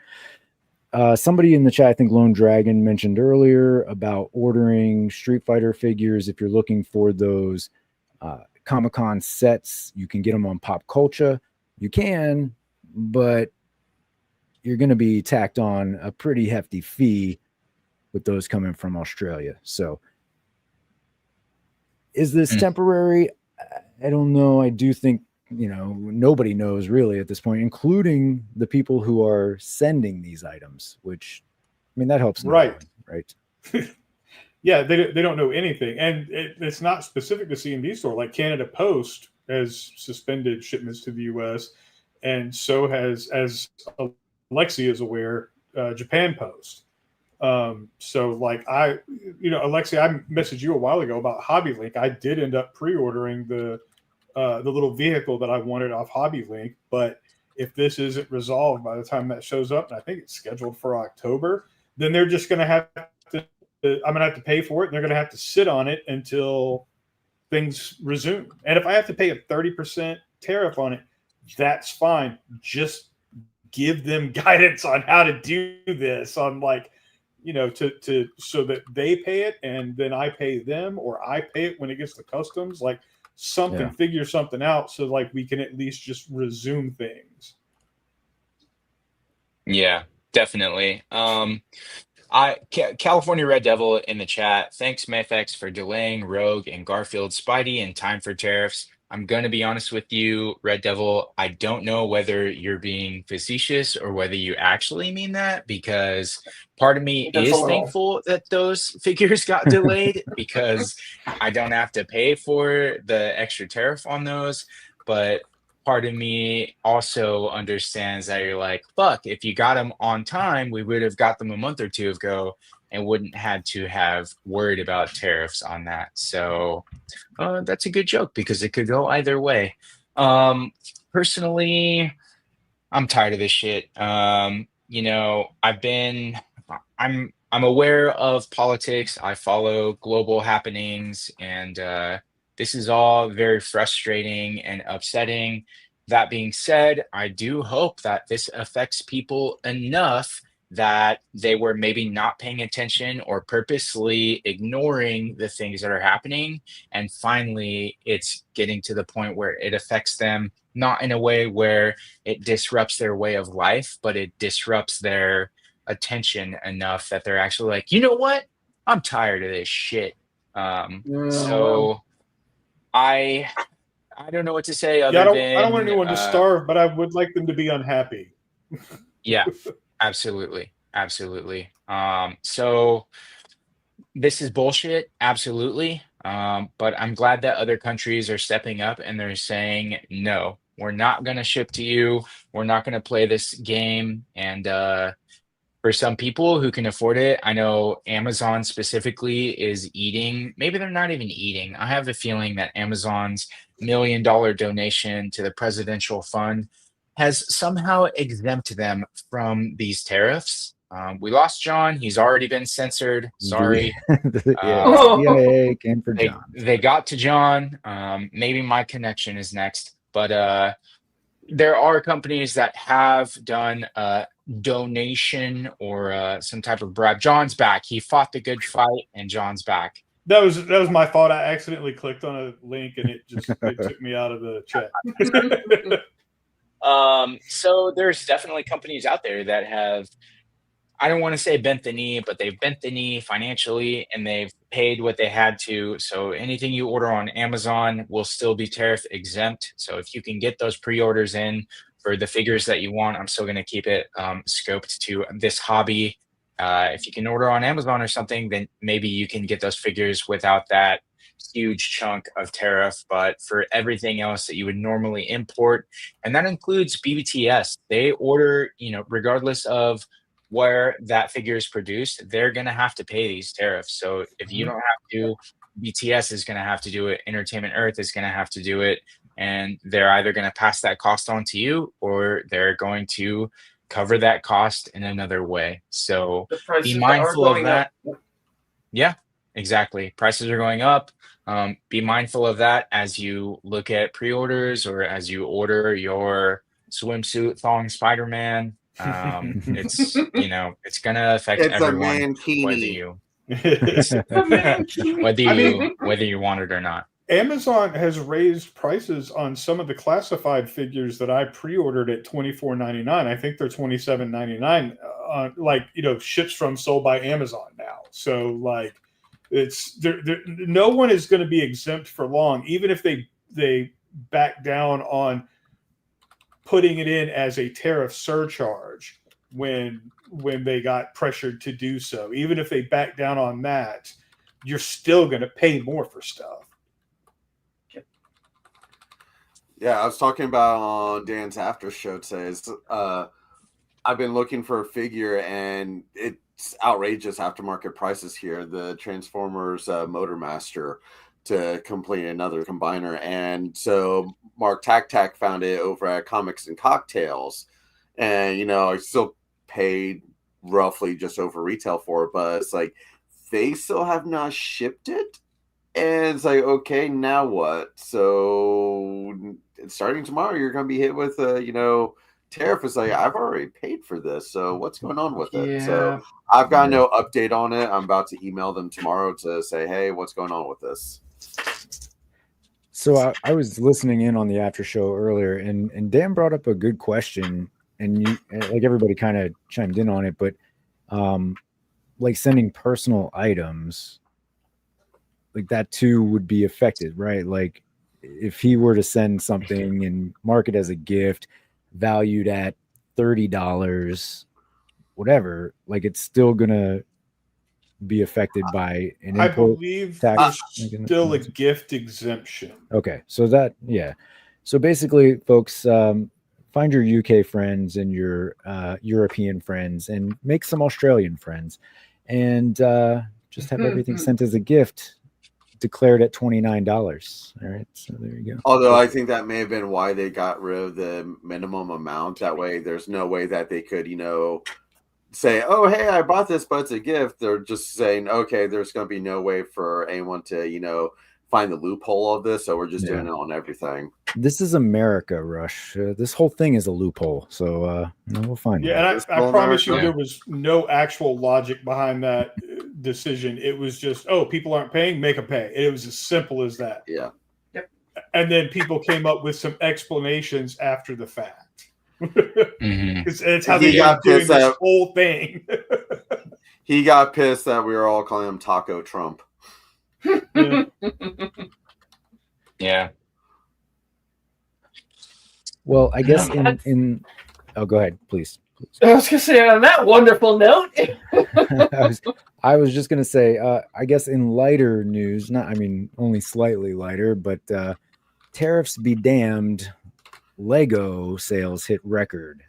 Somebody in the chat, I think Lone Dragon, mentioned earlier about ordering Street Fighter figures. If you're looking for those Comic-Con sets, you can get them on Pop Culture. You can, but you're going to be tacked on a pretty hefty fee with those coming from Australia. So is this temporary? I don't know. I do think, you know, nobody knows really at this point, including the people who are sending these items, which, I mean, that helps. Right. Right. Yeah, they don't know anything. And it's not specific to CMD Store. Like Canada Post has suspended shipments to the U.S., and so has, as Alexi is aware, Japan Post. So like Alexi, I messaged you a while ago about Hobby Link. I did end up pre-ordering the little vehicle that I wanted off Hobby Link, but if this isn't resolved by the time that shows up, and I think it's scheduled for October, then they're just going to have to, I'm going to have to pay for it, and they're going to have to sit on it until things resume. And if I have to pay a 30% tariff on it, that's fine. Just give them guidance on how to do this, on like, you know, to so that they pay it and then I pay them, or I pay it when it gets to customs, like something, figure something out so like we can at least just resume things. Yeah, definitely. California Red Devil in the chat. Thanks, Mafex, for delaying Rogue and Garfield Spidey in time for tariffs. I'm going to be honest with you, Red Devil. I don't know whether you're being facetious or whether you actually mean that, because part of me is thankful that those figures got delayed because I don't have to pay for the extra tariff on those. But part of me also understands that you're like, fuck, if you got them on time, we would have got them a month or two ago and wouldn't had to have worried about tariffs on that. So that's a good joke because it could go either way. Personally, I'm tired of this shit. You know, I'm aware of politics. I follow global happenings, and this is all very frustrating and upsetting. That being said, I do hope that this affects people enough that they were maybe not paying attention or purposely ignoring the things that are happening. And finally, it's getting to the point where it affects them, not in a way where it disrupts their way of life, but it disrupts their attention enough that they're actually like, you know what? I'm tired of this shit. So I don't know what to say other than I don't want anyone to starve, but I would like them to be unhappy. Yeah, absolutely. absolutely. So this is bullshit, absolutely. But I'm glad that other countries are stepping up and they're saying, no, we're not going to ship to you. We're not going to play this game. And for some people who can afford it, I know Amazon specifically is eating. Maybe they're not even eating. I have a feeling that Amazon's $1 million donation to the presidential fund has somehow exempt them from these tariffs. We lost John. He's already been censored. Sorry. Yeah, Oh. CIA came for John. They got to John. Maybe my connection is next, but there are companies that have done a donation or some type of bribe. John's back. He fought the good fight, and John's back. That was my fault. I accidentally clicked on a link and it took me out of the chat. So there's definitely companies out there that have, I don't want to say bent the knee, but they've bent the knee financially and they've paid what they had to. So anything you order on Amazon will still be tariff exempt. So if you can get those pre-orders in for the figures that you want, I'm still going to keep it scoped to this hobby. If you can order on Amazon or something, then maybe you can get those figures without that huge chunk of tariff. But for everything else that you would normally import, and that includes BBTS, they order, regardless of where that figure is produced, they're going to have to pay these tariffs. So if you don't have to, BTS is going to have to do it. Entertainment Earth is going to have to do it. And they're either going to pass that cost on to you or they're going to cover that cost in another way. So be mindful of that. Yeah, exactly. Prices are going up. Be mindful of that as you look at pre-orders or as you order your swimsuit thong Spider-Man. It's it's gonna affect everyone, whether you want it or not. Amazon has raised prices on some of the classified figures that I pre-ordered at $24.99. I think they're $27.99. Ships from sold by Amazon now. So like, it's there. No one is going to be exempt for long, even if they back down on putting it in as a tariff surcharge when they got pressured to do so. Even if they back down on that, you're still going to pay more for stuff. Yeah, I was talking about on Dan's after show today. I've been looking for a figure, and it's outrageous aftermarket prices here. The Transformers Motormaster to complete another combiner, and so Mark Tac found it over at Comics and Cocktails, and I still paid roughly just over retail for it, but it's like they still have not shipped it, and it's like, okay, now what? So starting tomorrow, you're going to be hit with tariff. Is like, I've already paid for this, so what's going on with it? So I've got no update on it. I'm about to email them tomorrow to say, hey, what's going on with this? So I was listening in on the after show earlier, and Dan brought up a good question, and like everybody kind of chimed in on it, but like sending personal items, like that too would be affected, right? Like if he were to send something and mark it as a gift valued at $30, whatever, like it's still gonna be affected by an I import believe tax. there's still a gift exemption. Okay, so so basically, folks, find your UK friends and your European friends, and make some Australian friends, and just have everything sent as a gift, declared at $29. All right, so there you go. Although I think that may have been why they got rid of the minimum amount. That way, there's no way that they could, say, oh, hey, I bought this, but it's a gift. They're just saying, okay, there's going to be no way for anyone to, find the loophole of this. So we're just doing it on everything. This is America, Rush. This whole thing is a loophole. So we'll find it. Yeah, and I promise you there was no actual logic behind that decision. It was just, oh, people aren't paying, make them pay. It was as simple as that. Yeah. Yep. And then people came up with some explanations after the fact. It's how they got doing this whole thing. He got pissed that we were all calling him Taco Trump. Yeah. Well, I guess in oh, go ahead, please. I was gonna say on that wonderful note. I was just gonna say, I guess in lighter news, not I mean only slightly lighter, but tariffs be damned, Lego sales hit record.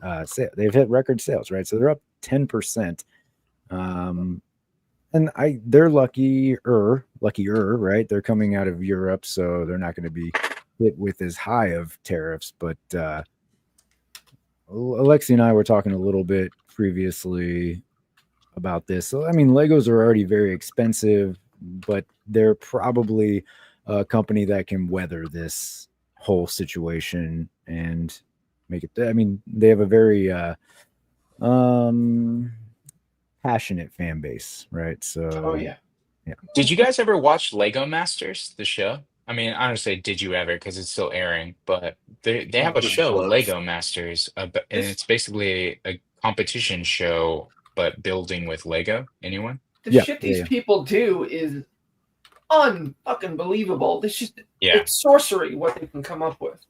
They've hit record sales, right? So they're up 10%. And they're luckier, right? They're coming out of Europe, so they're not going to be hit with as high of tariffs. But Alexi and I were talking a little bit previously about this. So, I mean, Legos are already very expensive, but they're probably a company that can weather this whole situation and make it. I mean, they have a very passionate fan base, right? So, Oh yeah. Did you guys ever watch Lego Masters, the show? I mean, honestly, did you ever? Because it's still airing, but they have a Just show, clips. Lego Masters, and it's basically a competition show, but building with Lego. Anyone? The shit these people do is unfucking believable. This just it's sorcery what they can come up with.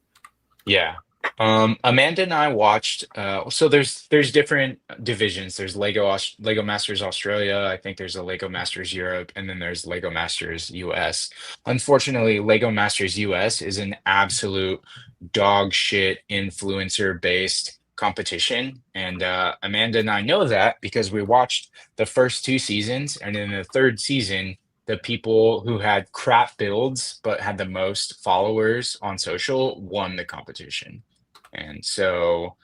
Yeah. Amanda and I watched. So there's different divisions. There's Lego Masters Australia. I think there's a Lego Masters Europe, and then there's Lego Masters US. Unfortunately, Lego Masters US is an absolute dog shit influencer based competition, and Amanda and I know that because we watched the first 2 seasons, and in the 3rd season, the people who had crap builds but had the most followers on social won the competition. And so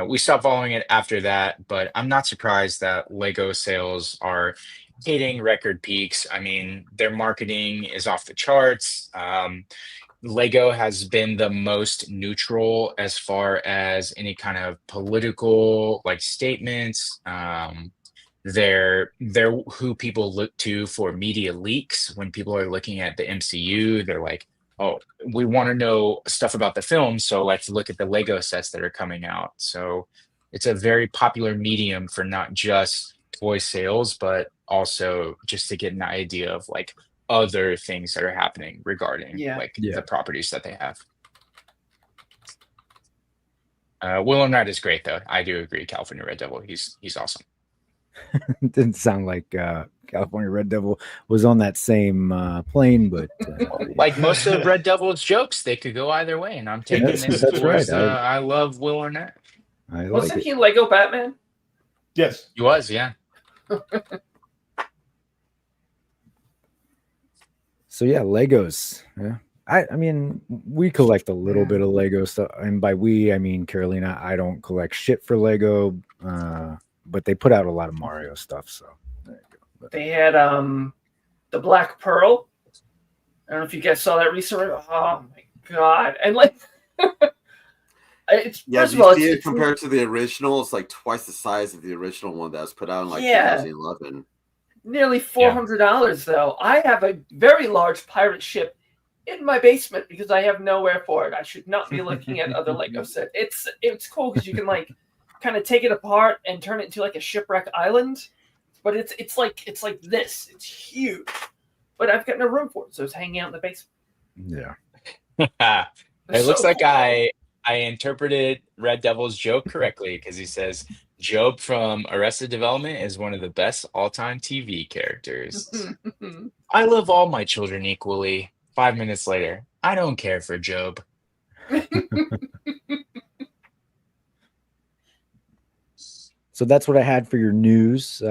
we stopped following it after that, but I'm not surprised that Lego sales are hitting record peaks. I mean, their marketing is off the charts. Lego has been the most neutral as far as any kind of political like statements. They're who people look to for media leaks. When people are looking at the MCU, they're like, oh, we want to know stuff about the film, so let's look at the Lego sets that are coming out. So it's a very popular medium for not just toy sales, but also just to get an idea of like other things that are happening regarding the properties that they have. Will and Red is great though. I do agree. California Red Devil, he's awesome. Didn't sound like California Red Devil was on that same plane, but like most of Red Devil's jokes, they could go either way, and I'm taking this towards. Right. I love Will Arnett. Wasn't he Lego Batman? Yes, he was. Yeah. So yeah, Legos. Yeah, I mean, we collect a little bit of Lego stuff, and by we, I mean Carolina. I don't collect shit for Lego. But they put out a lot of Mario stuff, so there you go. They had the Black Pearl. I don't know if you guys saw that recently. Oh my god! And like, it's first of all, see it compared to the original. It's like twice the size of the original one that was put out in like 2011. Nearly $400 though. I have a very large pirate ship in my basement because I have nowhere for it. I should not be looking at other Lego sets. It's cool because you can like kind of take it apart and turn it into like a shipwreck island, but it's like this. It's huge, but I've got no room for it, so it's hanging out in the basement. Yeah. It looks like I interpreted Red Devil's joke correctly because he says Job from Arrested Development is one of the best all-time TV characters. I love all my children equally. 5 minutes later, I don't care for Job. So that's what I had for your news.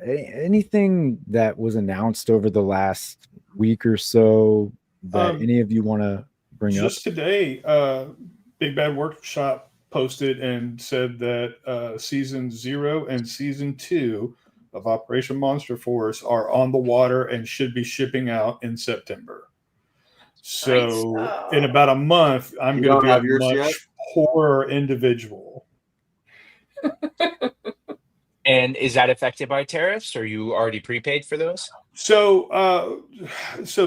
Anything that was announced over the last week or so that any of you want to bring up? Just today, Big Bad Workshop posted and said that season 0 and season 2 of Operation Monster Force are on the water and should be shipping out in September. So in about a month, I'm going to be a much poorer individual. And is that affected by tariffs? Or are you already prepaid for those? So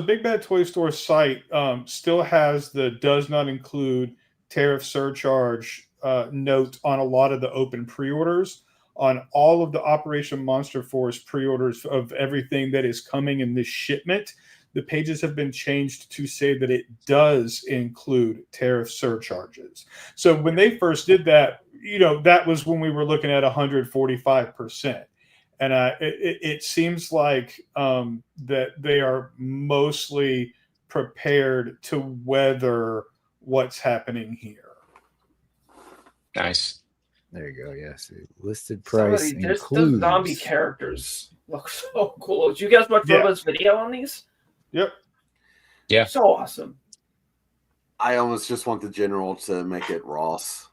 Big Bad Toy Store site still has the does not include tariff surcharge note on a lot of the open pre-orders. On all of the Operation Monster Force pre-orders of everything that is coming in this shipment, the pages have been changed to say that it does include tariff surcharges. So when they first did that, that was when we were looking at 145%. And it seems like that they are mostly prepared to weather what's happening here. Nice. There you go. Yes, listed price Those includes zombie characters look so cool. Did you guys watch Robo's video on these? Yep. Yeah. So awesome. I almost just want the general to make it Ross.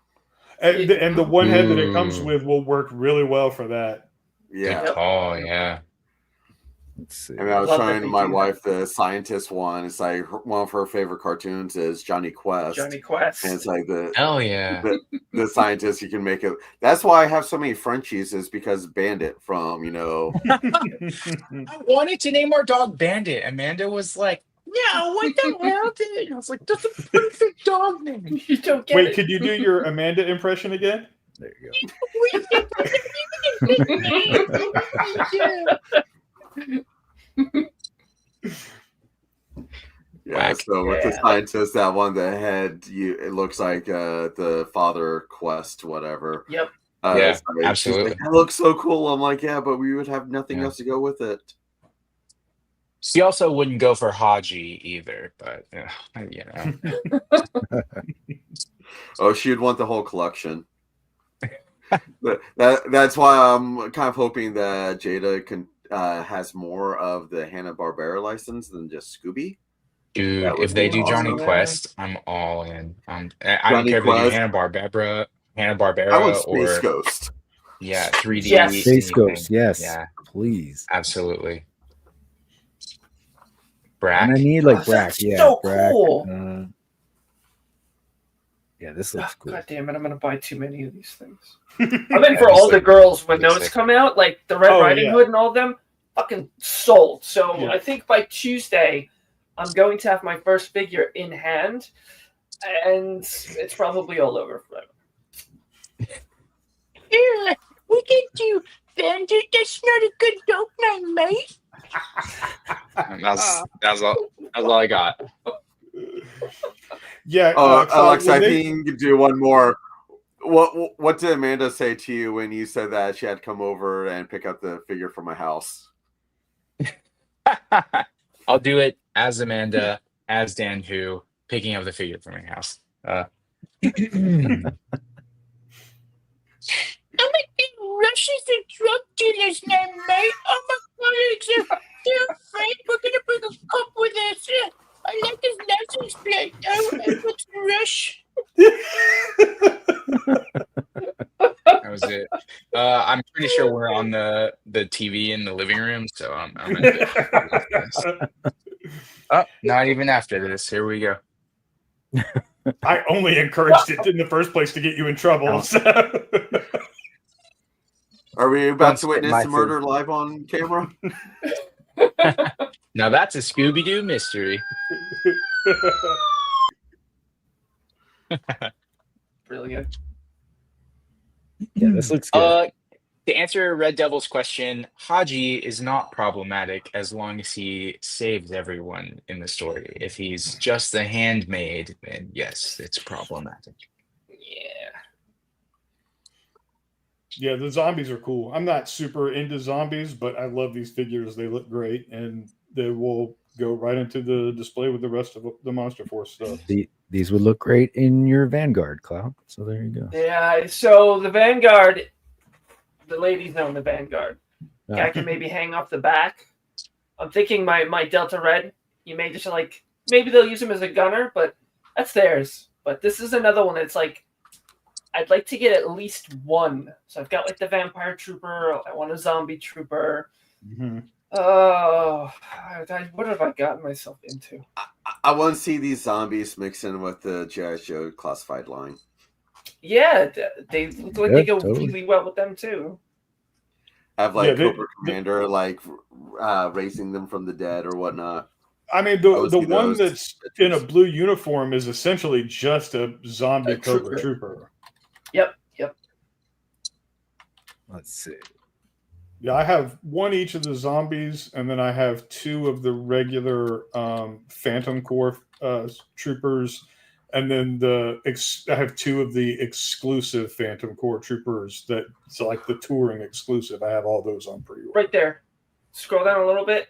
And the one head that it comes with will work really well for that. Yeah. Oh, yeah. Let's see. I mean, I was showing my wife the scientist one. It's like one of her favorite cartoons is Johnny Quest. Johnny Quest. And it's like Hell yeah. the scientist, you can make it. That's why I have so many Frenchies, is because Bandit from, I wanted to name our dog Bandit. Amanda was like, no, what the hell, dude? I was like, that's a perfect dog name. You don't get Wait, it. could you do your Amanda impression again? There you Yeah, so with the scientist, that one, the head, it looks like the Father Quest, whatever. Yep. Yeah, absolutely. Like, that looks so cool. I'm like, yeah, but we would have nothing else to go with it. She also wouldn't go for Haji either, but Oh, she'd want the whole collection. That's why I'm kind of hoping that Jada has more of the Hanna-Barbera license than just Scooby. Dude, if they do Johnny Quest, I'm all in. I don't care if they do Hanna-Barbera I want Space or Ghost. Yeah, 3D. Yes. Space Ghost, yes. Yeah, please. absolutely. Brack. And I need like Brack. That's Yeah, so Brack. cool. Yeah, this looks cool. God damn it! I'm gonna buy too many of these things. I'm in for all the girls when those come out, like the Red Riding Hood and all of them. Fucking sold. So I think by Tuesday, I'm going to have my first figure in hand, and it's probably all over forever. Yeah, we can do Bandit. That's not a good dog name, mate. That's all I got. Yeah. Alex, I think you could do one more. What did Amanda say to you when you said that she had to come over and pick up the figure from my house? I'll do it as Amanda, as Dan Who, picking up the figure from your house. I'm Russia's a drug dealer's name, mate. Oh my God, they're afraid we're gonna bring a cop with us. I like his license plate though. And what's Rush? That was it. I'm pretty sure we're on the TV in the living room, so I'm oh, not even after this. Here we go. I only encouraged it in the first place to get you in trouble. So. Are we about to witness the murder live on camera? Now that's a Scooby-Doo mystery. Brilliant. Yeah, this looks good. To answer Red Devil's question, Haji is not problematic as long as he saves everyone in the story. If he's just the handmaid, then yes, it's problematic. Yeah, the zombies are cool. I'm not super into zombies, but I love these figures. They look great, and they will go right into the display with the rest of the Monster Force stuff. These would look great in your Vanguard, Cloud. So there you go. Yeah, so the Vanguard, the ladies know the Vanguard. I can maybe hang off the back. I'm thinking my Delta Red, you may just maybe they'll use him as a gunner, but that's theirs. But this is another one that's like, I'd like to get at least one. So I've got the Vampire Trooper. I want a Zombie Trooper. Mm-hmm. Oh, what have I gotten myself into? I want to see these zombies mixed in with the G.I. Joe classified line. Yeah, they look like they go really well with them too. Have Cobra Commander raising them from the dead or whatnot. I mean, the one that's in a blue uniform is essentially just a zombie Cobra Trooper. Yep. Let's see. Yeah, I have one each of the zombies, and then I have two of the regular Phantom Corps troopers, And then I have 2 of the exclusive Phantom Core Troopers that's like the touring exclusive. I have all those on pre-order. Right there. Scroll down a little bit.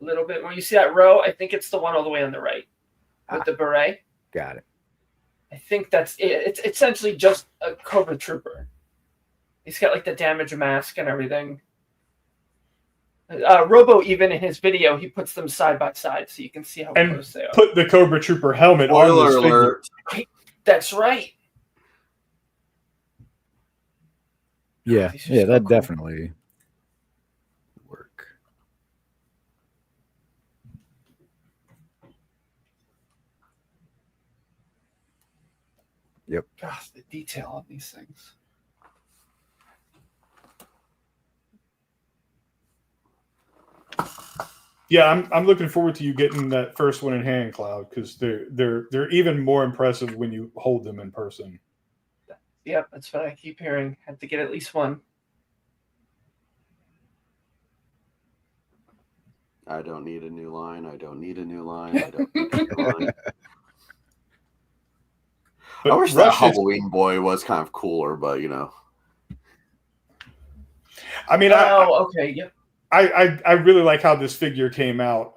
A little bit more. You see that row? I think it's the one all the way on the right with the beret. Got it. I think that's it. It's essentially just a Cobra Trooper. He's got like the damage mask and everything. Robo, even in his video, he puts them side by side so you can see how close they are. Put the Cobra Trooper helmet on this figure. That's right. Yeah, These are yeah, so that cool. definitely work. Yep. Gosh, the detail on these things. Yeah, I'm looking forward to you getting that first one in hand, Cloud, because they're even more impressive when you hold them in person. Yep, that's what I keep hearing. Have to get at least one. I don't need a new line. I don't need a new line. I don't need a new line. I wish that Halloween boy was kind of cooler, but you know. I mean, okay, yep. I really like how this figure came out.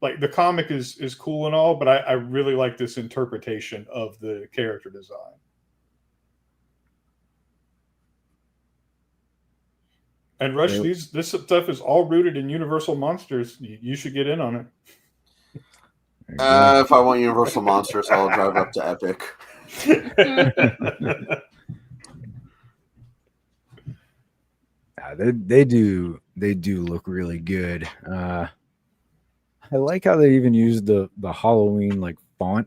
Like the comic is cool and all, but I really like this interpretation of the character design. And Rush, this stuff is all rooted in Universal Monsters. You should get in on it. If I want Universal Monsters, I'll drive up to Epic. They do look really good. I like how they even used the Halloween like font,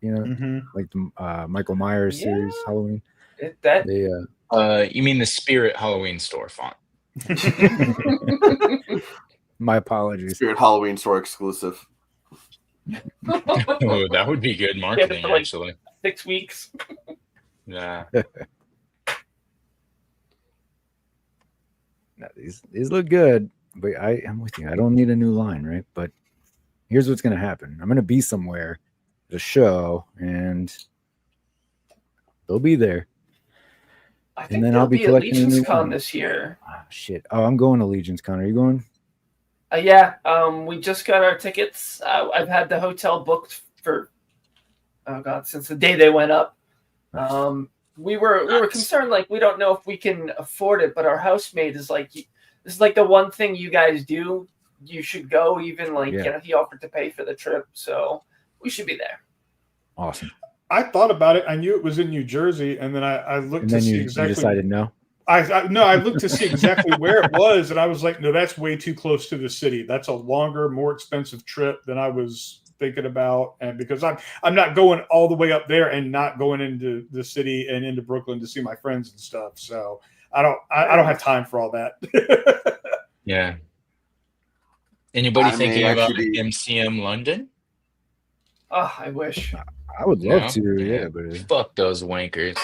you know, like the Michael Myers series Halloween. You mean the Spirit Halloween store font? My apologies. Spirit Halloween store exclusive. Oh, that would be good marketing, like actually. 6 weeks. Yeah. No, these look good, but I'm with you. I don't need a new line, right? But here's what's going to happen. I'm going to be somewhere at a show, and they'll be there. I think and then I'll be collecting Legions a new Con one. this year. Oh, shit. Oh, I'm going to Legions Con. Are you going? Yeah. We just got our tickets. I've had the hotel booked for since the day they went up. We were concerned, like we don't know if we can afford it, but our housemate is like, this is like the one thing you guys do. You should go. Even like he offered to pay for the trip, so we should be there. Awesome. I thought about it. I knew it was in New Jersey, and then I looked to see exactly. You decided no. I looked to see exactly where it was, and I was like, no, that's way too close to the city. That's a longer, more expensive trip than I was thinking about, and because I'm not going all the way up there and not going into the city and into Brooklyn to see my friends and stuff. So I don't have time for all that. Yeah. Anybody thinking about MCM London? Oh, I wish. I would love to, yeah, but fuck those wankers.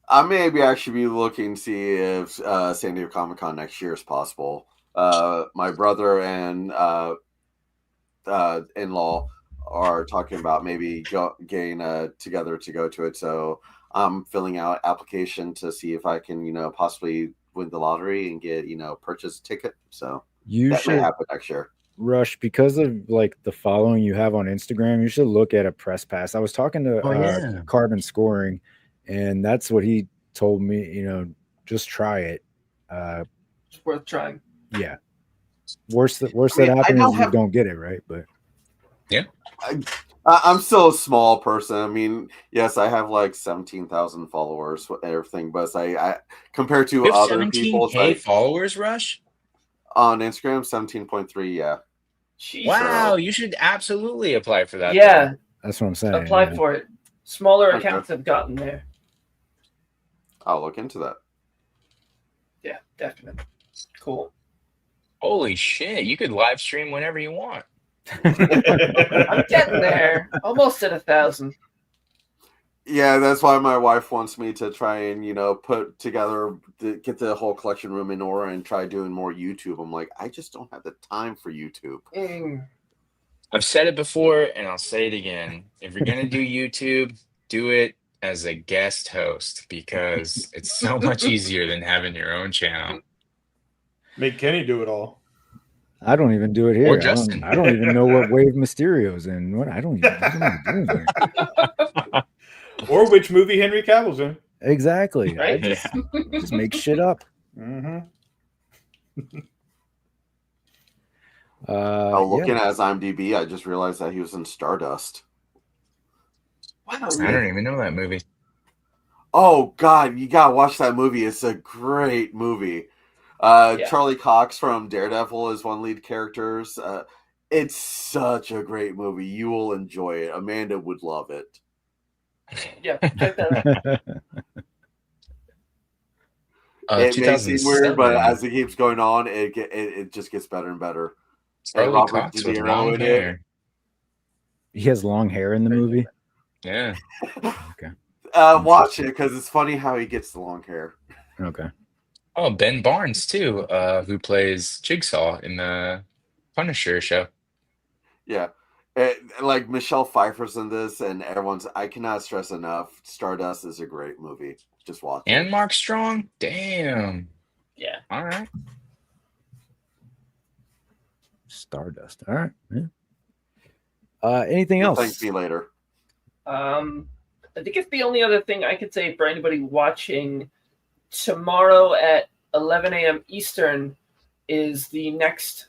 I maybe actually be looking to see if San Diego Comic-Con next year is possible. My brother and in-law are talking about maybe getting together to go to it. So I'm filling out application to see if I can, possibly win the lottery and get, purchase a ticket. So that may happen next year. Rush, because of like the following you have on Instagram, you should look at a press pass. I was talking to Carbon Scoring, and that's what he told me. Just try it. It's worth trying. Yeah. Worst that happens is you don't get it, right? But yeah, I'm still a small person. I mean, yes, I have like 17,000 followers, everything, but I compared to other people, 17K followers, Rush. On Instagram, 17.3, yeah. Jeez. Wow, you should absolutely apply for that. Yeah. Though. That's what I'm saying. Apply for it. Smaller accounts have gotten there. I'll look into that. Yeah, definitely. Cool. Holy shit, you could live stream whenever you want. I'm getting there. Almost at 1,000. Yeah, that's why my wife wants me to try and put together, get the whole collection room in order and try doing more YouTube. I'm like, I just don't have the time for YouTube. I've said it before and I'll say it again. If you're gonna do YouTube, do it as a guest host because it's so much easier than having your own channel. Make Kenny do it all. I don't even do it Or here. Justin. I don't even know what wave Mysterio's in. What I don't even do here. Or which movie Henry Cavill's in. Exactly. I Right? just make shit up. Mm-hmm. Looking at his IMDb, I just realized that he was in Stardust. Wow. I don't even know that movie. Oh God, you gotta watch that movie. It's a great movie. Charlie Cox from Daredevil is one lead characters. It's such a great movie. You will enjoy it. Amanda would love it. Yeah, check that out. It may seem weird, but 2007. as it keeps going on, it just gets better and better. And Charlie Robert Cox De with Niro long in it. hair. He has long hair in the movie. Yeah. Okay. Watch it because it's funny how he gets the long hair. Okay. Oh, Ben Barnes too, who plays Jigsaw in the Punisher show. Yeah. Like Michelle Pfeiffer's in this, and everyone's. I cannot stress enough. Stardust is a great movie. Just watch And it. Mark Strong. Damn. Yeah. All right. Stardust. All right. Yeah. Anything You'll else? thank me later. I think it's the only other thing I could say for anybody watching tomorrow at 11 a.m. Eastern is the next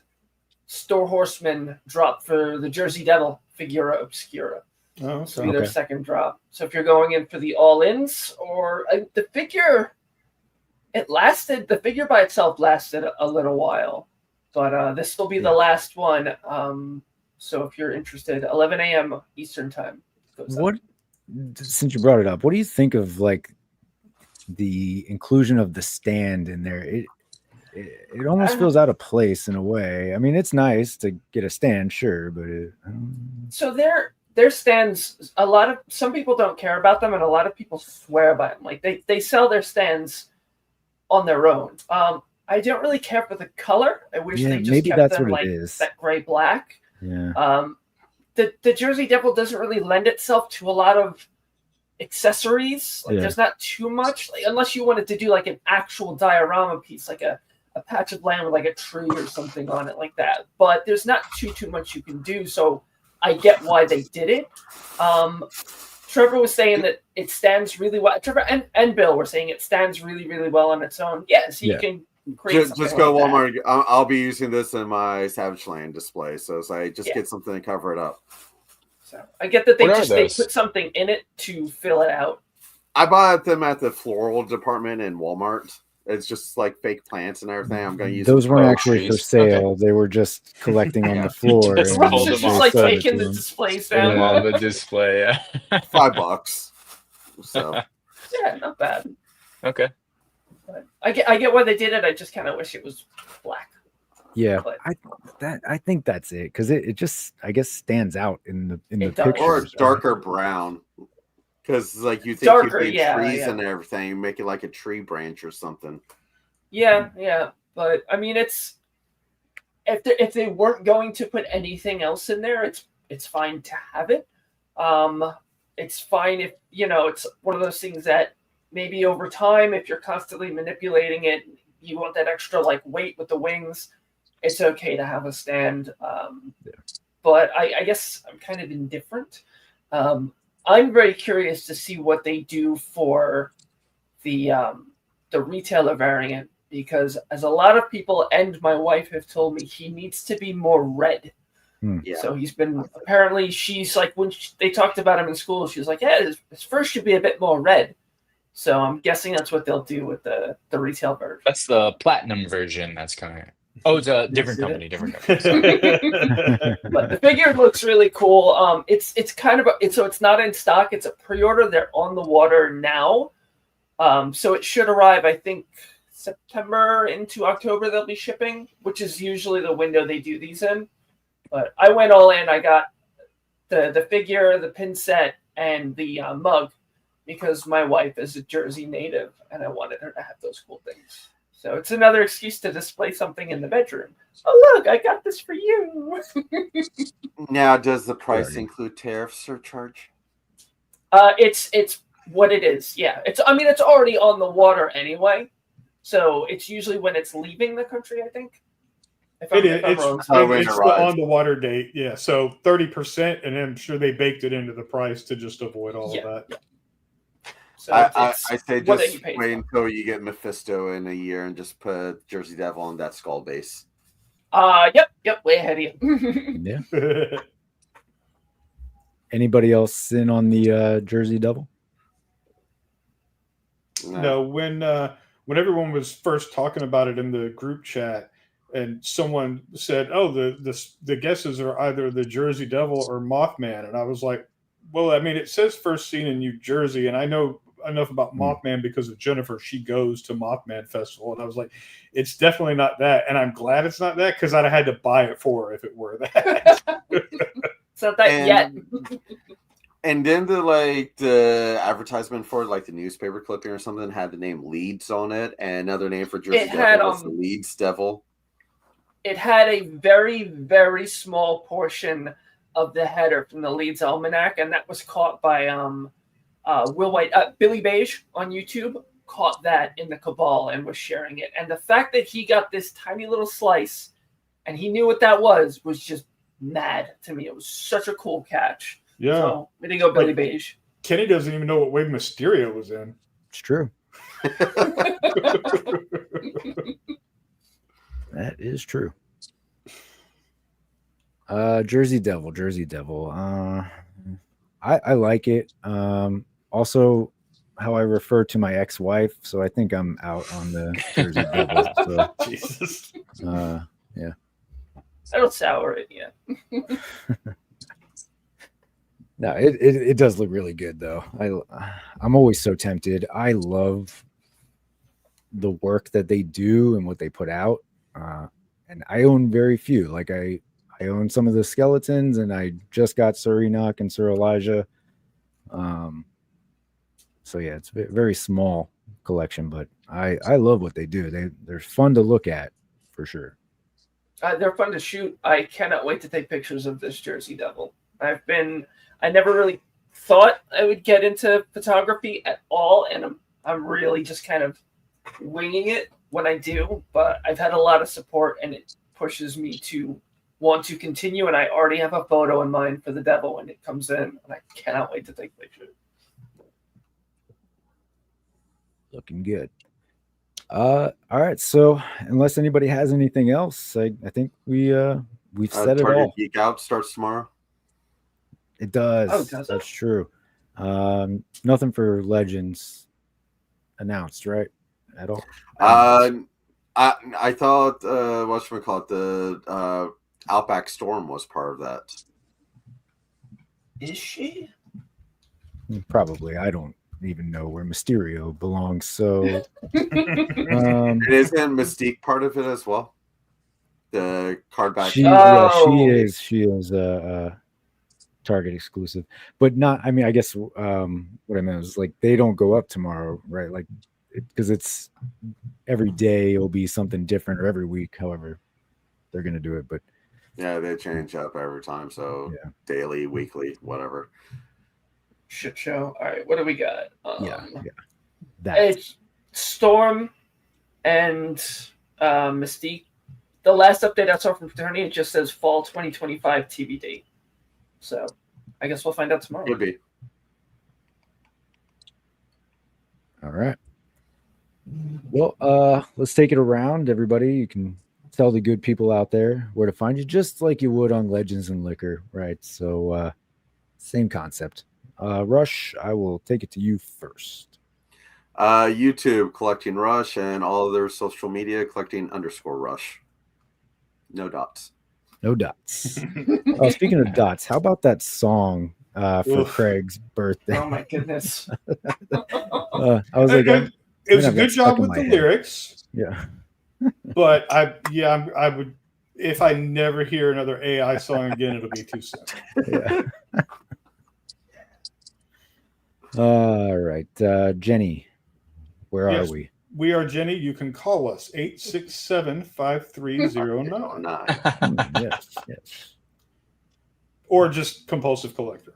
Store Horseman drop for the Jersey Devil Figura Obscura. Oh, This will be their Okay. second drop. So if you're going in for the all-ins or the figure, the figure by itself lasted a little while, but this will be the last one. So if you're interested, 11 a.m. Eastern time. goes up. Since you brought it up, what do you think of like the inclusion of the stand in there? It almost feels out of place in a way. I mean, it's nice to get a stand, sure, but So their stands, some people don't care about them, and a lot of people swear by them. Like they sell their stands on their own. I don't really care for the color. I wish they just maybe kept that's them what like it is. that gray black. Yeah. The Jersey Devil doesn't really lend itself to a lot of accessories. Like there's not too much, like, unless you wanted to do like an actual diorama piece, like a patch of land with like a tree or something on it like that. But there's not too much you can do. So I get why they did it. Trevor was saying that it stands really well. Trevor and Bill were saying it stands really, really well on its own. Yes, you can create Just go like Walmart. I'll be using this in my Savage Land display, so it's like just get something to cover it up. So I get that they What put something in it to fill it out. I bought them at the floral department in Walmart. It's just like fake plants and everything. I'm going to use Those weren't them. actually for sale. They were just collecting on the floor. Just and hold they them off. Like sold it taking to the them. displays Put them down. on the display. Yeah. $5. So Yeah, not bad. Okay. But I get why they did it. I just kind of wish it was black. Yeah, But- I think that's it because it just I guess stands out in the It does. pictures. or right? darker brown, because like you think Darker, you need yeah, trees yeah. and everything, make it like a tree branch or something. Yeah. But I mean, it's if they weren't going to put anything else in there, it's fine to have it. It's fine if it's one of those things that maybe over time, if you're constantly manipulating it, you want that extra like weight with the wings. It's okay to have a stand. But I guess I'm kind of indifferent. I'm very curious to see what they do for the retailer variant, because as a lot of people and my wife have told me, he needs to be more red. Yeah. So he's been apparently she's like when they talked about him in school, she was like, yeah, his fur should be a bit more red. So I'm guessing that's what they'll do with the retail version. That's the platinum version that's coming. Oh, it's a different company. Different company. But the figure looks really cool. It's kind of so it's not in stock. It's a pre-order. They're on the water now. So it should arrive, I think, September into October. They'll be shipping, which is usually the window they do these in. But I went all in. I got the figure, the pin set, and the mug. because my wife is a Jersey native and I wanted her to have those cool things. So it's another excuse to display something in the bedroom. Oh, look, I got this for you. Now, does the price Alrighty. include tariff surcharge? It's what it is. Yeah, it's already on the water anyway. So it's usually when it's leaving the country, I think. If I'm wrong. It's the on the water date. Yeah, so 30%, and I'm sure they baked it into the price to just avoid all of that. Yeah. So I say what just you paid wait for. until you get Mephisto in a year and just put Jersey Devil on that skull base. Yep, way ahead of you. Yeah. Anybody else in on the Jersey Devil? No, when everyone was first talking about it in the group chat, and someone said, "Oh, the guesses are either the Jersey Devil or Mothman," and I was like, "Well, I mean, it says first seen in New Jersey, and I know enough about Mothman because of Jennifer. She goes to Mothman Festival," and I was like, "It's definitely not that," and I'm glad it's not that because I'd have had to buy it for her if it were that. It's not that yet. And then the advertisement for the newspaper clipping or something had the name Leeds on it, and another name for Jersey Devil was the Leeds Devil. It had a very, very small portion of the header from the Leeds Almanac, and that was caught by Will White, Billy Beige on YouTube caught that in the cabal and was sharing it. And the fact that he got this tiny little slice and he knew what that was just mad to me. It was such a cool catch. Yeah. So, way to go, Billy Beige. Kenny doesn't even know what wave Mysterio was in. It's true. That is true. Jersey Devil. I like it. Also, how I refer to my ex-wife, so I think I'm out on the Jersey Devil. So, Jesus. Yeah. That'll sour it, yeah. No, it does look really good though. I'm always so tempted. I love the work that they do and what they put out. And I own very few. Like I own some of the skeletons, and I just got Sir Enoch and Sir Elijah. So yeah, it's a very small collection, but I love what they do. They're fun to look at for sure. They're fun to shoot. I cannot wait to take pictures of this Jersey Devil. I never really thought I would get into photography at all, and I'm really just kind of winging it when I do, but I've had a lot of support, and it pushes me to want to continue, and I already have a photo in mind for the Devil when it comes in, and I cannot wait to take pictures. Looking good. All right, so unless anybody has anything else, I think we've said it all. Geek Out starts tomorrow. It does. Oh, does it? That's true. Nothing for Legends announced, right? At all. I thought whatchamacallit, the Outback Storm was part of that. Is she? Probably. I don't even know where Mysterio belongs. So And isn't Mystique part of it as well? The card back. she is a Target exclusive, but not. I mean, I guess what I meant was like they don't go up tomorrow, right? Like because it's every day will be something different, or every week, however they're gonna do it. But yeah, they change up every time. So yeah. Daily, weekly, whatever. Shit show. All right, what do we got? Yeah. It's Storm and Mystique. The last update I saw from Fraternity, it just says fall 2025 TV date. So I guess we'll find out tomorrow. Could be. All right. Well, let's take it around, everybody. You can tell the good people out there where to find you, just like you would on Legends and Liquor, right? So same concept. Rush, I will take it to you first. YouTube collecting Rush, and all other social media collecting _Rush. No dots. No dots. Speaking of dots, how about that song for Craig's birthday? Oh my goodness. I was like, it was a good job with the lyrics. Yeah. But I would, if I never hear another AI song again, it'll be too soon. Yeah. All right, Jenny, where Yes. are we? We are Jenny. You can call us 867-5309. Yes, yes. Or just compulsive collector.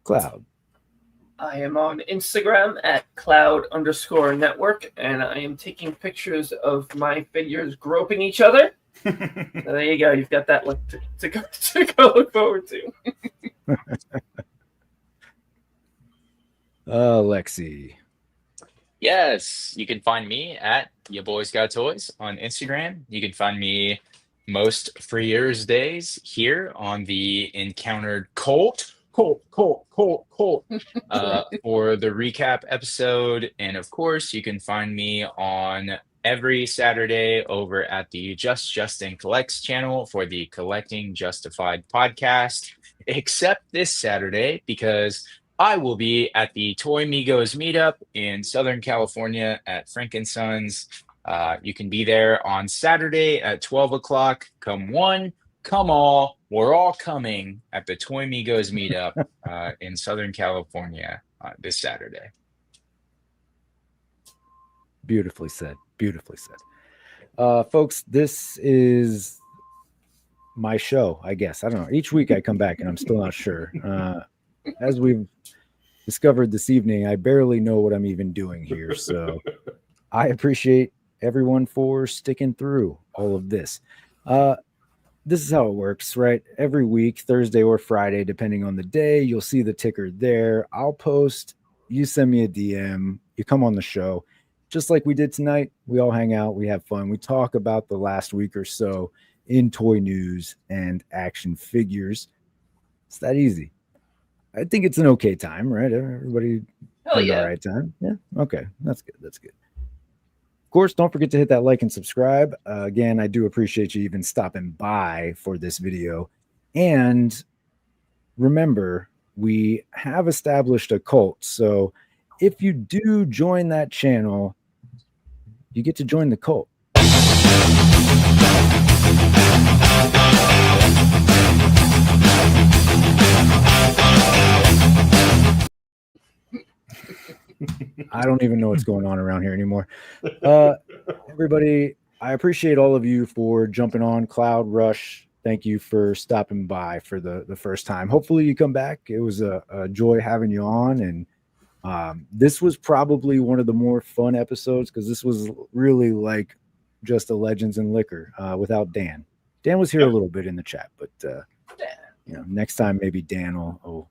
Cloud. I am on Instagram at cloud_network, and I am taking pictures of my figures groping each other. So there you go. You've got that look to go look forward to. Lexi. Yes, you can find me at Ya Boys Got Toys on Instagram. You can find me most Freers days here on the Encountered Colt for the recap episode. And of course, you can find me on every Saturday over at the Just Justin Collects channel for the Collecting Justified podcast, except this Saturday because I will be at the Toy Migos meetup in Southern California at Frankensons. You can be there on Saturday at 12 o'clock. Come one, come all. We're all coming at the Toy Migos meetup in Southern California this Saturday. Beautifully said. Beautifully said. Folks, this is my show, I guess. I don't know. Each week I come back and I'm still not sure. As we've discovered this evening, I barely know what I'm even doing here. So I appreciate everyone for sticking through all of this. This is how it works, right? Every week, Thursday or Friday, depending on the day, you'll see the ticker there. I'll post, you send me a DM, you come on the show. Just like we did tonight, we all hang out, we have fun. We talk about the last week or so in toy news and action figures. It's that easy. I think it's an okay time, right? Everybody had yeah. all right time. Yeah. Okay. That's good. That's good. Of course, don't forget to hit that like and subscribe. Again, I do appreciate you even stopping by for this video. And remember, we have established a cult. So if you do join that channel, you get to join the cult. I don't even know what's going on around here anymore. Everybody, I appreciate all of you for jumping on. Cloud Rush, thank you for stopping by for the first time. Hopefully you come back. It was a joy having you on. And this was probably one of the more fun episodes because this was really like just a Legends and Liquor without Dan. Dan was here a little bit in the chat, but you know, next time maybe Dan will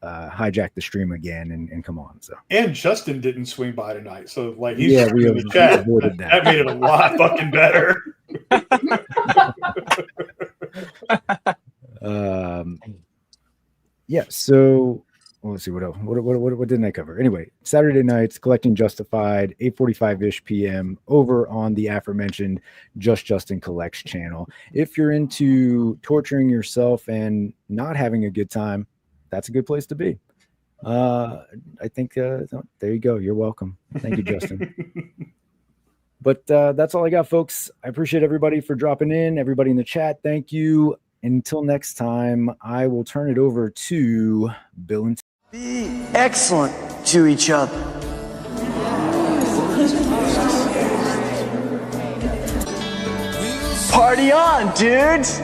hijack the stream again and come on. So and Justin didn't swing by tonight, so like he's yeah, we in the chat. avoided That made it a lot fucking better. Yeah. So well, let's see what else. What didn't I cover? Anyway, Saturday nights, Collecting Justified, 8:45-ish p.m. over on the aforementioned Just Justin Collects channel. If you're into torturing yourself and not having a good time, that's a good place to be. I think there you go. You're welcome. Thank you, Justin. But that's all I got, folks. I appreciate everybody for dropping in. Everybody in the chat, thank you. Until next time, I will turn it over to Bill and Be excellent to each other. Party on, dudes!